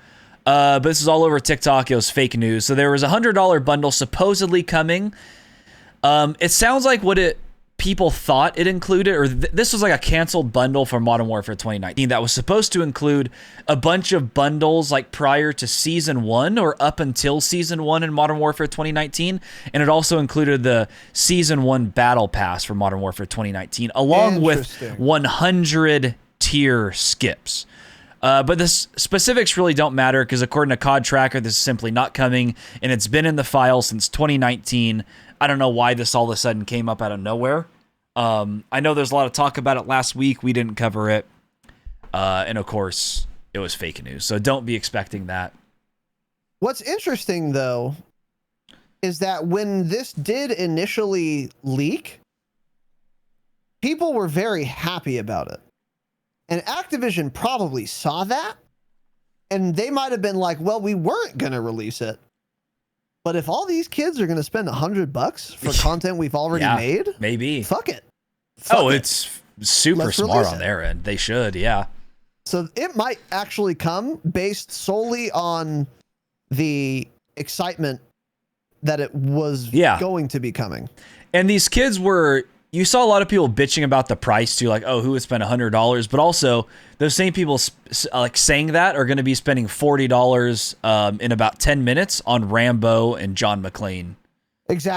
but this is all over TikTok. It was fake news. So there was a $100 bundle supposedly coming. It sounds like what people thought it included, or this was like a canceled bundle for Modern Warfare 2019 that was supposed to include a bunch of bundles like prior to Season 1 or up until Season 1 in Modern Warfare 2019, and it also included the Season 1 Battle Pass for Modern Warfare 2019, along with 100 tier skips. But the specifics really don't matter because according to COD Tracker, this is simply not coming, and it's been in the file since 2019. I don't know why this all of a sudden came up out of nowhere. I know there's a lot of talk about it last week. We didn't cover it. And of course, it was fake news. So don't be expecting that. What's interesting, though, is that when this did initially leak, people were very happy about it. And Activision probably saw that. And they might have been like, well, we weren't going to release it. But if all these kids are going to spend $100 for content we've already made, maybe. Fuck it. It's super smart on their end. They should, yeah. So it might actually come based solely on the excitement that it was going to be coming. And these kids were, you saw a lot of people bitching about the price too, like, oh, who would spend $100? But also, those same people like saying that are going to be spending $40 in about 10 minutes on Rambo and John McClane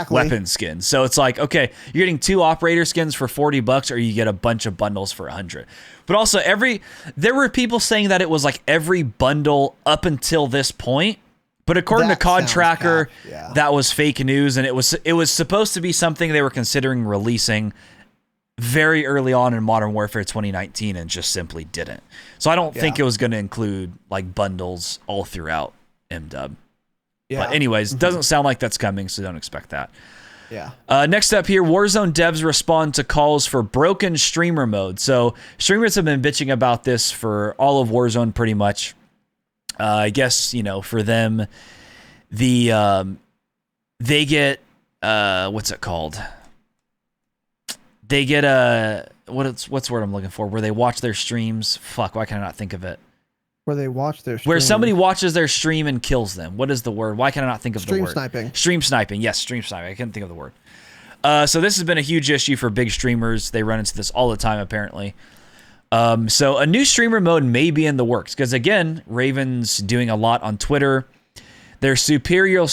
weapon skins. So it's like, okay, you're getting 2 operator skins for $40, or you get a bunch of bundles for $100. But also, there were people saying that it was like every bundle up until this point. But according to COD Tracker, that was fake news, and it was supposed to be something they were considering releasing very early on in Modern Warfare 2019, and just simply didn't. So I don't think it was going to include like bundles all throughout MW. Yeah. But anyways, doesn't sound like that's coming, so don't expect that. Yeah. Next up here, Warzone devs respond to calls for broken streamer mode. So streamers have been bitching about this for all of Warzone pretty much. I guess, for them, they get, what's it called? They get what's the word I'm looking for? Where they watch their streams. Fuck, why can I not think of it? Where they watch their stream. Where somebody watches their stream and kills them. What is the word? Why can I not think of the word? Stream sniping. Stream sniping. Yes, stream sniping. I couldn't think of the word. So this has been a huge issue for big streamers. They run into this all the time, apparently. So a new streamer mode may be in the works because, again, Raven's doing a lot on Twitter. Their superior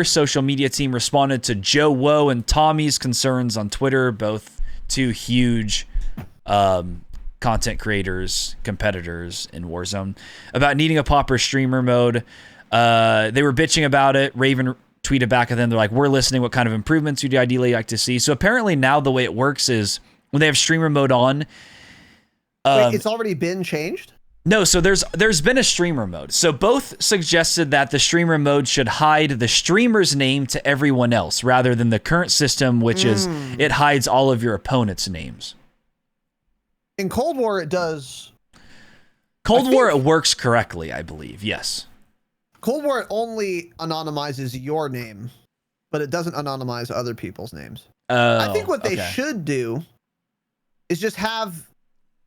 social media team responded to Joe Woe and Tommy's concerns on Twitter, both 2 huge content creators, competitors in Warzone, about needing a proper streamer mode. They were bitching about it. Raven tweeted back at them. They're like, we're listening. What kind of improvements would you ideally like to see? So apparently now the way it works is when they have streamer mode on, wait, it's already been changed? No, so there's been a streamer mode. So both suggested that the streamer mode should hide the streamer's name to everyone else rather than the current system, which is it hides all of your opponent's names. In Cold War, it does. Cold War, it works correctly, I believe. Yes. Cold War, it only anonymizes your name, but it doesn't anonymize other people's names. I think what they should do is just have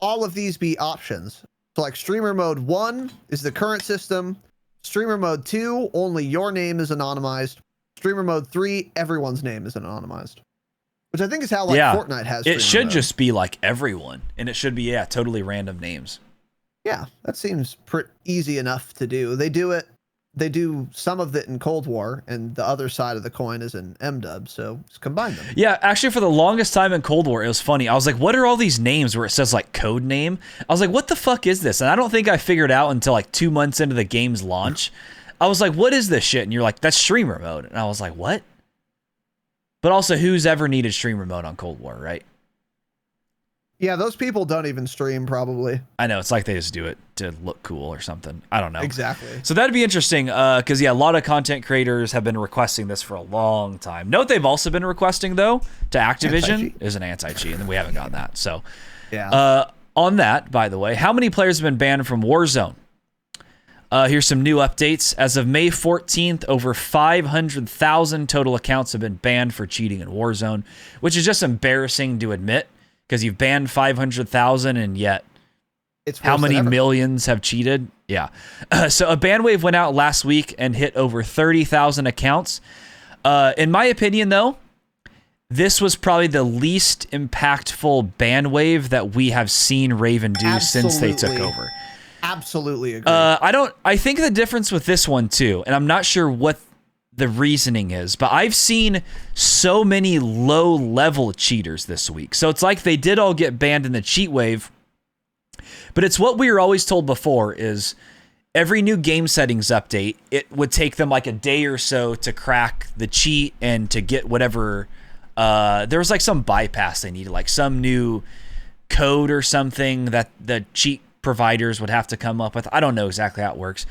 all of these be options. So like streamer mode 1 is the current system. Streamer mode 2, only your name is anonymized. Streamer mode 3, everyone's name is anonymized. Which I think is how Fortnite has. It should just be like everyone, and it should be totally random names. Yeah, that seems pretty easy enough to do. They do some of it in Cold War, and the other side of the coin is in MW, so just combine them. Yeah, actually, for the longest time in Cold War, it was funny. I was like, what are all these names where it says, like, code name? I was like, what the fuck is this? And I don't think I figured out until, like, 2 months into the game's launch. I was like, what is this shit? And you're like, that's streamer mode. And I was like, what? But also, who's ever needed streamer mode on Cold War, right? Yeah, those people don't even stream, probably. I know, it's like they just do it to look cool or something. I don't know. Exactly. So that'd be interesting, because, a lot of content creators have been requesting this for a long time. Note they've also been requesting, though, to Activision is an anti-cheat, and we haven't gotten that. So, On that, by the way, how many players have been banned from Warzone? Here's some new updates. As of May 14th, over 500,000 total accounts have been banned for cheating in Warzone, which is just embarrassing to admit because you've banned 500,000 and yet how many millions have cheated? Yeah. So a ban wave went out last week and hit over 30,000 accounts. In my opinion, though, this was probably the least impactful ban wave that we have seen Raven do since they took over. Absolutely agree. I think the difference with this one too, and I'm not sure what the reasoning is, but I've seen so many low level cheaters this week. So it's like they did all get banned in the cheat wave, but it's what we were always told before is every new game settings update, it would take them like a day or so to crack the cheat and to get whatever, there was like some bypass they needed, like some new code or something that the cheat providers would have to come up with. I don't know exactly how it works,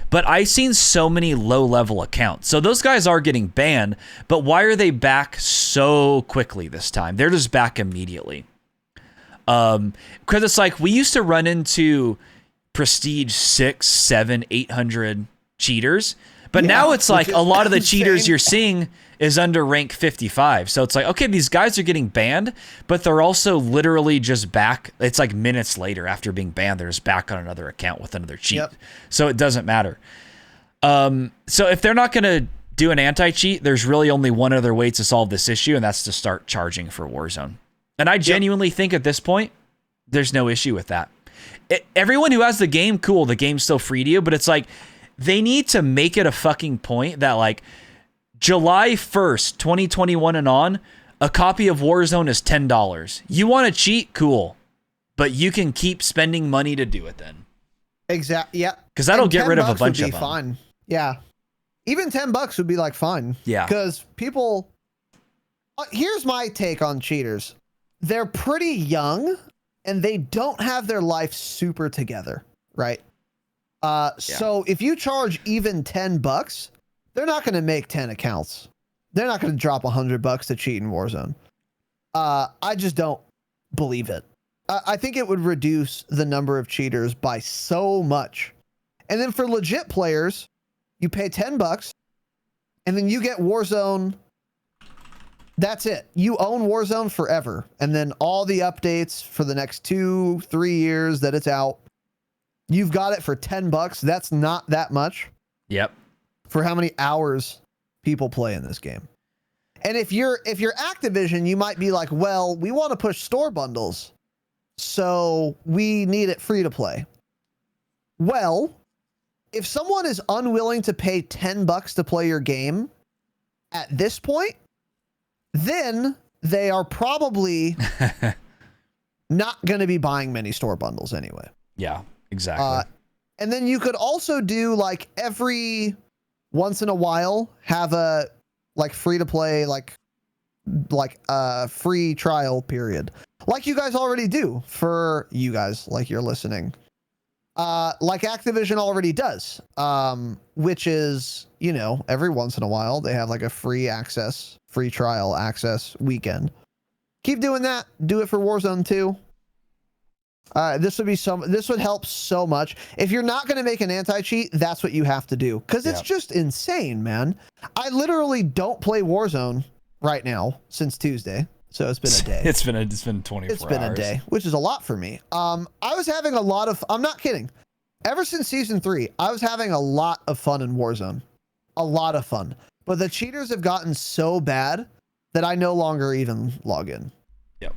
but I've seen so many low-level accounts. So those guys are getting banned, but why are they back so quickly this time? They're just back immediately. Because it's like we used to run into prestige 6, 7, 800 cheaters, but now it's like a lot of the cheaters you're seeing is under rank 55. So it's like, okay, these guys are getting banned, but they're also literally just back. It's like minutes later after being banned, they're just back on another account with another cheat. So it doesn't matter. So if they're not going to do an anti-cheat, there's really only one other way to solve this issue, and that's to start charging for Warzone. And I genuinely think at this point, there's no issue with that. Everyone who has the game, cool, the game's still free to you, but it's like they need to make it a fucking point that like July 1st, 2021 and on, a copy of Warzone is $10. You want to cheat? Cool. But you can keep spending money to do it then. Exactly. Yeah. Because that'll get rid of a bunch of them. Fine. Yeah. Even $10 would be like fine. Yeah. Because people, here's my take on cheaters. They're pretty young and they don't have their life super together, right? So if you charge even $10, they're not going to make 10 accounts. They're not going to drop $100 to cheat in Warzone. I just don't believe it. I think it would reduce the number of cheaters by so much. And then for legit players, you pay $10 and then you get Warzone. That's it. You own Warzone forever. And then all the updates for the next 2-3 years that it's out, you've got it for $10. That's not that much. Yep. For how many hours people play in this game. And if you're Activision, you might be like, well, we want to push store bundles, so we need it free to play. Well, if someone is unwilling to pay $10 to play your game at this point, then they are probably not going to be buying many store bundles anyway. Yeah, exactly. And then you could also do like every once in a while have a like free to play, like a free trial period. Like you guys already do for you guys, like you're listening. Like Activision already does, which is, you know, every once in a while they have like a free trial access weekend. Keep doing that. Do it for Warzone too. This would help so much. If you're not going to make an anti-cheat, that's what you have to do. Because it's just insane, man. I literally don't play Warzone right now since Tuesday. So it's been a day. It's been 24 hours. It's been a day, which is a lot for me. I was having a lot of, I'm not kidding. Ever since season 3, I was having a lot of fun in Warzone. A lot of fun. But the cheaters have gotten so bad that I no longer even log in. Yep.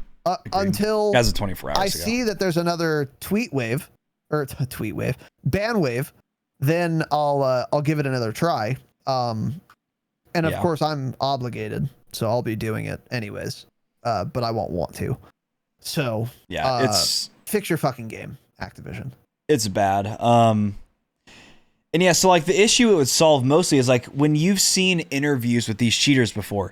Until as of 24 hours I ago. see that there's another ban wave, then I'll give it another try. And of course I'm obligated, so I'll be doing it anyways. But I won't want to. So it's fix your fucking game, Activision. It's bad. And yeah, so like the issue it would solve mostly is like when you've seen interviews with these cheaters before,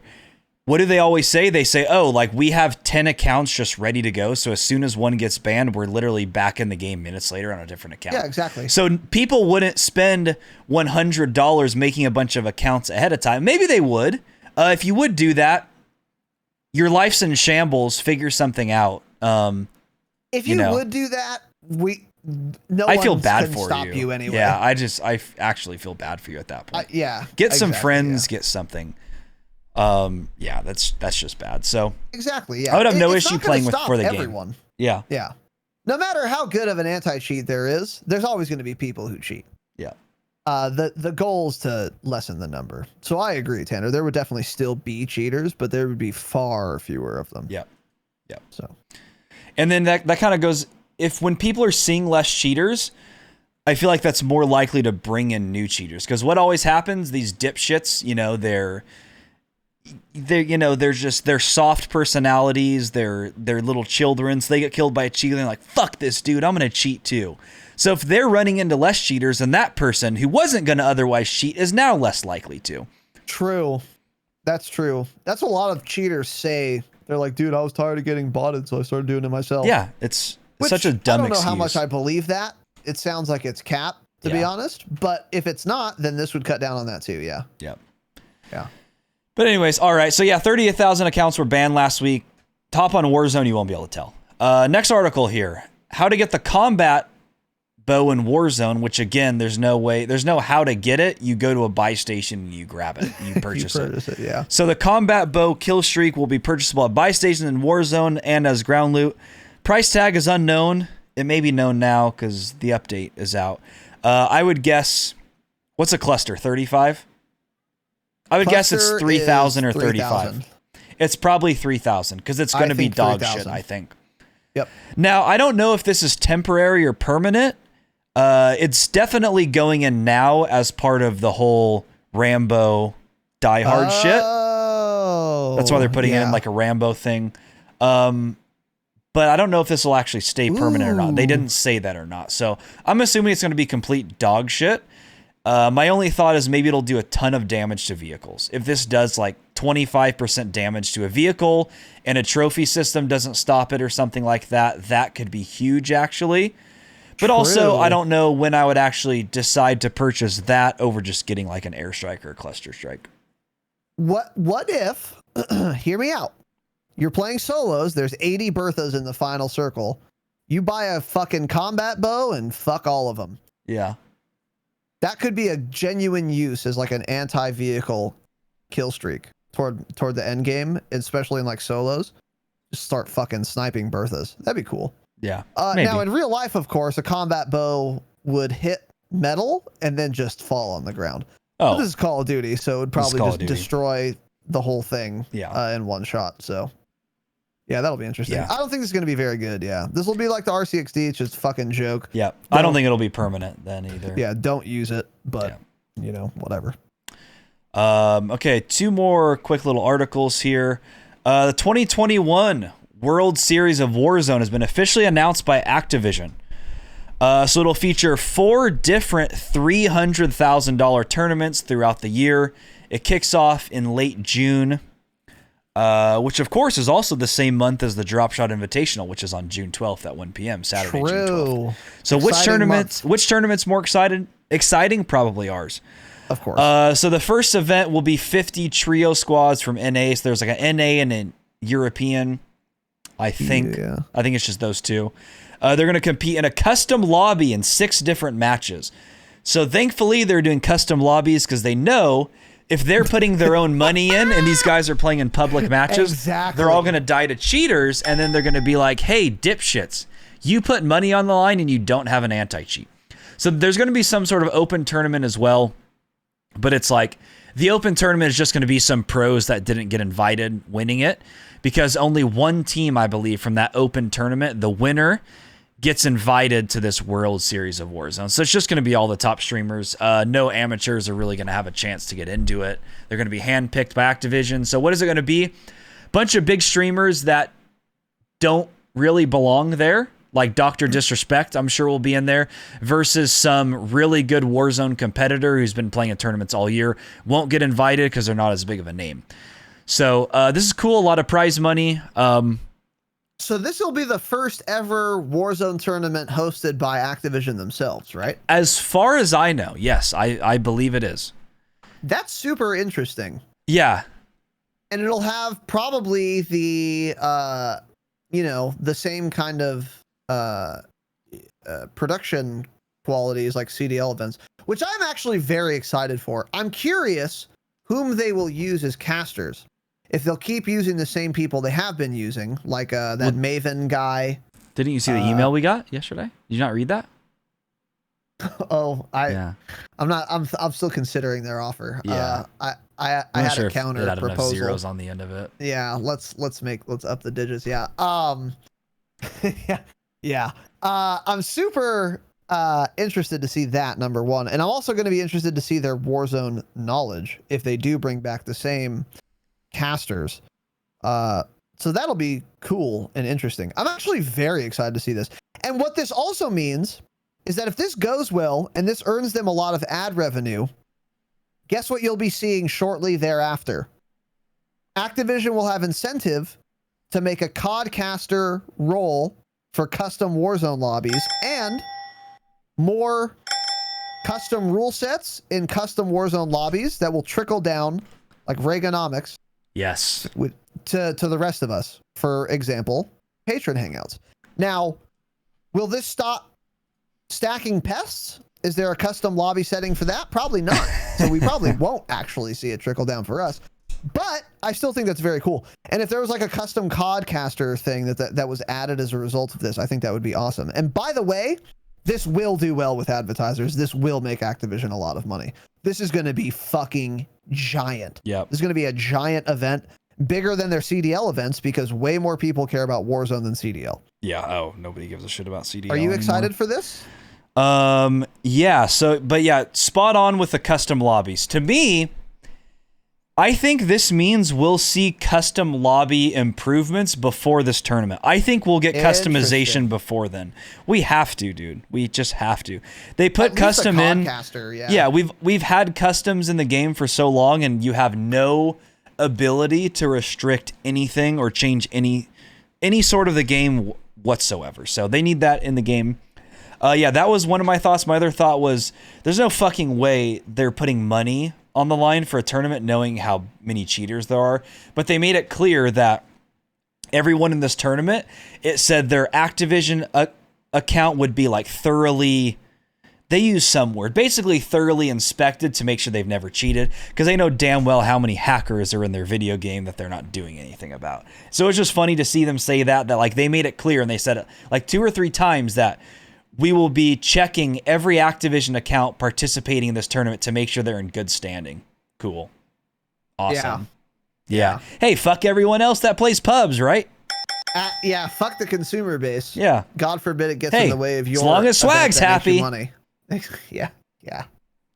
what do they always say? They say, oh, like we have 10 accounts just ready to go. So as soon as one gets banned, we're literally back in the game minutes later on a different account. Yeah, exactly. So people wouldn't spend $100 making a bunch of accounts ahead of time. Maybe they would. If you would do that, your life's in shambles, figure something out. If you would do that, I feel one bad can for stop you. you anyway. Yeah, I actually feel bad for you at that point. Yeah. Get some exactly, friends, get something. Yeah, that's just bad. So exactly, yeah. I would have no It's issue not gonna playing with stop for the everyone. game. Yeah. Yeah. No matter how good of an anti-cheat there is, there's always going to be people who cheat. Yeah. The goal is to lessen the number. So I agree, Tanner. There would definitely still be cheaters, but there would be far fewer of them. Yeah. Yeah. So, and then that kind of goes, when people are seeing less cheaters, I feel like that's more likely to bring in new cheaters. Because what always happens, these dipshits, they're soft personalities, they're little children, so they get killed by a cheater and they're like, fuck this dude, I'm gonna cheat too. So if they're running into less cheaters, then that person who wasn't gonna otherwise cheat is now less likely to. True. That's true. That's what a lot of cheaters say. They're like, dude, I was tired of getting botted, so I started doing it myself. Yeah, it's such a dumb excuse. I don't know how much I believe that. It sounds like it's cap, to be honest. But if it's not, then this would cut down on that too, yeah. Yeah. Yeah. But anyways, all right. So yeah, 38,000 accounts were banned last week. Top on Warzone, you won't be able to tell. Next article here. How to get the combat bow in Warzone, which again, there's no how to get it. You go to a buy station and you grab it. You purchase it. Yeah. So the combat bow kill streak will be purchasable at buy stations in Warzone and as ground loot. Price tag is unknown. It may be known now because the update is out. I would guess, what's a cluster, 35? I would guess it's 3,000 or 35. It's probably 3,000 because it's going to be dog 3, shit, I think. Yep. Now, I don't know if this is temporary or permanent. It's definitely going in now as part of the whole Rambo Die Hard shit. That's why they're putting it in like a Rambo thing. But I don't know if this will actually stay permanent or not. They didn't say that or not. So I'm assuming it's going to be complete dog shit. My only thought is maybe it'll do a ton of damage to vehicles. If this does like 25% damage to a vehicle and a trophy system doesn't stop it or something like that, that could be huge actually. But also, I don't know when I would actually decide to purchase that over just getting like an airstrike or a cluster strike. What if, hear me out. You're playing solos. There's 80 Berthas in the final circle. You buy a fucking combat bow and fuck all of them. Yeah. That could be a genuine use as like an anti-vehicle kill streak toward the end game, especially in like solos. Just start fucking sniping Berthas. That'd be cool. Yeah. Now in real life, of course, a combat bow would hit metal and then just fall on the ground. Oh, but this is Call of Duty, so it would probably just destroy the whole thing in one shot. So yeah, that'll be interesting. Yeah. I don't think this is going to be very good. Yeah. This will be like the RCXD. It's just a fucking joke. Yeah. I don't think it'll be permanent then either. Yeah. Don't use it, but you know, whatever. Okay. 2 more quick little articles here. The 2021 World Series of Warzone has been officially announced by Activision. So it'll feature 4 different $300,000 tournaments throughout the year. It kicks off in late June, which of course is also the same month as the Dropshot Invitational, which is on June 12th at 1 p.m. Saturday, June 12th. So which tournament's more exciting? Probably ours. Of course. So the first event will be 50 trio squads from NA. So there's like an NA and a European, I think. Yeah. I think it's just those 2. They're going to compete in a custom lobby in 6 different matches. So thankfully they're doing custom lobbies because they know if they're putting their own money in and these guys are playing in public matches, they're all going to die to cheaters. And then they're going to be like, hey, dipshits, you put money on the line and you don't have an anti-cheat. So there's going to be some sort of open tournament as well. But it's like the open tournament is just going to be some pros that didn't get invited winning it because only one team, I believe, from that open tournament, the winner, gets invited to this World Series of Warzone. So it's just going to be all the top streamers. No amateurs are really going to have a chance to get into it. They're going to be handpicked by Activision. So what is it going to be? Bunch of big streamers that don't really belong there, like Dr. Disrespect, I'm sure will be in there, versus some really good Warzone competitor who's been playing in tournaments all year. Won't get invited because they're not as big of a name. So this is cool. A lot of prize money. So this will be the first ever Warzone tournament hosted by Activision themselves, right? As far as I know, yes, I believe it is. That's super interesting. Yeah. And it'll have probably the, the same kind of production qualities like CDL events, which I'm actually very excited for. I'm curious whom they will use as casters. If they'll keep using the same people they have been using, like that Maven guy. Didn't you see the email we got yesterday? Did you not read that? I'm still considering their offer. Yeah. I had sure a counter it had enough proposal. zeros on the end of it. Yeah, let's up the digits. Yeah. Yeah. I'm super interested to see that, number one. And I'm also going to be interested to see their Warzone knowledge if they do bring back the same casters. So that'll be cool and interesting. I'm actually very excited to see this. And what this also means is that if this goes well and this earns them a lot of ad revenue, guess what you'll be seeing shortly thereafter? Activision will have incentive to make a COD caster role for custom Warzone lobbies and more custom rule sets in custom Warzone lobbies that will trickle down like Reaganomics. Yes. To the rest of us. For example, patron hangouts. Now, will this stop stacking pests? Is there a custom lobby setting for that? Probably not. So we probably won't actually see it trickle down for us. But I still think that's very cool. And if there was like a custom COD caster thing that was added as a result of this, I think that would be awesome. And by the way, this will do well with advertisers. This will make Activision a lot of money. This is going to be fucking giant. Yep. This is going to be a giant event, bigger than their CDL events, because way more people care about Warzone than CDL. Yeah. Oh, nobody gives a shit about CDL. Are you excited for this? Yeah. So, but yeah, spot on with the custom lobbies. To me, I think this means we'll see custom lobby improvements before this tournament. I think we'll get customization before then. We have to, dude. We just have to. They put custom in. Yeah, we've had customs in the game for so long, and you have no ability to restrict anything or change any sort of the game whatsoever. So they need that in the game. Yeah, that was one of my thoughts. My other thought was there's no fucking way they're putting money on the line for a tournament knowing how many cheaters there are. But they made it clear that everyone in this tournament, it said their Activision account would be like thoroughly, they use some word, basically thoroughly inspected to make sure they've never cheated, because they know damn well how many hackers are in their video game that they're not doing anything about. So it's just funny to see them say that like they made it clear, and they said it like 2 or 3 times that we will be checking every Activision account participating in this tournament to make sure they're in good standing. Cool. Awesome. Yeah. Hey, fuck everyone else that plays pubs, right? Yeah, fuck the consumer base. Yeah. God forbid it gets in the way of your... as long as Swag's happy. Money. Yeah.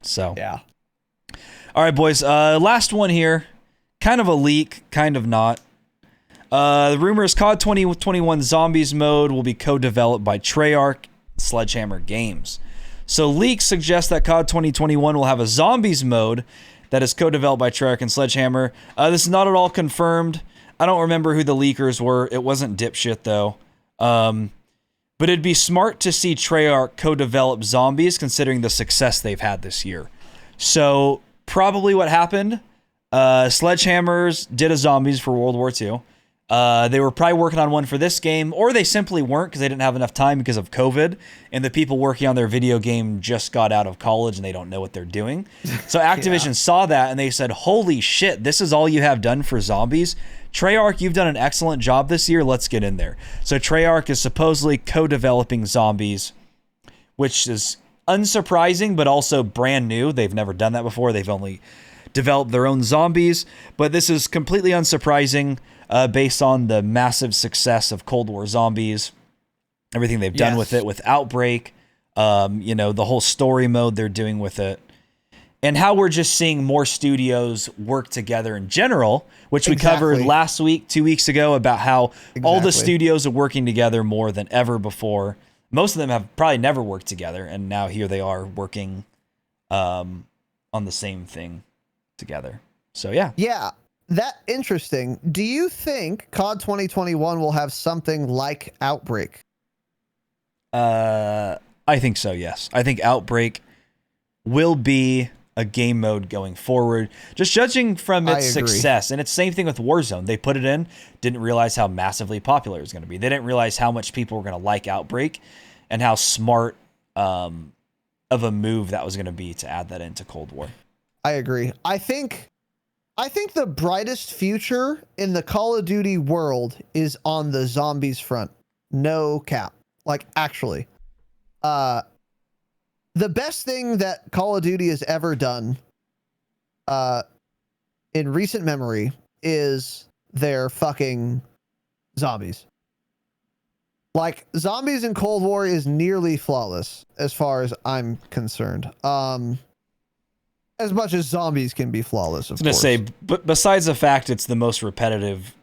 So. Yeah. All right, boys. Last one here. Kind of a leak, kind of not. The rumor is COD 2021 Zombies mode will be co-developed by Treyarch Sledgehammer Games. So leaks suggest that COD 2021 will have a zombies mode that is co-developed by Treyarch and Sledgehammer. This is not at all confirmed. I don't remember who the leakers were. It wasn't dipshit though. But it'd be smart to see Treyarch co-develop zombies considering the success they've had this year. So probably what happened, Sledgehammers did a zombies for World War II. They were probably working on one for this game, or they simply weren't because they didn't have enough time because of COVID, and the people working on their video game just got out of college and they don't know what they're doing. So Activision saw that and they said, holy shit, this is all you have done for zombies? Treyarch, you've done an excellent job this year. Let's get in there. So Treyarch is supposedly co-developing zombies, which is unsurprising, but also brand new. They've never done that before. They've only developed their own zombies, but this is completely unsurprising. Based on the massive success of Cold War Zombies, everything they've done with it, with Outbreak, the whole story mode they're doing with it, and how we're just seeing more studios work together in general, which we covered last week, 2 weeks ago, about how all the studios are working together more than ever before. Most of them have probably never worked together, and now here they are working on the same thing together. So, yeah. Yeah. That interesting. Do you think COD 2021 will have something like Outbreak? I think so, yes. I think Outbreak will be a game mode going forward, just judging from its success. And it's the same thing with Warzone. They put it in, didn't realize how massively popular it was going to be. They didn't realize how much people were going to like Outbreak and how smart of a move that was going to be to add that into Cold War. I agree. I think the brightest future in the Call of Duty world is on the zombies front. No cap. Like, actually. The best thing that Call of Duty has ever done in recent memory is their fucking zombies. Like, zombies in Cold War is nearly flawless as far as I'm concerned. As much as zombies can be flawless, of course. I was going to say, but besides the fact it's the most repetitive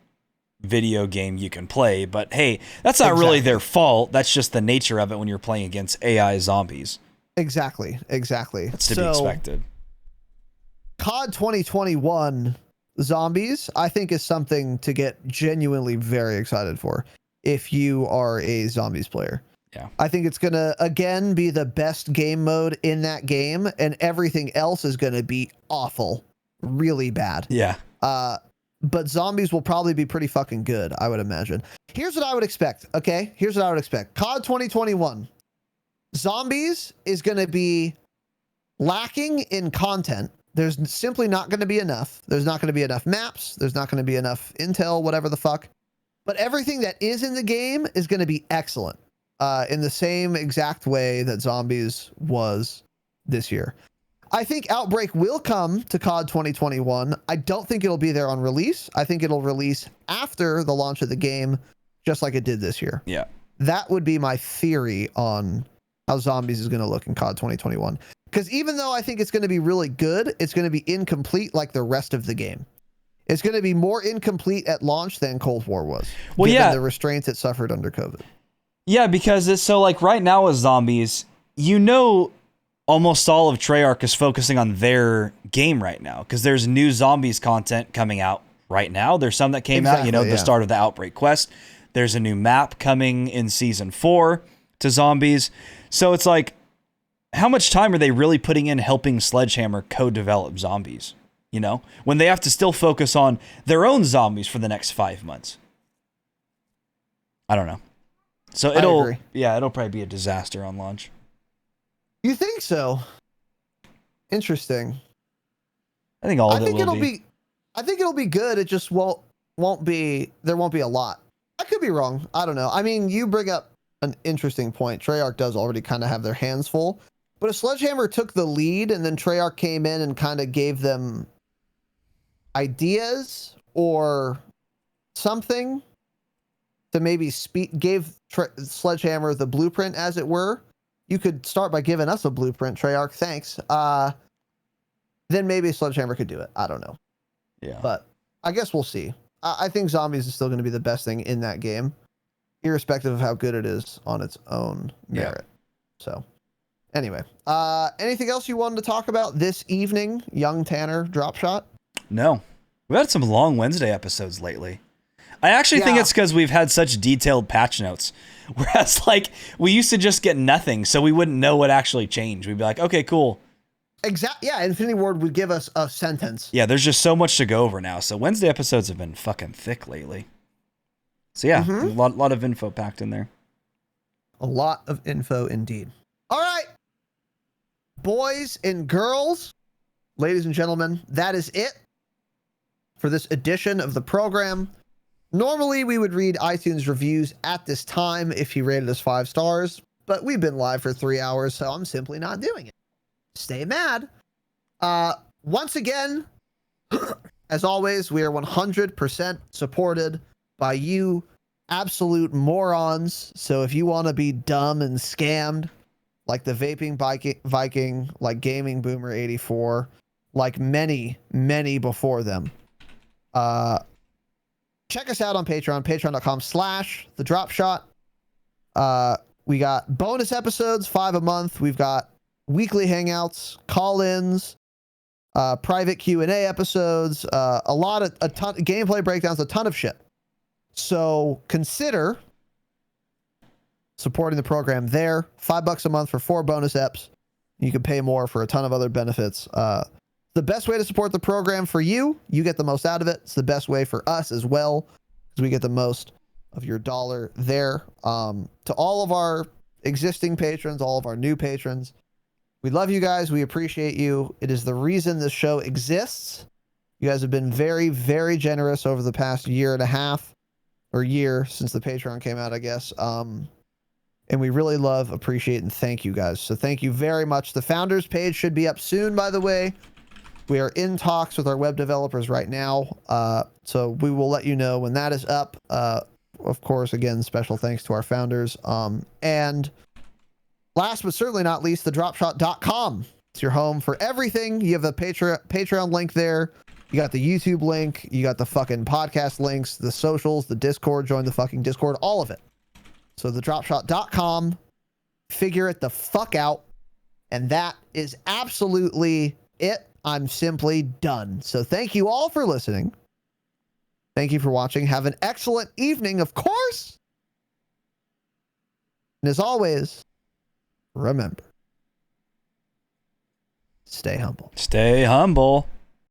video game you can play, but hey, that's not really their fault. That's just the nature of it when you're playing against AI zombies. Exactly. That's to be expected. COD 2021 zombies, I think, is something to get genuinely very excited for if you are a zombies player. Yeah. I think it's going to, again, be the best game mode in that game, and everything else is going to be awful. Really bad. Yeah. But zombies will probably be pretty fucking good, I would imagine. Here's what I would expect, okay? Here's what I would expect. COD 2021. Zombies is going to be lacking in content. There's simply not going to be enough. There's not going to be enough maps. There's not going to be enough intel, whatever the fuck. But everything that is in the game is going to be excellent. In the same exact way that zombies was this year. I think Outbreak will come to COD 2021. I don't think it'll be there on release. I think it'll release after the launch of the game, just like it did this year. Yeah. That would be my theory on how zombies is going to look in COD 2021. Because even though I think it's going to be really good, it's going to be incomplete like the rest of the game. It's going to be more incomplete at launch than Cold War was. Well, given yeah. the restraints it suffered under COVID. Yeah, because it's so like right now with zombies, you know, almost all of Treyarch is focusing on their game right now because there's new zombies content coming out right now. There's some that came out, you know, the start of the Outbreak quest. There's a new map coming in season 4 to zombies. So it's like, how much time are they really putting in helping Sledgehammer co-develop zombies? You know, when they have to still focus on their own zombies for the next 5 months. I don't know. So it'll probably be a disaster on launch. You think so? Interesting. I think all of it will it'll be. I think it'll be good. It just won't be. There won't be a lot. I could be wrong. I don't know. I mean, you bring up an interesting point. Treyarch does already kind of have their hands full, but if Sledgehammer took the lead and then Treyarch came in and kind of gave them ideas or something to maybe gave Sledgehammer the blueprint, as it were. You could start by giving us a blueprint, Treyarch. Thanks. Then maybe Sledgehammer could do it. I don't know. Yeah. But I guess we'll see. I think zombies is still going to be the best thing in that game, irrespective of how good it is on its own merit. Yeah. So anyway, anything else you wanted to talk about this evening, young Tanner Dropshot? No. We've had some long Wednesday episodes lately. I actually think it's because we've had such detailed patch notes. Whereas, like, we used to just get nothing, so we wouldn't know what actually changed. We'd be like, okay, cool. Exactly. Yeah, Infinity Ward would give us a sentence. Yeah, there's just so much to go over now. So Wednesday episodes have been fucking thick lately. So yeah, a lot of info packed in there. A lot of info indeed. All right, boys and girls, ladies and gentlemen, that is it for this edition of the program. Normally, we would read iTunes reviews at this time if you rated us 5 stars, but we've been live for 3 hours, so I'm simply not doing it. Stay mad. Once again, as always, we are 100% supported by you absolute morons. So if you want to be dumb and scammed, like the Vaping Viking, like Gaming Boomer 84, like many, many before them, check us out on Patreon, patreon.com/thedropshot. We got bonus episodes, 5 a month. We've got weekly hangouts, call-ins, private Q&A episodes, a ton gameplay breakdowns, a ton of shit. So consider supporting the program there. $5 a month for 4 bonus eps. You can pay more for a ton of other benefits. The best way to support the program for you, you get the most out of it. It's the best way for us as well, because we get the most of your dollar there. To all of our existing patrons, all of our new patrons, we love you guys. We appreciate you. It is the reason this show exists. You guys have been very, very generous over the past year and a half, or year since the Patreon came out, I guess. And we really love, appreciate, and thank you guys. So thank you very much. The founders page should be up soon, by the way. We are in talks with our web developers right now. So we will let you know when that is up. Of course, again, special thanks to our founders. And last but certainly not least, the dropshot.com. It's your home for everything. You have the Patreon link there. You got the YouTube link. You got the fucking podcast links, the socials, the Discord. Join the fucking Discord, all of it. So the dropshot.com. Figure it the fuck out. And that is absolutely it. I'm simply done. So thank you all for listening. Thank you for watching. Have an excellent evening, of course. And as always, remember, stay humble. Stay humble.